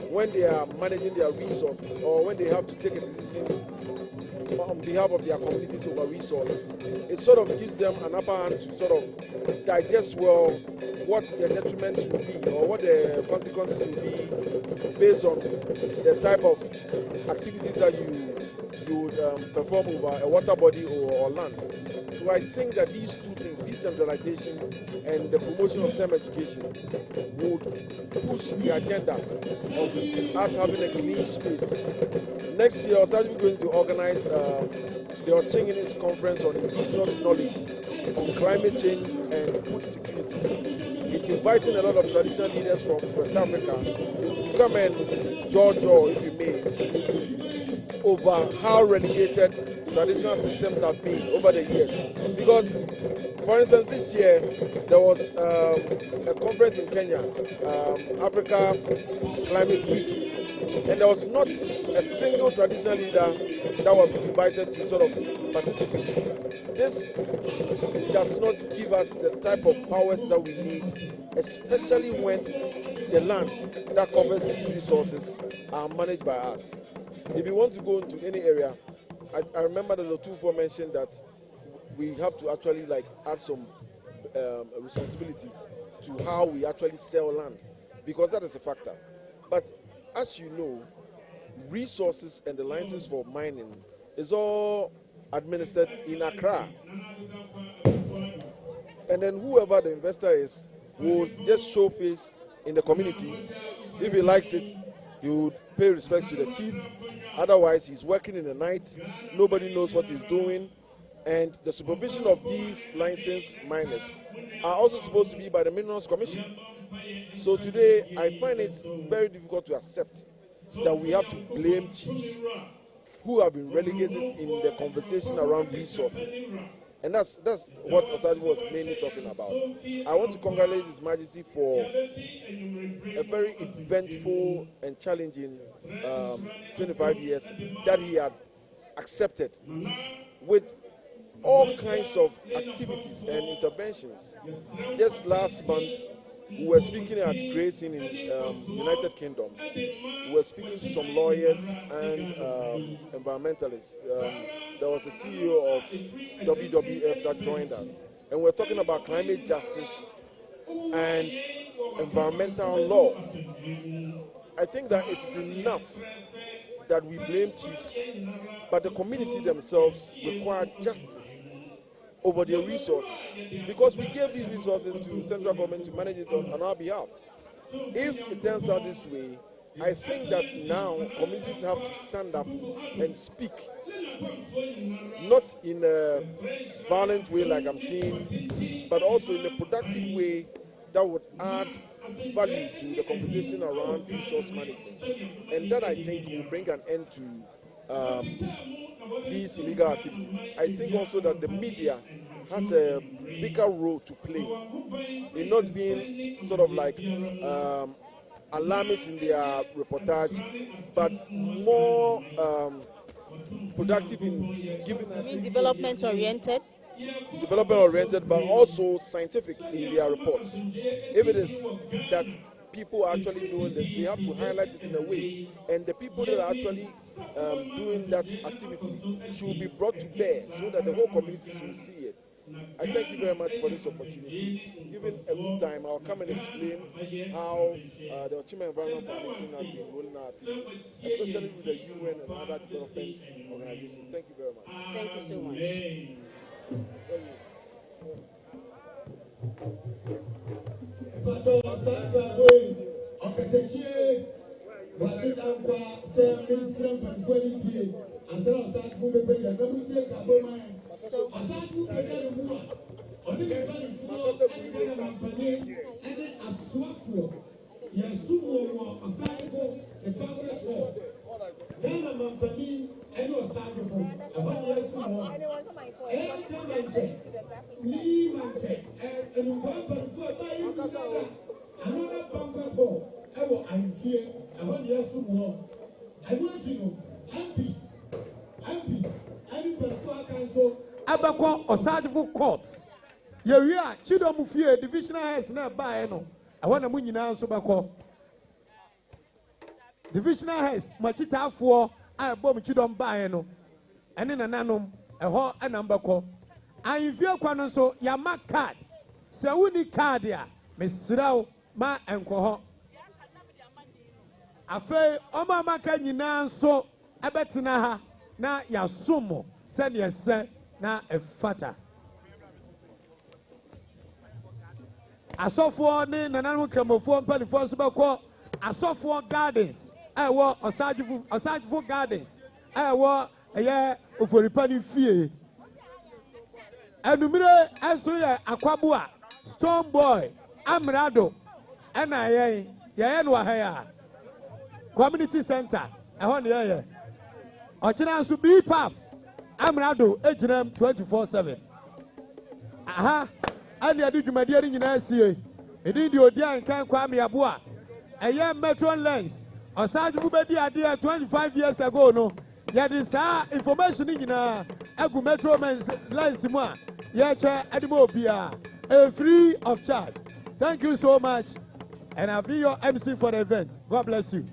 when they are managing their resources, or when they have to take a decision on behalf of their communities over resources. It sort of gives them an upper hand to sort of digest well what the detriments will be, or what the consequences will be based on the type of activities that you would perform over a water body or land. So I think that these two things, decentralization and the promotion of STEM education, would push the agenda of us having a clean space. Next year, Osagyefuo is going to organize the Ochingini's Conference on Indigenous Knowledge on Climate Change and Food Security. He's inviting a lot of traditional leaders from West Africa to come and jaw, if you may, over how relegated traditional systems have been over the years. Because, for instance, this year there was a conference in Kenya, Africa Climate Week, and there was not a single traditional leader that was invited to sort of participate. This does not give us the type of powers that we need, especially when the land that covers these resources are managed by us. If you want to go into any area, I remember that the two mentioned that we have to actually add some responsibilities to how we actually sell land, because that is a factor. But as you know, resources and the licenses for mining is all administered in Accra. And then whoever the investor is will just show face in the community. If he likes it, he would pay respects to the chief. Otherwise, he's working in the night. Nobody knows what he's doing. And the supervision of these licensed miners are also supposed to be by the Minerals Commission. So today, I find it very difficult to accept that we have to blame chiefs who have been relegated in the conversation around resources. And that's what Osagyefuo was mainly talking about. I want to congratulate His Majesty for a very eventful and challenging 25 years that he had accepted, with all kinds of activities and interventions. Just last month, we were speaking at Grayson in United Kingdom. We were speaking to some lawyers and environmentalists. There was a CEO of WWF that joined us, and we're talking about climate justice and environmental law. I think that it is enough that we blame chiefs, but the community themselves require justice over their resources, because we gave these resources to central government to manage it on our behalf. If it turns out this way, I think that now communities have to stand up and speak, not in a violent way like I'm seeing, but also in a productive way that would add value to the conversation around resource management. And that, I think, will bring an end to these illegal activities. I think also that the media has a bigger role to play in not being sort of like alarmist in their reportage, but more productive in giving development-oriented, but also scientific in their reports. If it is that people are actually doing this, they have to highlight it in a way, and the people that are actually doing that activity should be brought to bear so that the whole community should see it. I thank you very much for this opportunity. Given a good time, I'll come and explain how the Akyem Environment Foundation has been rolling out activities, especially with the UN and other development organizations. Thank you very much. Thank you so much. So, Abako Osagyefuo Court. Yewia Chidom Fie divisional heads na ba no. Ahona mu nyina nso bako. Divisional heads machitafo a bom Chidom ba no. Ene nananom eho anambako. Ayimfie kwa no so ya ma card. Se wuni card ya mesirawo ma enkoho. Afei oma maka nyina nso ebetena ha na yasomo se ne ese na efata asofo ni nananu kramofo mpanifo so beko asofo gardens ewo Osagyefuo gardens ewo eye Ofori Panin fie enumire enso ye akwabo a Stone Boy Amrado ena ye no ahaya community center eho ne ye ochina nso BPAP Amrado ejinem 24/7 aha ani adi dwumadi ani nyina sie edi di odi ankan kwa me aboa eye metro lines Osagyefuo bedi ade 25 years ago no ye di sa information nyina egu metro lines mu a ye che adimo obia free of charge. Thank you so much, and I'll be your MC for the event. God bless you.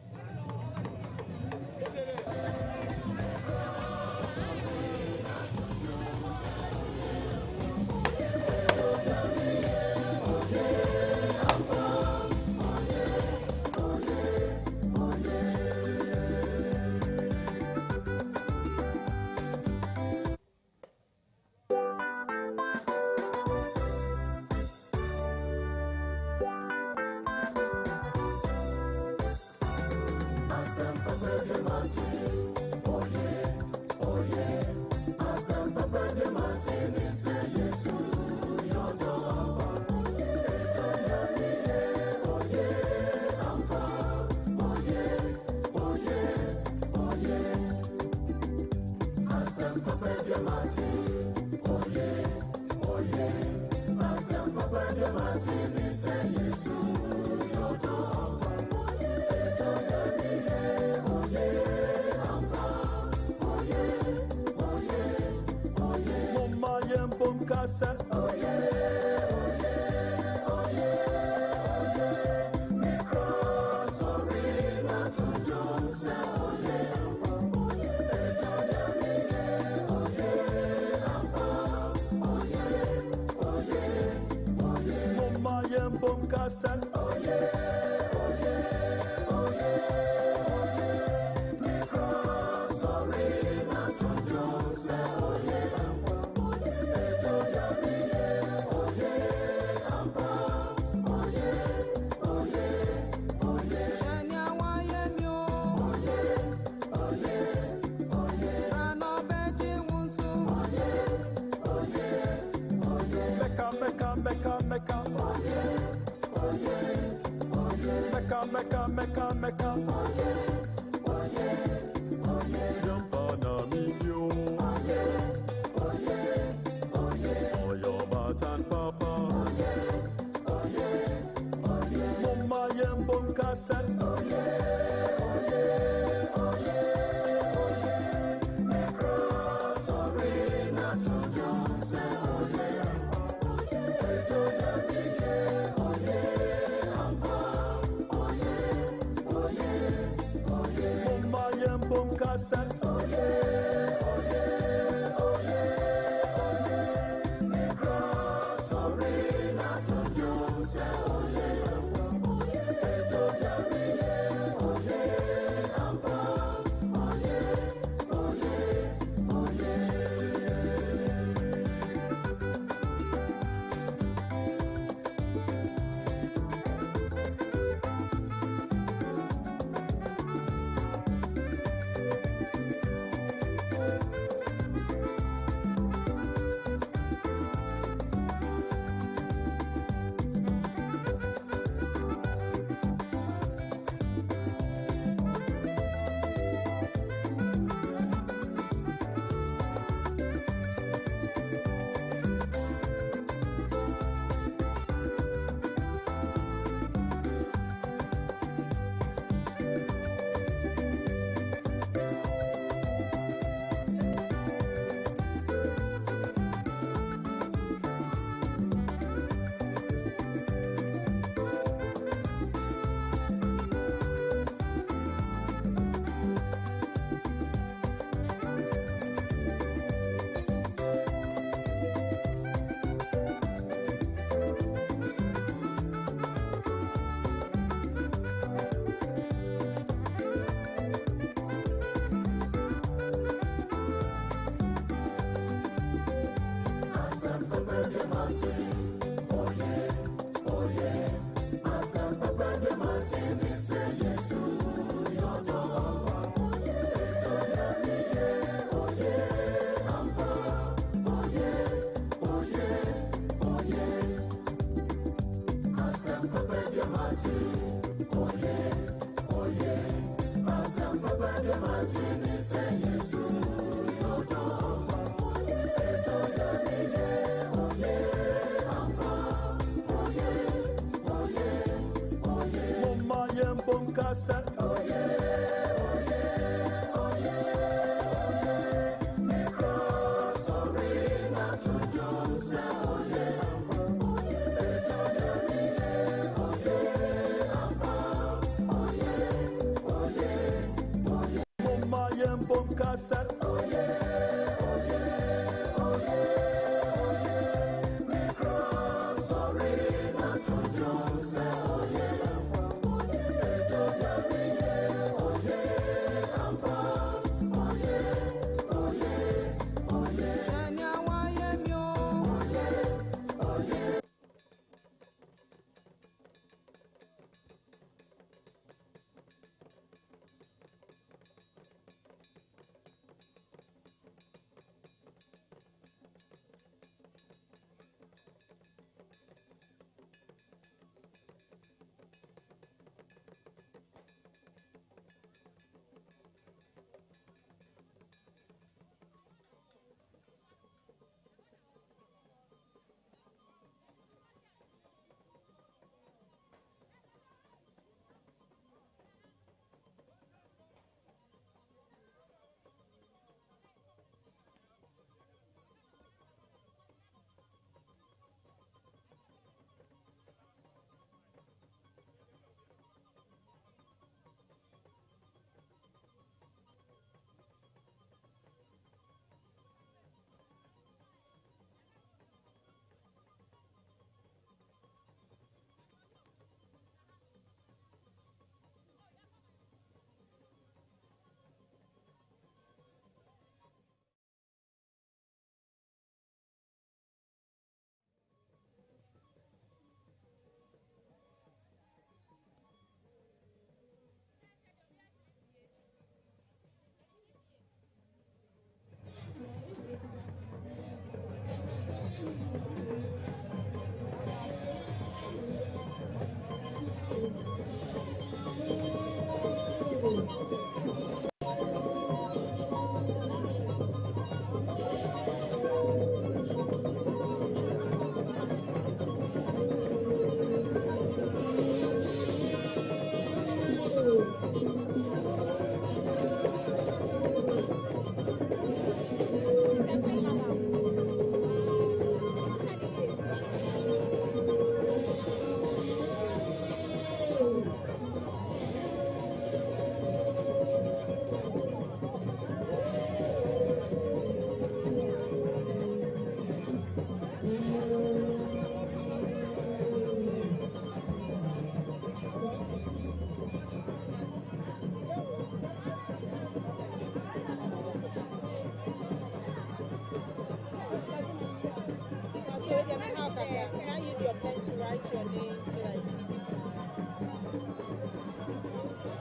pen to write your name so that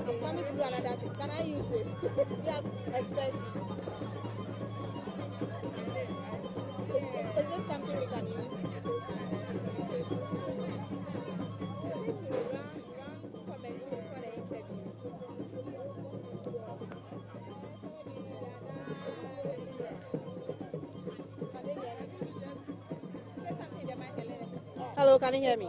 I'm coming to do another thing. Can I use this? We have a spreadsheet. Is this something we can use? Hello, can you hear me?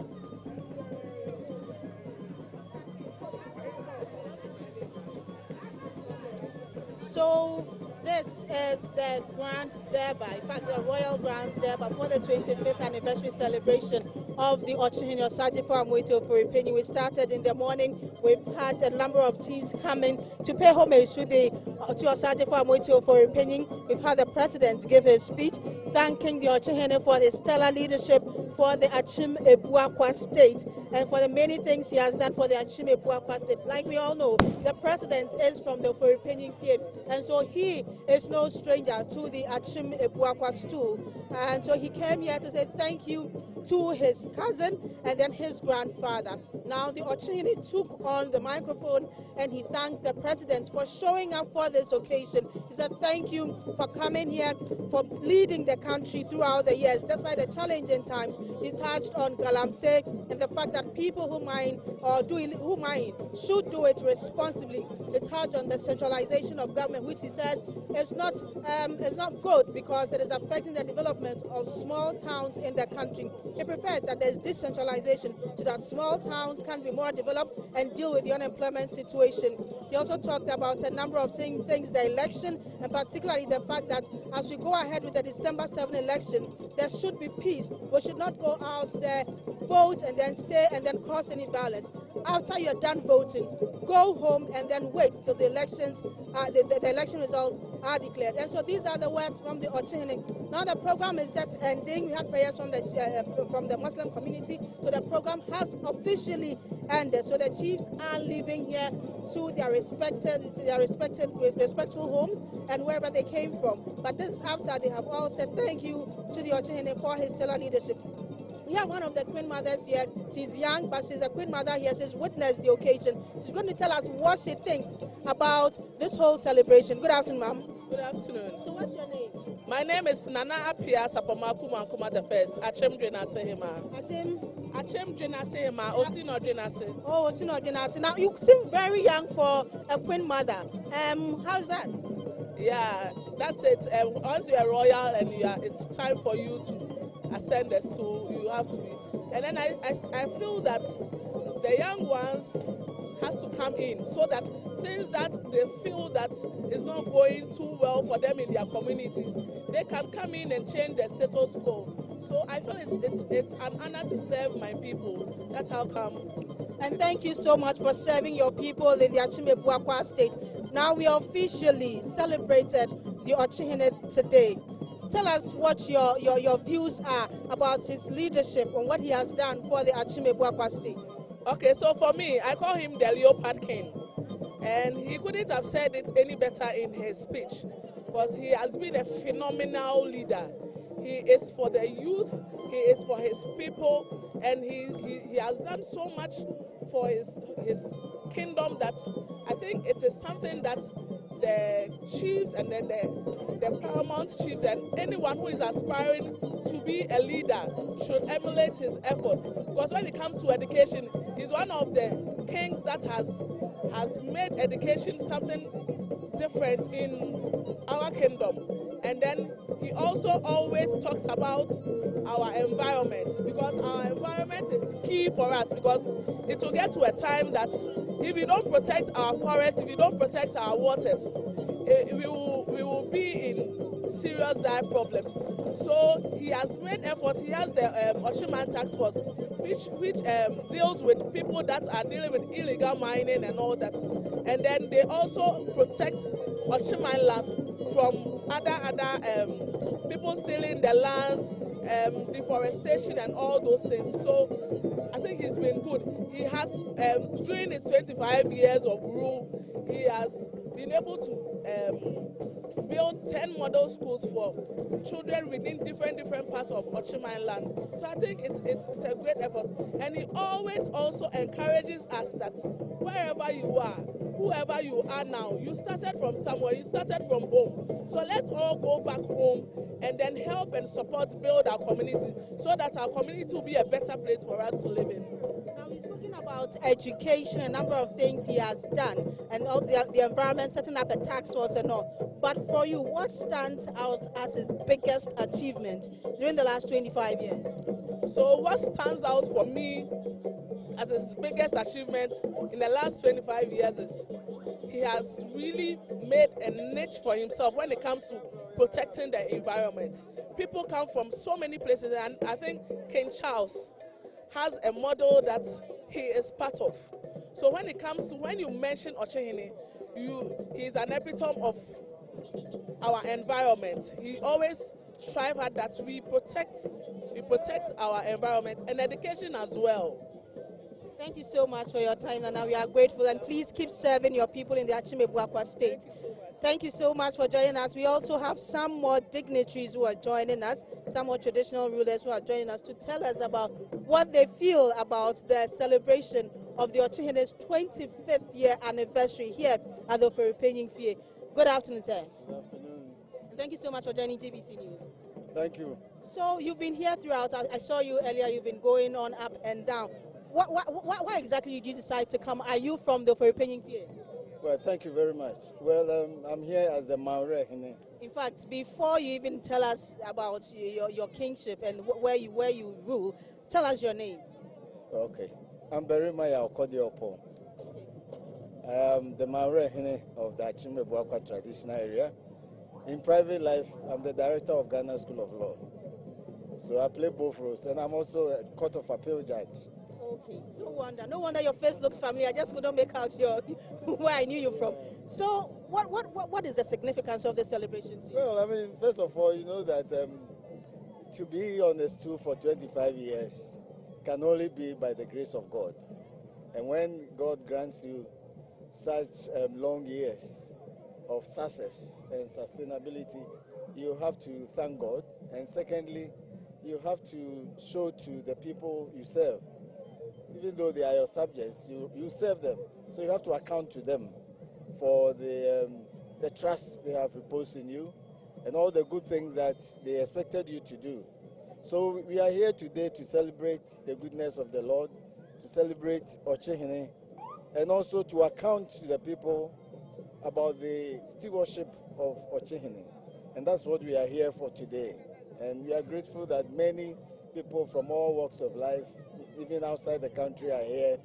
So this is the Grand Durbar, in fact the Royal Grand Durbar for the 25th anniversary celebration of the Osagyefuo Amoatia Ofori Panin. We started in the morning. We've had a number of chiefs coming to pay homage to Osagyefuo Amoatia Ofori Panin. We've had the president give his speech, thanking the Ochehene for his stellar leadership for the Akyem Ebuakwa state and for the many things he has done for the Akyem Ebuakwa state. Like we all know, the president is from the Ofori Panin field, and so he is no stranger to the Akyem Ebuakwa stool. And so he came here to say thank you to his cousin and then his grandfather. Now the Ochehene took on the microphone and he thanked the president for showing up for this occasion. He said thank you for coming here, for leading the country throughout the years, despite the challenging times. He touched on galamsey and the fact that people who mine should do it responsibly. He touched on the centralization of government, which he says is not good because it is affecting the development of small towns in the country. He prefers that there's decentralization so that small towns can be more developed and deal with the unemployment situation. He also talked about a number of things, the election, and particularly the fact that as we go ahead with the December 7 election, there should be peace. We should not go out there, vote, and then stay and then cause any violence. After you're done voting, go home and then wait till the elections, the election results are declared. And so these are the words from the Ochehene. Now the program is just ending. We had prayers from the Muslim community, so the program has officially ended. So the chiefs are leaving here to their respectful homes and wherever they came from. But this is after they have all said thank you to the Ochehene for his stellar leadership. We have one of the queen mothers here. She's young, but she's a queen mother here. She's witnessed the occasion. She's going to tell us what she thinks about this whole celebration. Good afternoon, ma'am. Good afternoon. So what's your name? My name is Nana Apia Sapomakuma the first. Akyem Dwenasehima. Akyem Dwenasehima. Osino Dwenase. Oh, Osino Dwenase. Now you seem very young for a queen mother. How's that? Yeah, that's it. Once you're royal and it's time for you to ascend the stool, you have to be. And then I feel that the young ones has to come in so that things that they feel that is not going too well for them in their communities, they can come in and change the status quo. So I feel it's an honor to serve my people. That's how come. And thank you so much for serving your people in the Akyem Ebuakwa state. Now we officially celebrated the Ochehene today. Tell us what your views are about his leadership and what he has done for the Akyem Ebuakwa state. Okay, so for me, I call him the Leopard King. And he couldn't have said it any better in his speech because he has been a phenomenal leader. He is for the youth, he is for his people, and he has done so much for his kingdom that I think it is something that the chiefs and then the paramount chiefs and anyone who is aspiring to be a leader should emulate his efforts. Because when it comes to education, he's one of the kings that has made education something different in our kingdom. And then he also always talks about our environment, because our environment is key for us, because it will get to a time that if we don't protect our forests, if we don't protect our waters, we will be in serious dire problems. So he has made efforts. He has the Oshiman Task Force, which deals with people that are dealing with illegal mining and all that. And then they also protect Oshiman lands from other people stealing the lands, deforestation and all those things. So I think he's been good. He has, during his 25 years of rule, he has been able to build 10 model schools for children within different parts of Ochiman land. So I think it's a great effort. And he always also encourages us that wherever you are, whoever you are now, you started from somewhere, you started from home. So let's all go back home and then help and support, build our community so that our community will be a better place for us to live in. Now, he's talking about education, a number of things he has done, and all the environment, setting up a task force and all. But for you, what stands out as his biggest achievement during the last 25 years? So what stands out for me as his biggest achievement in the last 25 years is he has really made a niche for himself when it comes to protecting the environment. People come from so many places, and I think King Charles has a model that he is part of. So when it comes to, when you mention Ochehene, he's an epitome of our environment. He always strives hard that we protect our environment and education as well. Thank you so much for your time, and we are grateful. And please keep serving your people in the Akyem Ebuakwa state. Thank you so much for joining us. We also have some more dignitaries who are joining us, some more traditional rulers who are joining us to tell us about what they feel about the celebration of the Ochihene's 25th year anniversary here at the Ofori Panin Fie. Good afternoon, sir. Good afternoon. Thank you so much for joining GBC News. Thank you. So you've been here throughout. I saw you earlier. You've been going on up and down. Why exactly did you decide to come? Are you from the Ofori Panin Fie? Well, thank you very much. Well, I'm here as the Maure. In fact, before you even tell us about your kingship and where you rule, tell us your name. Okay. I'm Berimaya Okodiopo. I am the Maure of the Akyem Ebuakwa traditional area. In private life, I'm the director of Ghana School of Law. So I play both roles, and I'm also a Court of Appeal judge. Okay, no wonder your face looks familiar. I just couldn't make out where I knew you from. So what is the significance of the celebration to you? Well, I mean, first of all, you know that to be on the stool for 25 years can only be by the grace of God. And when God grants you such long years of success and sustainability, you have to thank God. And secondly, you have to show to the people you serve, even though they are your subjects, you serve them. So you have to account to them for the trust they have reposed in you and all the good things that they expected you to do. So we are here today to celebrate the goodness of the Lord, to celebrate Ochehene, and also to account to the people about the stewardship of Ochehene. And that's what we are here for today. And we are grateful that many people from all walks of life, even outside the country, are here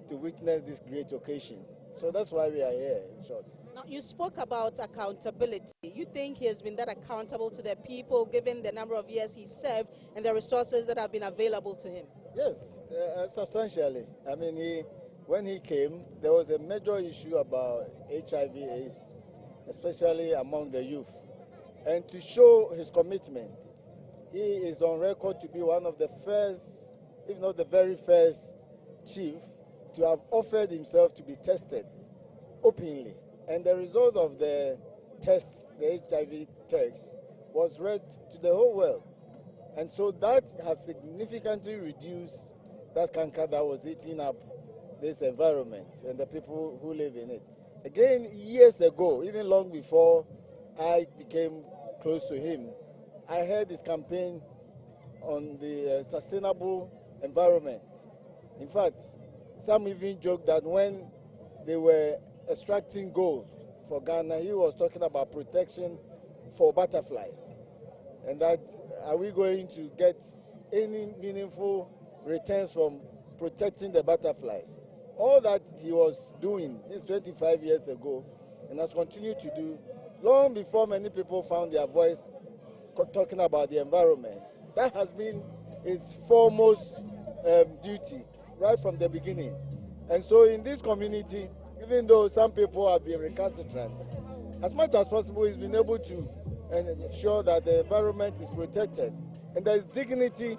to witness this great occasion. So that's why we are here, in short. Now, you spoke about accountability. You think he has been that accountable to the people, given the number of years he served and the resources that have been available to him? Yes, substantially. I mean, when he came, there was a major issue about HIV/AIDS, especially among the youth. And to show his commitment, he is on record to be one of the first, if not the very first, chief to have offered himself to be tested openly. And the result of the test, the HIV test, was read to the whole world. And so that has significantly reduced that cancer that was eating up this environment and the people who live in it. Again, years ago, even long before I became close to him, I heard his campaign on the sustainable environment. In fact, some even joked that when they were extracting gold for Ghana, he was talking about protection for butterflies. And that, are we going to get any meaningful returns from protecting the butterflies? All that he was doing this 25 years ago and has continued to do long before many people found their voice talking about the environment. That has been his foremost duty right from the beginning. And so in this community, even though some people have been recalcitrant, as much as possible he's been able to ensure that the environment is protected and there is dignity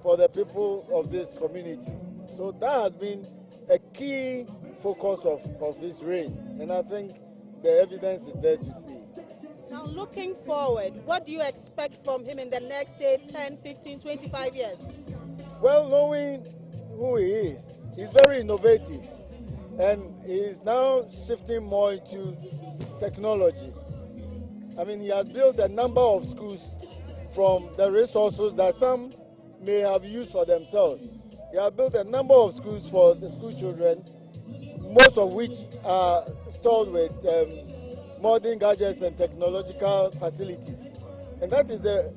for the people of this community. So that has been a key focus of his reign, and I think the evidence is there to see. Now, looking forward, what do you expect from him in the next, say, 10, 15, 25 years? Well, knowing who he is, he's very innovative, and he's now shifting more into technology. I mean, he has built a number of schools from the resources that some may have used for themselves. He has built a number of schools for the school children, most of which are stored with modern gadgets and technological facilities. And that is the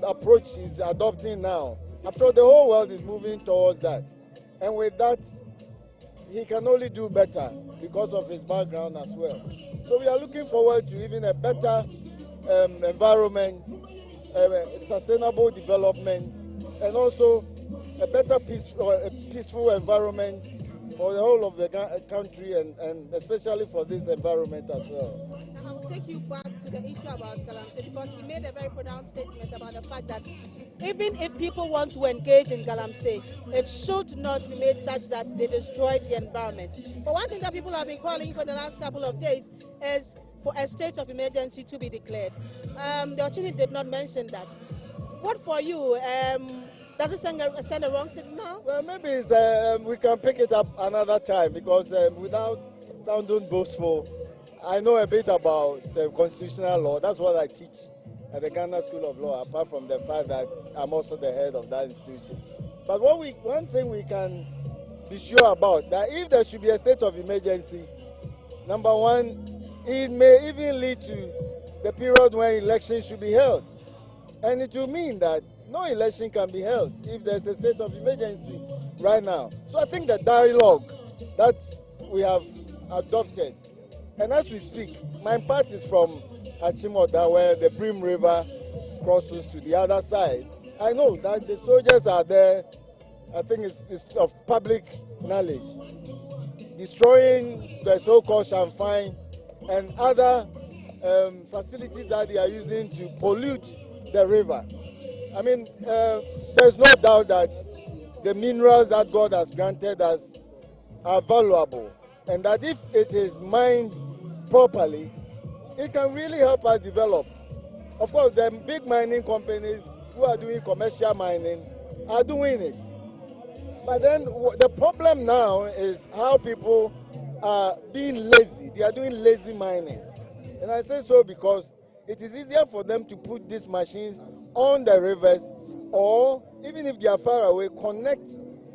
approach he's adopting now. After all, the whole world is moving towards that. And with that, he can only do better because of his background as well. So we are looking forward to even a better environment, sustainable development, and also a better peaceful environment for the whole of the country, and especially for this environment as well. I'll take you back to the issue about Galamsey, because he made a very pronounced statement about the fact that even if people want to engage in Galamsey, it should not be made such that they destroy the environment. But one thing that people have been calling for the last couple of days is for a state of emergency to be declared. The Ochini did not mention that. What for you? Does it send a wrong signal? Well, maybe it's, we can pick it up another time, because without sounding boastful, I know a bit about constitutional law. That's what I teach at the Ghana School of Law, apart from the fact that I'm also the head of that institution. But one thing we can be sure about, that if there should be a state of emergency, number one, it may even lead to the period when elections should be held. And it will mean that no election can be held if there's a state of emergency right now. So I think the dialogue that we have adopted, and as we speak, my part is from Akyem, where the Brim River crosses to the other side. I know that the soldiers are there. I think it's of public knowledge, destroying the so-called Shamfine and other facilities that they are using to pollute the river. I mean, there's no doubt that the minerals that God has granted us are valuable, and that if it is mined properly, it can really help us develop. Of course, the big mining companies who are doing commercial mining are doing it. But then the problem now is how people are being lazy. They are doing lazy mining. And I say so because it is easier for them to put these machines on the rivers, or even if they are far away, connect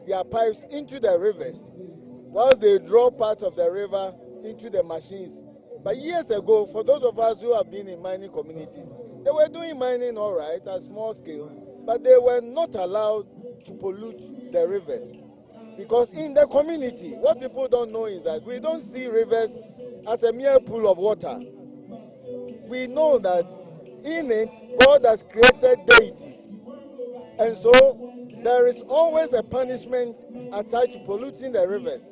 their pipes into the rivers whilst they draw part of the river into the machines. But years ago, for those of us who have been in mining communities, they were doing mining all right at small scale, but they were not allowed to pollute the rivers. Because in the community, what people don't know is that we don't see rivers as a mere pool of water. We know that in it, God has created deities. And so there is always a punishment attached to polluting the rivers.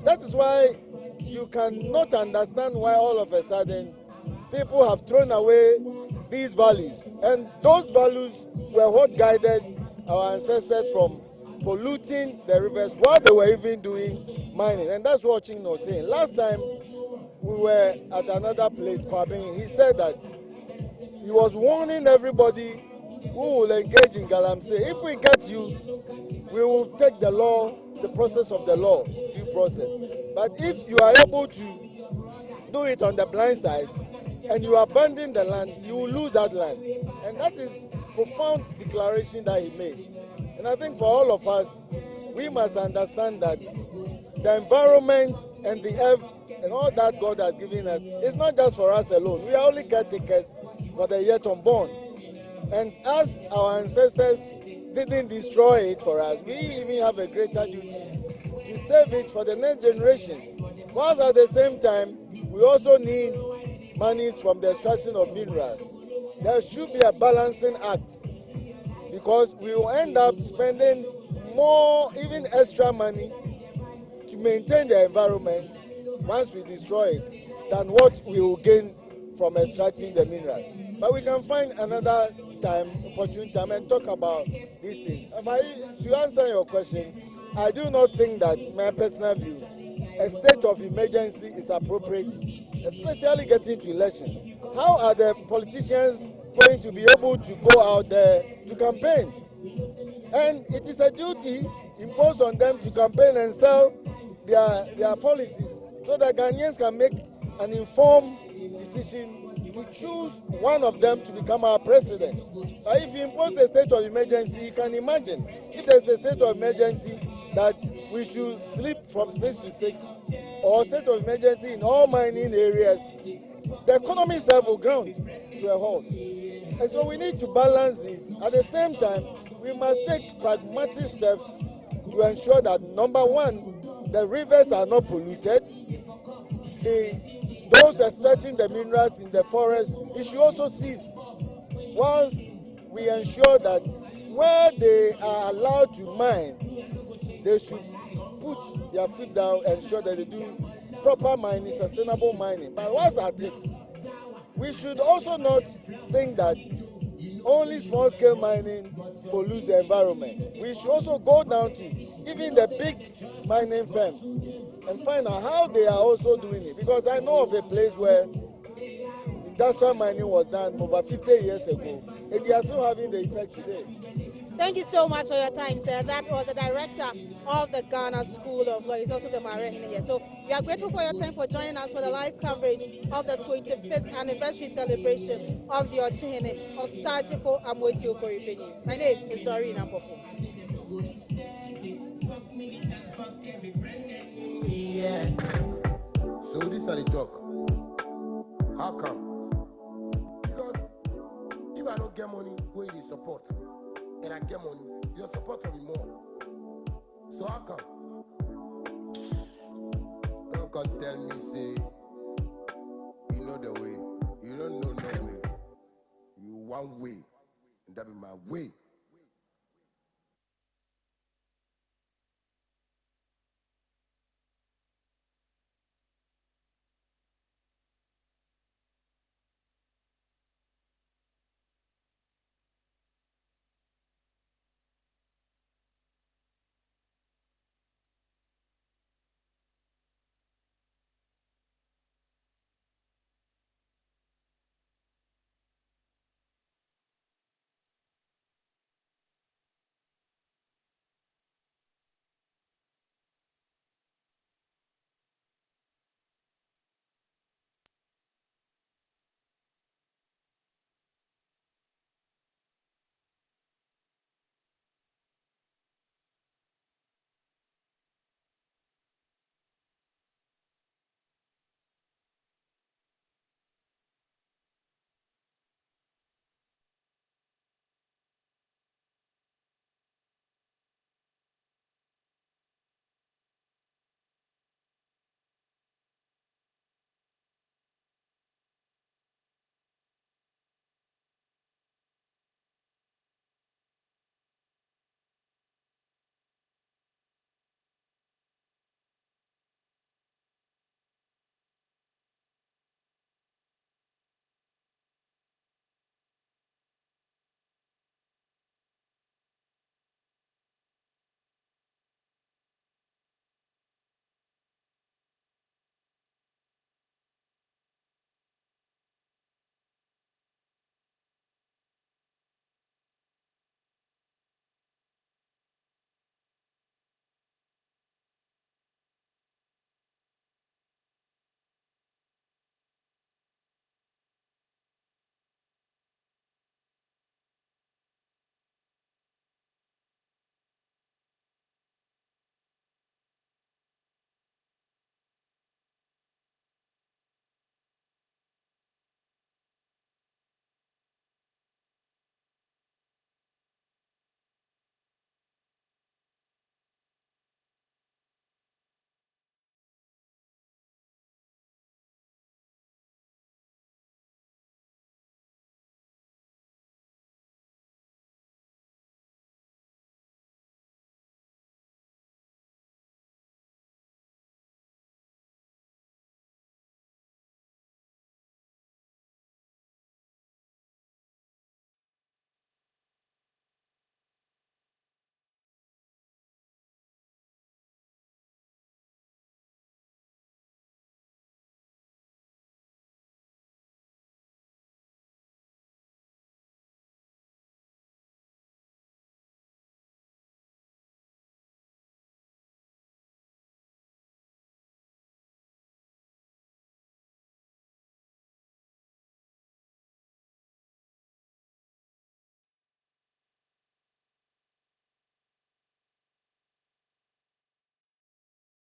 That is why you cannot understand why all of a sudden people have thrown away these values. And those values were what guided our ancestors from polluting the rivers while they were even doing mining. And that's what Ching was saying. Last time we were at another place, Kwabin, he said that he was warning everybody who will engage in Galamsey. If we get you, we will take the law, the process of the law, due process. But if you are able to do it on the blind side and you abandon the land, you will lose that land. And that is profound declaration that he made. And I think for all of us, we must understand that the environment and the earth and all that God has given us is not just for us alone. We are only caretakers for the yet unborn. And as our ancestors didn't destroy it for us, we even have a greater duty to save it for the next generation. Whilst at the same time, we also need monies from the extraction of minerals. There should be a balancing act, because we will end up spending more, even extra money, to maintain the environment once we destroy it, than what we will gain from extracting the minerals. But we can find another time, opportune time, and talk about these things. To answer your question, I do not think that, my personal view, a state of emergency is appropriate, especially getting to election. how are the politicians going to be able to go out there to campaign? And it is a duty imposed on them to campaign and sell their policies so that Ghanaians can make an informed decision to choose one of them to become our president. If you impose a state of emergency, you can imagine if there's a state of emergency that we should sleep from 6 to 6, or state of emergency in all mining areas, the economy itself will ground to a halt. And so we need to balance this. At the same time, we must take pragmatic steps to ensure that, number one, the rivers are not polluted. Those extracting the minerals in the forest, it should also cease. Once we ensure that where they are allowed to mine, they should put their feet down and ensure that they do proper mining, sustainable mining. But once at it, we should also not think that only small-scale mining pollutes the environment. We should also go down to even the big mining firms and find out how they are also doing it. Because I know of a place where industrial mining was done over 50 years ago, and they are still having the effect today. Thank you so much for your time, sir. That was the director of the Ghana School of Law. He's also the Maria here. So we are grateful for your time for joining us for the live coverage of the 25th anniversary celebration of the HRM Osagyefuo Amoatia Ofori Panin. My name is Doreen Ampofo. Yeah. So this are the talk. How come? Because if I don't get money, who will support? And I get money, your support will be more. So how come? Don't come tell me, say, you know the way. You don't know no way. You one way, and that be my way.